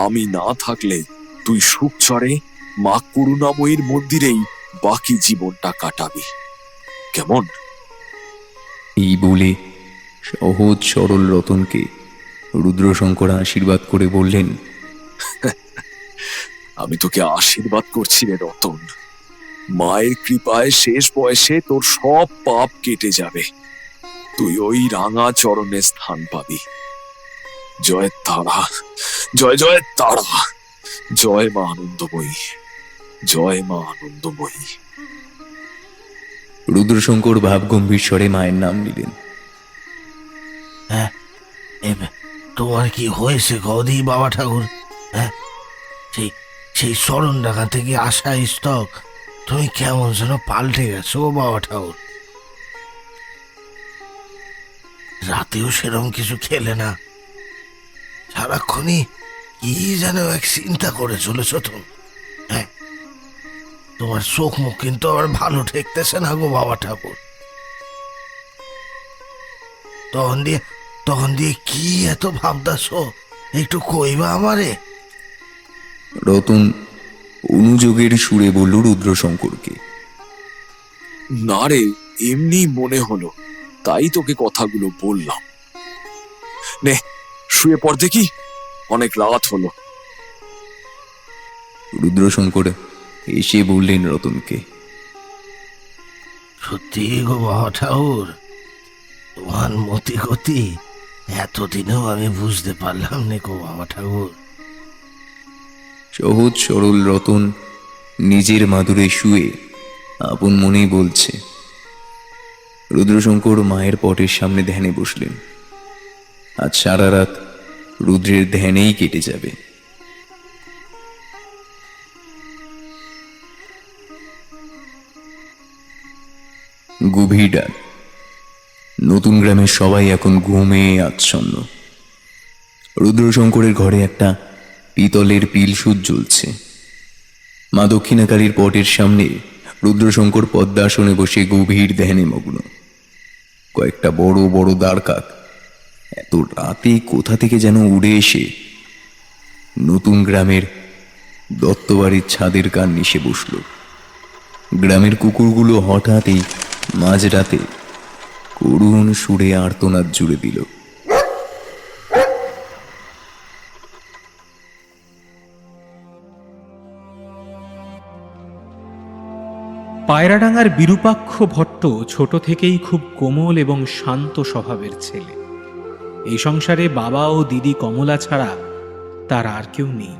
আমি না থাকলে তুই সুখচরে মা করুণাময়ীর মন্দিরেই বাকি জীবনটা কাটাবি, কেমন? এই বলে সহজ সরল রতনকে রুদ্রশঙ্কর আশীর্বাদ করে বললেন, আমি তোকে আশীর্বাদ করছি রে রতন। মায়ের কৃপায় শেষ বয়সে তোর সব পাপ কেটে যাবে, তুই ওই রাঙা চরণে স্থান পাবি। জয় তারা, জয় জয় তারা, জয় মা আনন্দময়ী, জয় মা আনন্দময়ী। রুদ্রশঙ্কর ভাবগম্ভীর স্বরে মায়ের নাম নিলেন। তোমার কি হয়েছে গদি বাবা ঠাকুর? হ্যাঁ, সেই সেই স্মরণ ডাকা থেকে আসা স্তক তুমি কেমন যেন পাল্টে গেছো বাবা ঠাকুর। রাতেও সেরকম কিছু খেলে না, সারাক্ষণই কি যেন এক চিন্তা করে চলেছ তো। হ্যাঁ, তোমার চোখ মুখ কিন্তু আবার ভালো ঠেকতেছে না গো বাবা ঠাকুর। তখন দিয়ে কি এত ভাবদাস, একটু কইবা আমারে? রতন অনুযোগের সুরে বলল রুদ্রশঙ্করকে। না রে, এমনি মনে হলো, তাই তোকে কথাগুলো বললাম। নে শুয়ে পড় দেখি, অনেক রাত হলো। রুদ্রশঙ্কর এসে বললেন রতনকে। সত্যি গো বাবা ঠাকুর, তোমার মতি গতি এতদিনেও আমি বুঝতে পারলাম না গো বাবা ঠাকুর। সহজ সরল রতন নিজের মাদুরে শুয়ে আপন মনেই বলছে। রুদ্রশঙ্কর মায়ের পটের সামনে ধ্যানে বসলেন। আজ সারা রাত রুদ্রের ধ্যানেই কেটে যাবে। গভীর রাত। নতুন গ্রামের সবাই এখন ঘুমে আচ্ছন্ন। রুদ্রশঙ্করের ঘরে একটা পিতলের পিলসুদ জ্বলছে। মা দক্ষিণাকালীর পটের সামনে রুদ্রশঙ্কর পদ্মাসনে বসে গভীর ধ্যানে মগ্ন। কয়েকটা বড় বড় দ্বারকাক এত রাতে কোথা থেকে যেন উড়ে এসে নতুন গ্রামের দত্তবাড়ির ছাদের কার্নিশে বসল। গ্রামের কুকুরগুলো হঠাৎই মাঝরাতে করুণ সুরে আর্তনাদ জুড়ে দিল। পায়রাডাঙ্গার বিরূপাক্ষ ভট্ট ছোট থেকেই খুব কোমল এবং শান্ত স্বভাবের ছেলে। এই সংসারে বাবা ও দিদি কমলা ছাড়া তার আর কেউ নেই।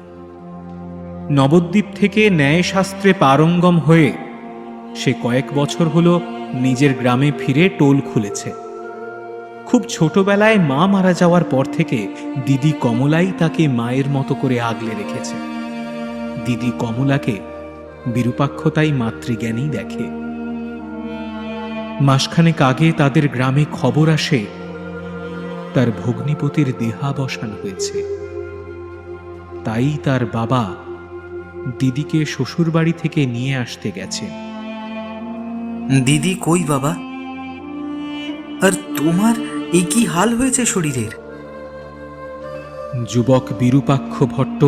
নবদ্বীপ থেকে ন্যায়শাস্ত্রে পারঙ্গম হয়ে সে কয়েক বছর হলো নিজের গ্রামে ফিরে টোল খুলেছে। খুব ছোটবেলায় মা মারা যাওয়ার পর থেকে দিদি কমলাই তাকে মায়ের মতো করে আগলে রেখেছে। দিদি কমলাকে বিরূপাক্ষ তাই মাতৃজ্ঞানেই দেখে। মাসখানেক আগে তাদের গ্রামে খবর আসে তার ভগ্নিপতির দেহাবসান হয়েছে। তাই তার বাবা দিদিকে শ্বশুরবাড়ি থেকে নিয়ে আসতে গেছে। দিদি কই বাবা? আর তোমার এই কি হাল হয়েছে শরীরের? যুবক বিরূপাক্ষ ভট্ট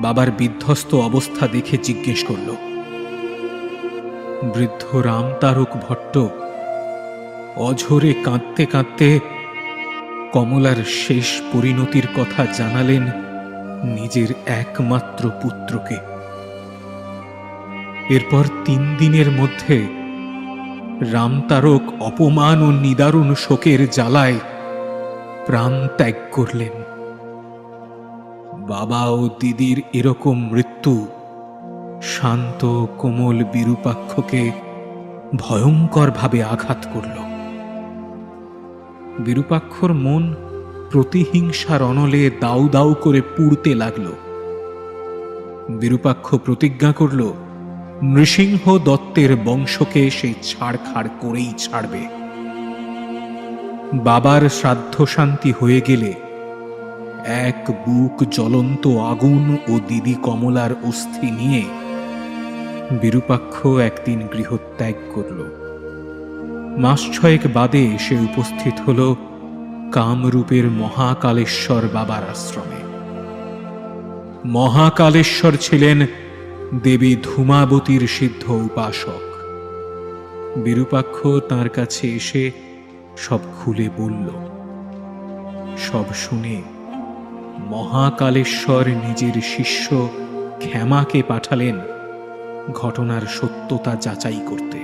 বাবার বিধ্বস্ত অবস্থা দেখে জিজ্ঞেস করল। বৃদ্ধ রামতারক ভট্ট অঝরে কাঁদতে কাঁদতে কমলার শেষ পরিণতির কথা জানালেন নিজের একমাত্র পুত্রকে। এরপর 3 দিনের মধ্যে রামতারক অপমান ও নিদারুণ শোকের জ্বালায় প্রাণ ত্যাগ করলেন। বাবা ও দিদির এরকম মৃত্যু শান্ত কোমল বিরূপাক্ষকে ভয়ঙ্করভাবে আঘাত করল। বিরূপাক্ষর মন প্রতিহিংসার অনলে দাউ দাউ করে পুড়তে লাগল। বিরূপাক্ষ প্রতিজ্ঞা করল নৃসিংহ দত্তের বংশকে সে ছাড়খাড় করেই ছাড়বে। বাবার শ্রাদ্ধ শান্তি হয়ে গেলে এক বুক জ্বলন্ত আগুন ও দিদি কমলার অস্থি নিয়ে বিরূপাক্ষ একদিন গৃহত্যাগ করল। মাস 6 বাদে সে উপস্থিত হল কামরূপের মহাকালেশ্বর বাবার আশ্রমে। মহাকালেশ্বর ছিলেন দেবী ধূমাবতীর সিদ্ধ উপাসক। বিরূপাক্ষ তাঁর কাছে এসে সব খুলে বলল। সব শুনে মহাকালেশ্বর নিজের শিষ্য ক্ষেমাকে পাঠালেন ঘটনার সত্যতা যাচাই করতে।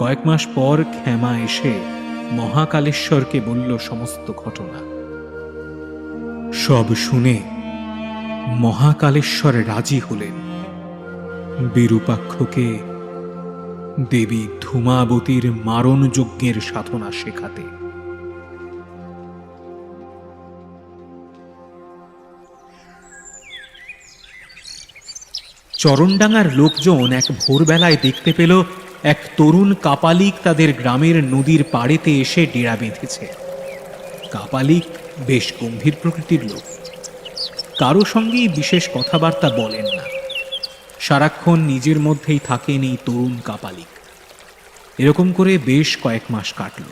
কয়েক মাস পর ক্ষেমা এসে মহাকালেশ্বরকে বলল সমস্ত ঘটনা। সব শুনে মহাকালেশ্বর রাজি হলেন বিরূপাক্ষকে দেবী ধূমাবতীর মারণ যজ্ঞের সাধনা শেখাতে। চরণডাঙ্গার লোকজন এক ভোরবেলায় দেখতে পেল এক তরুণ কাপালিক তাদের গ্রামের নদীর পাড়েতে এসে ডেরা বেঁধেছে। কাপালিক বেশ গম্ভীর প্রকৃতির লোক, কারো সঙ্গেই বিশেষ কথাবার্তা বলেন না, সারাক্ষণ নিজের মধ্যেই থাকেন এই তরুণ কাপালিক। এরকম করে বেশ কয়েক মাস কাটল।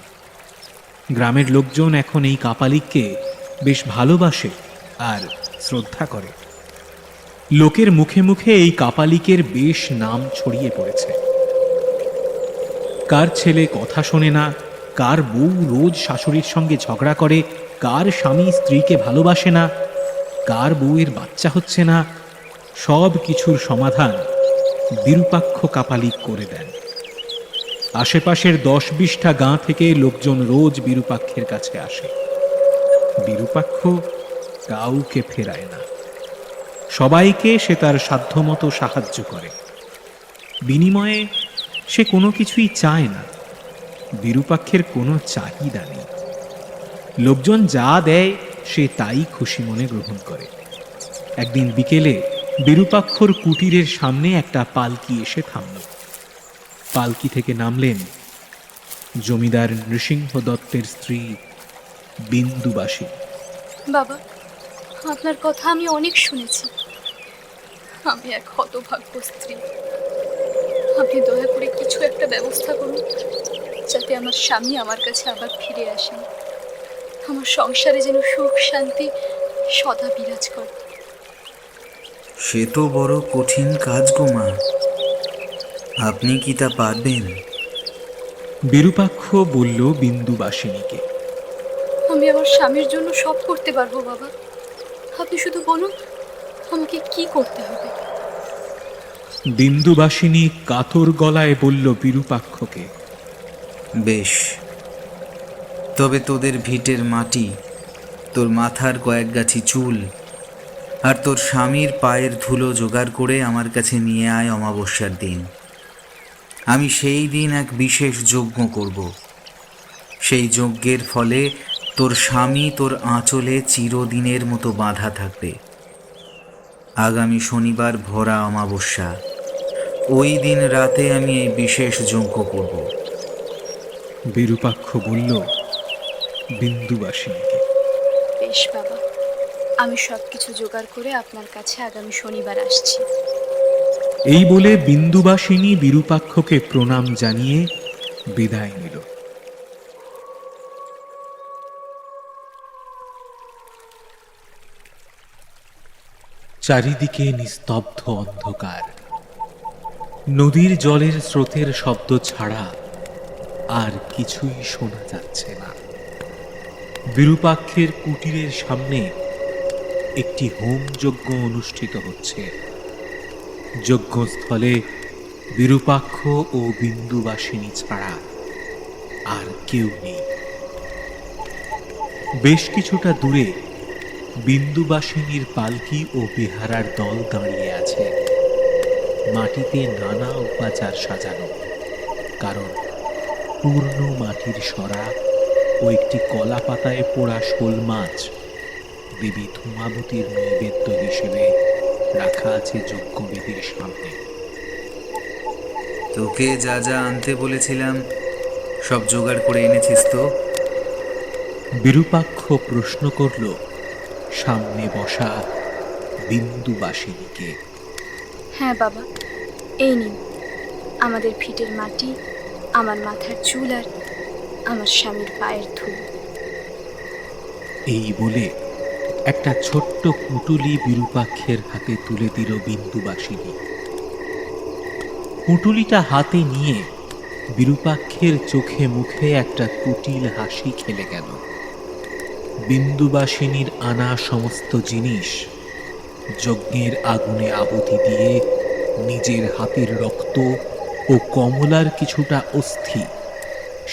গ্রামের লোকজন এখন এই কাপালিককে বেশ ভালোবাসে আর শ্রদ্ধা করে। লোকের মুখে মুখে এই কাপালিকের বেশ নাম ছড়িয়ে পড়েছে। কার ছেলে কথা শোনে না, কার বউ রোজ শাশুড়ির সঙ্গে ঝগড়া করে, কার স্বামী স্ত্রীকে ভালোবাসে না, কার বউয়ের বাচ্চা হচ্ছে না, সব কিছুর সমাধান বিরূপাক্ষ কাপালিক করে দেন। আশেপাশের 10-20টা গাঁ থেকে লোকজন রোজ বিরূপাক্ষের কাছে আসে। বিরূপাক্ষ কাউকে ফেরায় না, সবাইকে সে তার সাধ্যমতো সাহায্য করে। বিনিময়ে সে কোনো কিছুই চায় না, বিরূপাক্ষের কোনো চাহিদা নেই। লোকজন যা দেয় সে তাই খুশি মনে গ্রহণ করে। একদিন বিকেলে বিরূপাক্ষর কুটিরের সামনে একটা পালকি এসে থামল। পালকি থেকে নামলেন জমিদার নৃসিংহ দত্তের স্ত্রী বিন্দুবাসী। বাবা, আপনার কথা আমি অনেক শুনেছি। আমি এক হতভাগ্য স্ত্রী। আপনি দয়া করে কিছু একটা ব্যবস্থা করুন, যাতে আমার স্বামী আমার কাছে আবার ফিরে আসেন। আমার সংসারে যেন সুখ শান্তি সদা বিরাজ করে। সে তো বড় কঠিন কাজ গো মা, আপনি কি তা পারবেন? বিরূপাক্ষ বলল বিন্দুবাসিনীকে। আমি আমার স্বামীর জন্য সব করতে পারবো বাবা, আপনি শুধু বলুন আমাকে কি করতে হবে। বিন্দুবাসিনী কাতর গলায় বলল বিরূপাক্ষকে, বেশ, তবে তোদের ভিটের মাটি, তোর মাথার কয়েক গাছি চুল আর তোর স্বামীর পায়ের ধুলো জোগাড় করে আমার কাছে নিয়ে আয় অমাবস্যার দিন। আমি সেই দিন এক বিশেষ যজ্ঞ করব। সেই যজ্ঞের ফলে তোর স্বামী তোর আঁচলে চিরদিনের মতো বাঁধা থাকবে। আগামী শনিবার ভরা অমাবস্যা, ওই দিন রাতে আমি এই বিশেষ যজ্ঞ করব। বিরূপাক্ষ বলল বিন্দুবাসিনীকে, বেশ বাবা, আমি সব কিছু জোগাড় করে আপনার কাছে আগামী শনিবার আসছি। এই বলে বিন্দুবাসিনী বিরূপাক্ষকে প্রণাম জানিয়ে বিদায় নিল। চারিদিকে নিস্তব্ধ অন্ধকার, নদীর জলের স্রোতের শব্দ ছাড়া আর কিছুই শোনা যাচ্ছে না। বিরূপাক্ষের কুটিরের সামনে একটি হোমযজ্ঞ অনুষ্ঠিত হচ্ছে। যজ্ঞস্থলে বিরূপাক্ষ ও বিন্দুবাসিনী ছাড়া আর কেউ নেই। বেশ কিছুটা দূরে বিন্দুবাসিনীর পালকি ও বেহারার দল দাঁড়িয়ে আছে। মাটিতে নানা উপাচার সাজানো, কারণ পূর্ণ মাটির সরা ও একটি কলা পাতায় পোড়া শোল মাছ দেবী ধূমাবতীর নৈবেদ্য হিসেবে রাখা আছে যজ্ঞবেদীর সামনে। তোকে যা যা আনতে বলেছিলাম সব জোগাড় করে এনেছিস তো? বিরূপাক্ষ প্রশ্ন করল সামনে বসা বিন্দুবাসিনীকে। হ্যাঁ বাবা, এই নিন আমাদের ভিটের মাটি, আমার মাথার চুল আর আমার স্বামীর পায়ের ধুলো। এই বলে একটা ছোট্ট পুঁটুলি বিরূপাক্ষের হাতে তুলে দিল বিন্দুবাসিনী। পুঁটুলিটা হাতে নিয়ে বিরূপাক্ষের চোখে মুখে একটা কুটিল হাসি খেলে গেল। বিন্দুবাসিনীর আনা সমস্ত জিনিস যজ্ঞের আগুনে আহুতি দিয়ে নিজের হাতের রক্ত ও কমলার কিছুটা অস্থি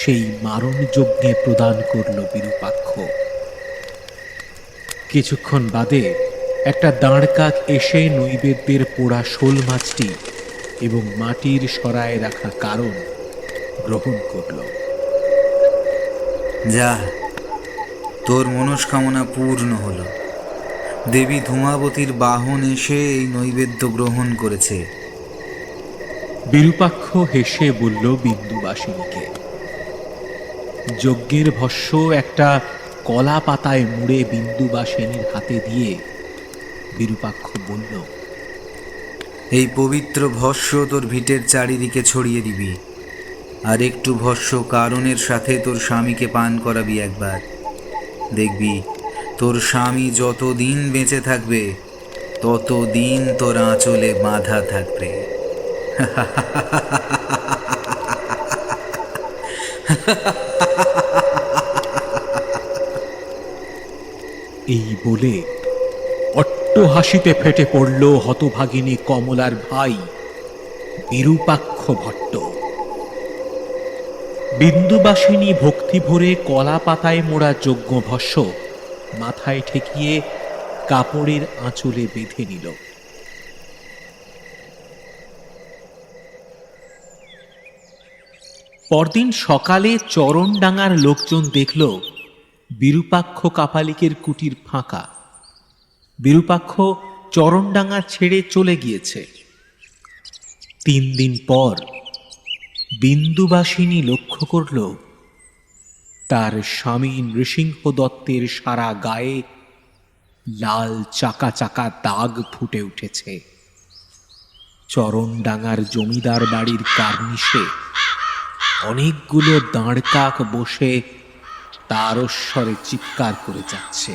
সেই মারণ যজ্ঞে প্রদান করল বিরূপাক্ষ। কিছুক্ষণ বাদে একটা দাঁড়কাক এসে নৈবেদ্যের পোড়া শোল মাছটি এবং মাটির সরায় রাখা কারণ গ্রহণ করল। যা, তোর মনস্কামনা পূর্ণ হলো। দেবী ধূমাবতীর বাহন এসে এই নৈবেদ্য গ্রহণ করেছে। বিরূপাক্ষ হেসে বলল বিন্দুবাসিনীকে। যজ্ঞের ভস্য একটা কলা পাতায় মুড়ে বিন্দুবাসিনীর হাতে দিয়ে বিরূপাক্ষ বলল, এই পবিত্র ভস্য তোর ভিটের চারিদিকে ছড়িয়ে দিবি, আর একটু ভস্য কারণের সাথে তোর স্বামীকে পান করাবি একবার। দেখবি তোর স্বামী যতদিন বেঁচে থাকবে ততদিন তোর আঁচলে বাঁধা থাকবে। এই বলে অট্ট হাসিতে ফেটে পড়ল হতভাগিনী কমলার ভাই বিরূপাক্ষ ভট্ট। বিন্দুবাসিনী ভক্তি ভরে কলা পাতায় মোড়া যজ্ঞ ভস্য মাথায় ঠেকিয়ে কাপড়ের আঁচলে বেঁধে নিল। পরদিন সকালে চরণডাঙ্গার লোকজন দেখল বিরূপাক্ষ কাপালিকের কুটির ফাঁকা। বিরূপাক্ষ চরণডাঙ্গা ছেড়ে চলে গিয়েছে। 3 দিন পর বিন্দুবাসিনী লক্ষ্য করল তার স্বামী নৃসিংহ দত্তের সারা গায়ে লাল চাকা চাকা দাগ ফুটে উঠেছে। চরণডাঙ্গার জমিদার বাড়ির কার্নিশে অনেকগুলো দাঁড়কাক বসে তারস্বরে চিৎকার করে যাচ্ছে।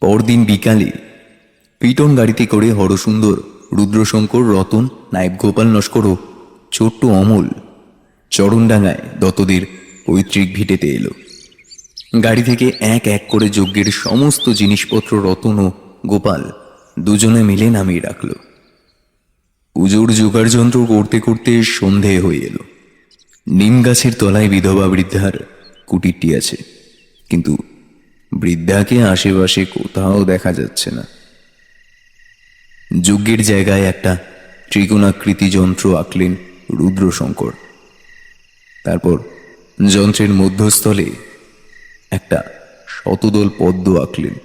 পরদিন বিকালে পিটন গাড়িতে করে হরসুন্দর, রুদ্রশঙ্কর, রতন, নায়েব গোপাল নস্কর ও ছোট্ট অমল চরণডাঙ্গায় দত্তদের পৈতৃক ভিটেতে এলো। গাড়ি থেকে এক এক করে যজ্ঞের সমস্ত জিনিসপত্র রতন ও গোপাল দুজনে মিলে নামিয়ে রাখল। পুজোর জোগাড় যন্ত্র করতে করতে সন্ধে হয়ে এলো। নিম গাছের তলায় বিধবা বৃদ্ধার কুটিরটি আছে, কিন্তু বৃদ্ধাকে আশেপাশে কোথাও দেখা যাচ্ছে না। যজ্ঞের জায়গায় একটা ত্রিকোণাকৃতি যন্ত্র আঁকলেন রুদ্রশঙ্কর। তারপর যন্ত্রের মধ্যস্থলে একটা শতদল পদ্ম আঁকলেন।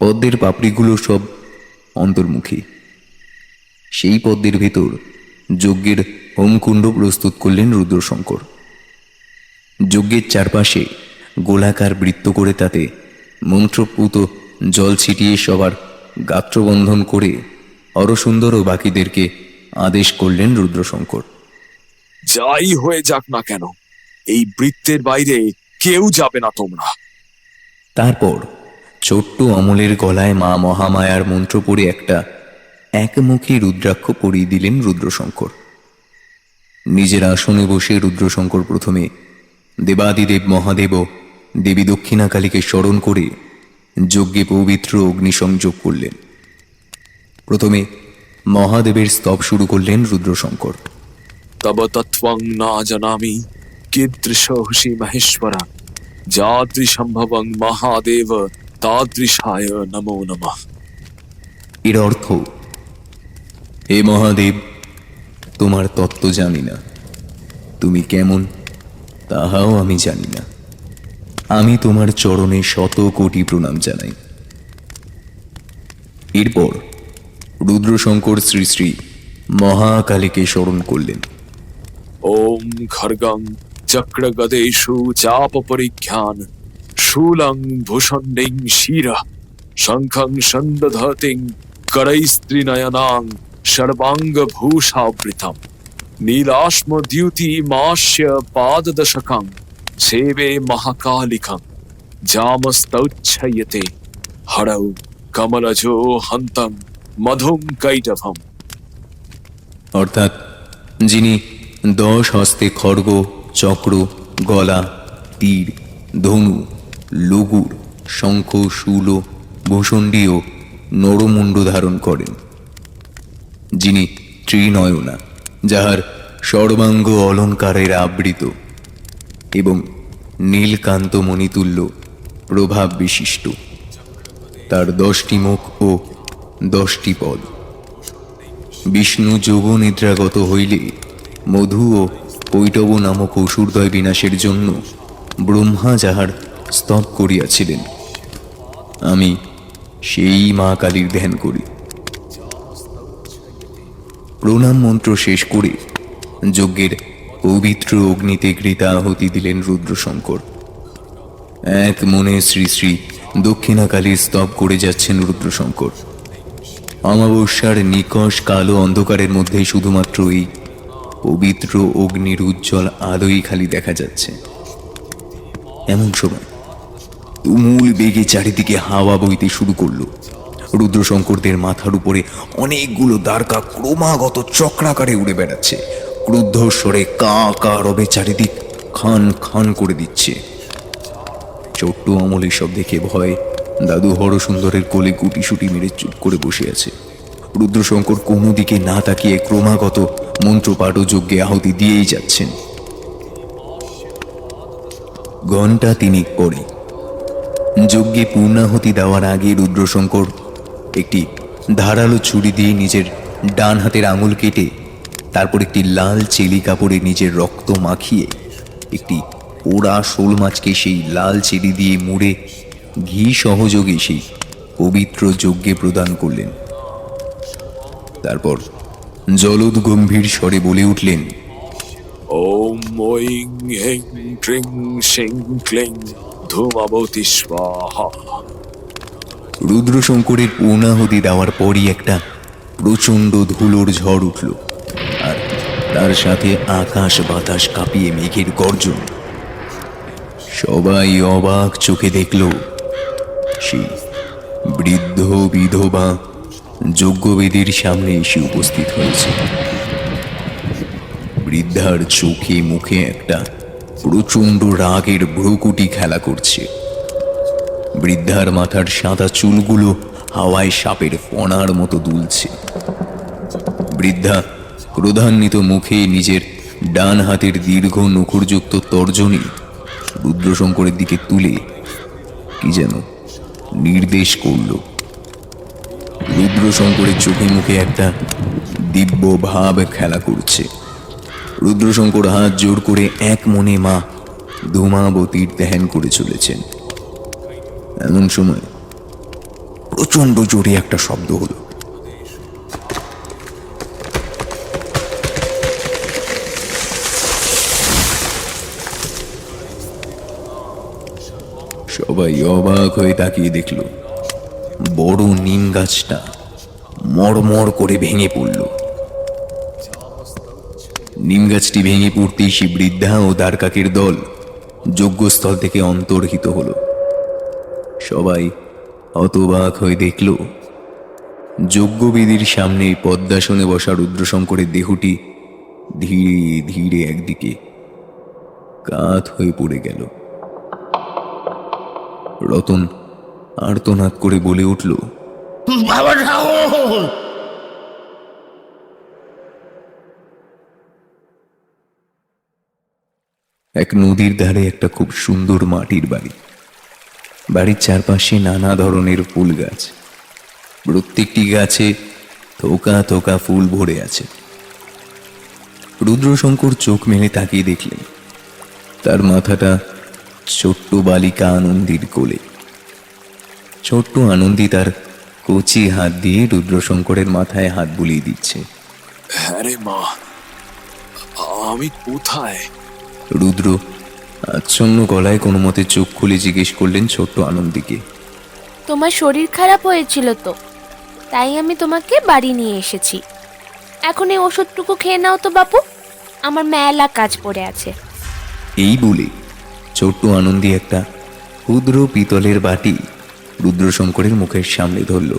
পদ্মের পাপড়িগুলো সব অন্তর্মুখী। সেই পদ্মের ভেতর যজ্ঞের হোমকুণ্ড প্রস্তুত করলেন রুদ্রশঙ্কর। যজ্ঞের চারপাশে গোলাকার বৃত্ত করে তাতে মন্ত্রপুত জল ছিটিয়ে সবার গাত্রবন্ধন করে হরসুন্দর ও বাকিদেরকে আদেশ করলেন রুদ্রশঙ্কর। যাই হয়ে যাক না কেন, এই বৃত্তের বাইরে কেউ যাবে না তোমরা। তারপর ছোট্ট অমলের গলায় মা মহামায়ার মন্ত্র পড়ে একটা একমুখী রুদ্রাক্ষ পরিয়ে দিলেন রুদ্রশঙ্কর। নিজের আসনে বসে রুদ্রশঙ্কর প্রথমে দেবাদিদেব মহাদেব ও দেবী দক্ষিণাকালীকে স্মরণ করে যজ্ঞে পবিত্র অগ্নিসংযোগ করলেন। প্রথমে মহাদেবের স্তব শুরু করলেন রুদ্রশঙ্কর। তব তত্ত্বং না জানামি কীদৃশি মহেশ্বর, যাদৃশম্ভবং মহাদেব তাদৃশায় নমো নমঃ। এর অর্থ, হে মহাদেব, তোমার তত্ত্ব জানি না, তুমি কেমন তাহাও আমি জানি না, আমি তোমার চরণে 100 কোটি প্রণাম জানাই। এরপর রুদ্রশঙ্কর শ্রী শ্রী মহাকালীকে স্মরণ করলেন। ওম খর্গং চক্র গদেষু চাপ পরিখ্যান শূলং ভূষণ্ডিং শিরা শঙ্খং সন্দধতিং করৈস্ত্রিনয়নাং সর্বাঙ্গ ভূষাবৃতম নীলাশ্ম দ্যুতি মাস্য পাদদশকং সেবে মহাকালিকং জামস্তৌচ্ছয়তে হরৌ কমলজো হন্তং মধুম কৈটভম। অর্থাৎ যিনি 10 হস্তে খড়গ, চক্র, গলা, তীর, ধনু, লঘুর, শঙ্খ, শূল, ভূষণ্ডী ও নরমুণ্ড ধারণ করেন, যিনি ত্রিনয়না, যাহার সর্বাঙ্গ অলঙ্কারের আবৃত এবং নীলকান্ত মণিতুল্য প্রভাব বিশিষ্ট, তার 10টি মুখ ও 10টি পদ। বিষ্ণু যোগ নিদ্রাগত হইলে মধু ও কৈটব নামক অসুরদ্বয় বিনাশের জন্য ব্রহ্মা যাহার স্তব করিয়াছিলেন, আমি সেই মা কালীর ধ্যান করি। প্রণাম মন্ত্র শেষ করে যজ্ঞের পবিত্র অগ্নিতে ঘৃতাহুতি দিলেন রুদ্রশঙ্কর। এক মনে শ্রী শ্রী দক্ষিণাকালীর স্তব করে যাচ্ছেন রুদ্রশঙ্কর। অমাবস্যার নিকষ কালো অন্ধকারের মধ্যে শুধুমাত্র এই পবিত্র অগ্নির উজ্জ্বল আলোই খালি দেখা যাচ্ছে। এমন সময় তুমুল বেগে চারিদিকে হাওয়া বইতে শুরু করলো। রুদ্রশঙ্করদের মাথার উপরে অনেকগুলো দ্বারকা ক্রমাগত চক্রাকারে উড়ে বেড়াচ্ছে। ক্রুদ্ধ স্বরে কা কা রবে চারিদিক খান খান করে দিচ্ছে। ছোট্ট অমল সব দেখে ভয় দাদু হরসুন্দরের কোলে গুটিসুটি মেরে চুপ করে বসে আছে। রুদ্রশঙ্কর কোনো দিকে না তাকিয়ে ক্রমাগত মন্ত্রপাঠ ও যজ্ঞে আহুতি দিয়েই যাচ্ছেন। ঘণ্টা তিনেক পরে যজ্ঞে পূর্ণাহুতি দেওয়ার আগে রুদ্রশঙ্কর একটি ধারালো ছুরি দিয়ে নিজের ডান হাতের আঙুল কেটে তারপর একটি লাল চেলি কাপড়ে নিজের রক্ত মাখিয়ে একটি পোড়া শোল মাছকে সেই লাল চেলি দিয়ে মুড়ে ঘি সহযোগে সেই পবিত্র যজ্ঞে প্রদান করলেন। তারপর জলদ গম্ভীর স্বরে বলে উঠলেন, ওম ঐং হেং ট্রিং শিং ক্লিং ধূমাবতী স্বাহা। রুদ্রশঙ্করের পূর্ণাহুতি দেওয়ার পরই একটা প্রচণ্ড ধুলোর ঝড় উঠল, আর তার সাথে আকাশ বাতাস কাঁপিয়ে মেঘের গর্জন। সবাই অবাক চোখে দেখল সেই বৃদ্ধ বিধবা যজ্ঞবেদীর সামনে এসে উপস্থিত হয়েছে। বৃদ্ধার চোখে মুখে একটা প্রচণ্ড রাগের ভ্রুকুটি খেলা করছে। বৃদ্ধার মাথার সাদা চুলগুলো হাওয়ায় সাপের ফণার মতো দুলছে। বৃদ্ধা ক্রোধান্বিত মুখে নিজের ডান হাতের দীর্ঘ নখরযুক্ত তর্জনী রুদ্রশঙ্করের দিকে তুলে কি যেন নির্দেশ করল। রুদ্রশঙ্করের চোখে মুখে একটা দিব্য ভাব খেলা করছে। রুদ্রশঙ্কর হাত জোর করে এক মনে মা ধূমাবতীর ধ্যান করে চলেছেন। এমন সময় প্রচন্ড জোরে একটা শব্দ হলো। সবাই অবাক হয়ে তাকিয়ে দেখল বড় নিম গাছটা মড়মড় করে ভেঙে পড়ল। নিম গাছটি ভেঙে পড়তেই সে বৃদ্ধা ও দ্বারকাকের দল যজ্ঞস্থল থেকে অন্তর্হিত হল। সবাই হতবাক হয়ে দেখল যজ্ঞবেদীর সামনে পদ্মাসনে বসা রুদ্রশঙ্করের দেহটি ধীরে ধীরে একদিকে কাত হয়ে পড়ে গেল। রতন আর্তনাদ করে বলে উঠল, বাবা ঠাকুর! এক নদীর ধারে একটা খুব সুন্দর মাটির বাড়ি। বাড়ির চারপাশে নানা ধরনের ফুল গাছ। প্রত্যেকটি গাছে থোকা থোকা ফুল ভরে আছে। রুদ্রশঙ্কর চোখ মেলে তাকিয়ে দেখলেন তার মাথাটা ছোট্ট বালিকা আনন্দীর কোলে। ছোট্ট আনন্দী তার কচি হাত দিয়ে রুদ্রশঙ্করের মাথায় হাত বুলিয়ে দিচ্ছে। হ্যাঁ রে মা, আমি কোথায়? রুদ্র আচ্ছন্ন গলায় কোনো মতে চোখ খুলে জিজ্ঞেস করলেন ছোট্ট আনন্দীকে। তোমার শরীর খারাপ হয়েছিল তো, তাই আমি তোমাকে বাড়ি নিয়ে এসেছি। এখন এই ওষুধটুকু খেয়ে নাও তো বাপু, আমার মেলা কাজ পড়ে আছে। এই বলে ছোট্ট আনন্দী একটা ক্ষুদ্র পিতলের বাটি রুদ্রশঙ্করের মুখের সামনে ধরল।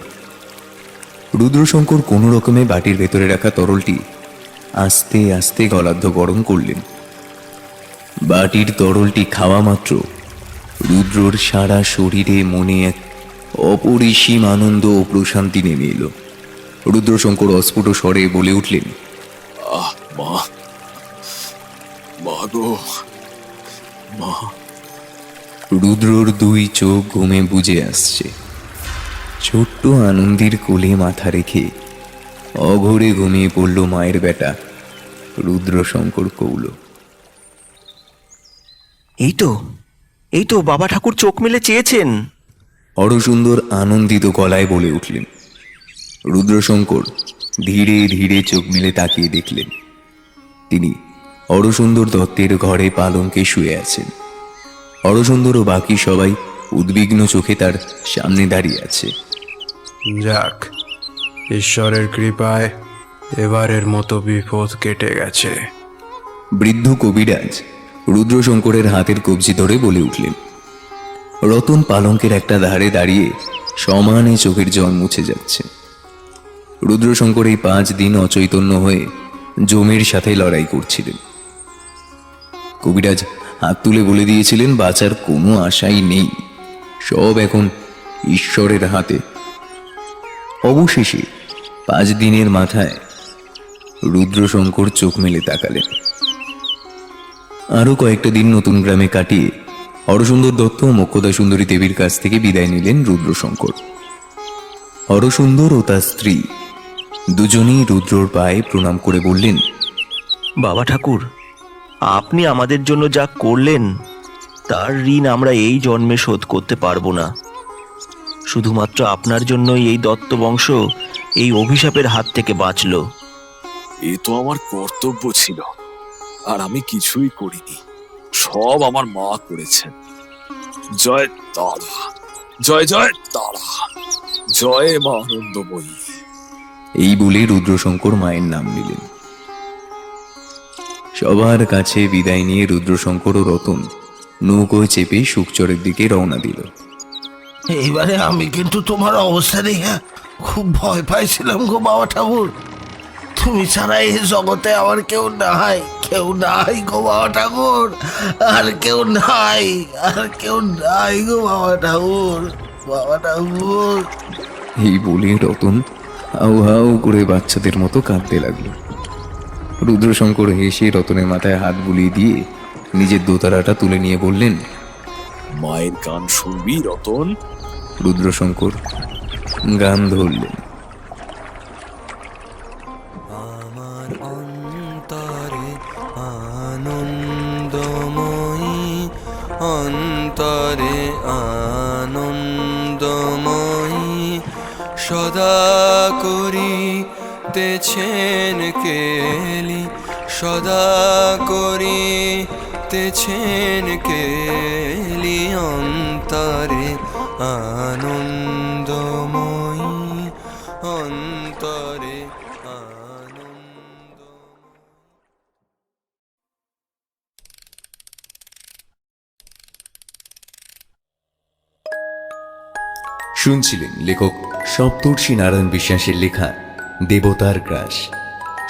রুদ্রশঙ্কর কোনো রকমে বাটির ভেতরে রাখা তরলটি আস্তে আস্তে গলার্ধ গরম করলেন। বাটির তরলটি খাওয়া মাত্র রুদ্রর সারা শরীরে মনে এক অপরিসীম আনন্দ ও প্রশান্তি নেমে এলো। রুদ্রশঙ্কর অস্ফুট স্বরে বলে উঠলেন, আহ মা, মা গো মা। রুদ্রর দুই চোখ ঘুমে বুজে আসছে। ছোট্ট আনন্দীর কোলে মাথা রেখে অঘরে ঘুমিয়ে পড়ল মায়ের বেটা রুদ্রশঙ্কর কৌল। এই তো এই তো বাবা ঠাকুর চোখ মেলে চেয়েছেন। হরসুন্দর আনন্দিত গলায় বলে উঠলেন। রুদ্রশঙ্কর ধীরে ধীরে চোখ মেলে তাকিয়ে দেখলেন তিনি হরসুন্দর দত্তের ঘরে পালঙ্কে শুয়ে আছেন। হরসুন্দর ও বাকি সবাই উদ্বিগ্ন চোখে তার সামনে দাঁড়িয়ে আছে। যাক, ঈশ্বরের কৃপায় এবারের মতো বিপদ কেটে গেছে। বৃদ্ধ কবিরাজ রুদ্রশঙ্করের হাতের কবজি ধরে বলে উঠলেন। রতন পালঙ্কের একটা ধারে দাঁড়িয়ে সমানে চোখের জল মুছে যাচ্ছে। রুদ্রশঙ্কর এই 5 দিন অচৈতন্য হয়ে জমের সাথে লড়াই করছিলেন। কবিরাজ হাত তুলে বলে দিয়েছিলেন বাঁচার কোনো আশাই নেই, সব এখন ঈশ্বরের হাতে। অবশেষে 5 দিনের মাথায় রুদ্রশঙ্কর চোখ মেলে তাকালেন। আরো কয়েকটা দিন নতুন গ্রামে কাটিয়ে হরসুন্দর দত্ত ও মোক্ষদা সুন্দরী দেবীর কাছ থেকে বিদায় নিলেন রুদ্রশঙ্কর। হরসুন্দর ও তার স্ত্রী দুজনেই রুদ্রর পায়ে প্রণাম করে বললেন, বাবা ঠাকুর, আপনি আমাদের জন্য যা করলেন তার ঋণ আমরা এই জন্মে শোধ করতে পারবো না। শুধুমাত্র আপনার জন্যই এই দত্ত বংশ এই অভিশাপের হাত থেকে বাঁচল। এ তো আমার কর্তব্য ছিল, আর আমি কিছুই করিনি, সব আমার মা করেছেন। জয় তারা, জয় জয় তারা, জয় মা আনন্দময়ী। এই বলে রুদ্রশঙ্কর মায়ের নাম নিলেন। সবার কাছে বিদায় নিয়ে রুদ্রশঙ্কর ও রতন নৌকোয় চেপে সুখচরের দিকে রওনা দিল। এইবারে আমি কিন্তু তোমার অবস্থা দেখে খুব ভয় পাইছিলাম গো বাবা ঠাকুর। তুমি ছাড়া এই জগতে আমার কেউ নাই, কেউ নাই গো বাবা ঠাকুর, আর কেউ নাই, আর কেউ নাই গো বাবা ঠাকুর, বাবা ঠাকুর। এই বলে রতন হাউ হাউ করে বাচ্চাদের মতো কাঁদতে লাগলো। রুদ্রশঙ্কর হেসে রতনের মাথায় হাত বুলিয়ে দিয়ে নিজের দোতারাটা তুলে নিয়ে বললেন, মায়ের গান শুনবি রতন? রুদ্রশঙ্কর গান ধরলেন। আমার অন্তরে আনন্দময়ী, অন্তরে আনন্দময়ী, সদা করিতেছেন কেলি, সদা করিতেছেন কেলি, অন্তরে আনন্দময়ী, অন্তরে আনন্দ। শুনছিলেন লেখক সপ্তর্ষি নারায়ণ বিশ্বাসের লেখা দেবতার গ্রাস।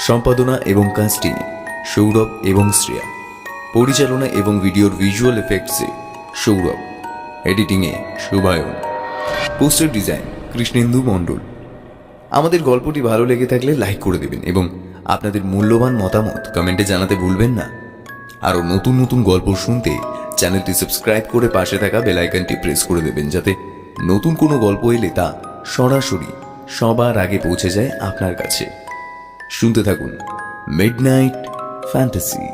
সম্পাদনা এবং কাস্টিং সৌরভ এবং শ্রেয়া। পরিচালনা এবং ভিডিওর ভিজুয়াল এফেক্টসে সৌরভ। এডিটিংয়ে শুভায়ন। Poster design Krishnendu Mondal. আমাদের গল্পটি ভালো লেগে থাকলে লাইক করে দেবেন এবং আপনাদের মূল্যবান মতামত কমেন্টে জানাতে ভুলবেন না। আরও নতুন নতুন গল্প শুনতে চ্যানেলটি সাবস্ক্রাইব করে পাশে থাকা বেল আইকনটি প্রেস করে দেবেন, যাতে নতুন কোনো গল্প এলে তা সরাসরি সবার আগে পৌঁছে যায় আপনার কাছে। শুনতে থাকুন মিডনাইট ফ্যান্টাসি।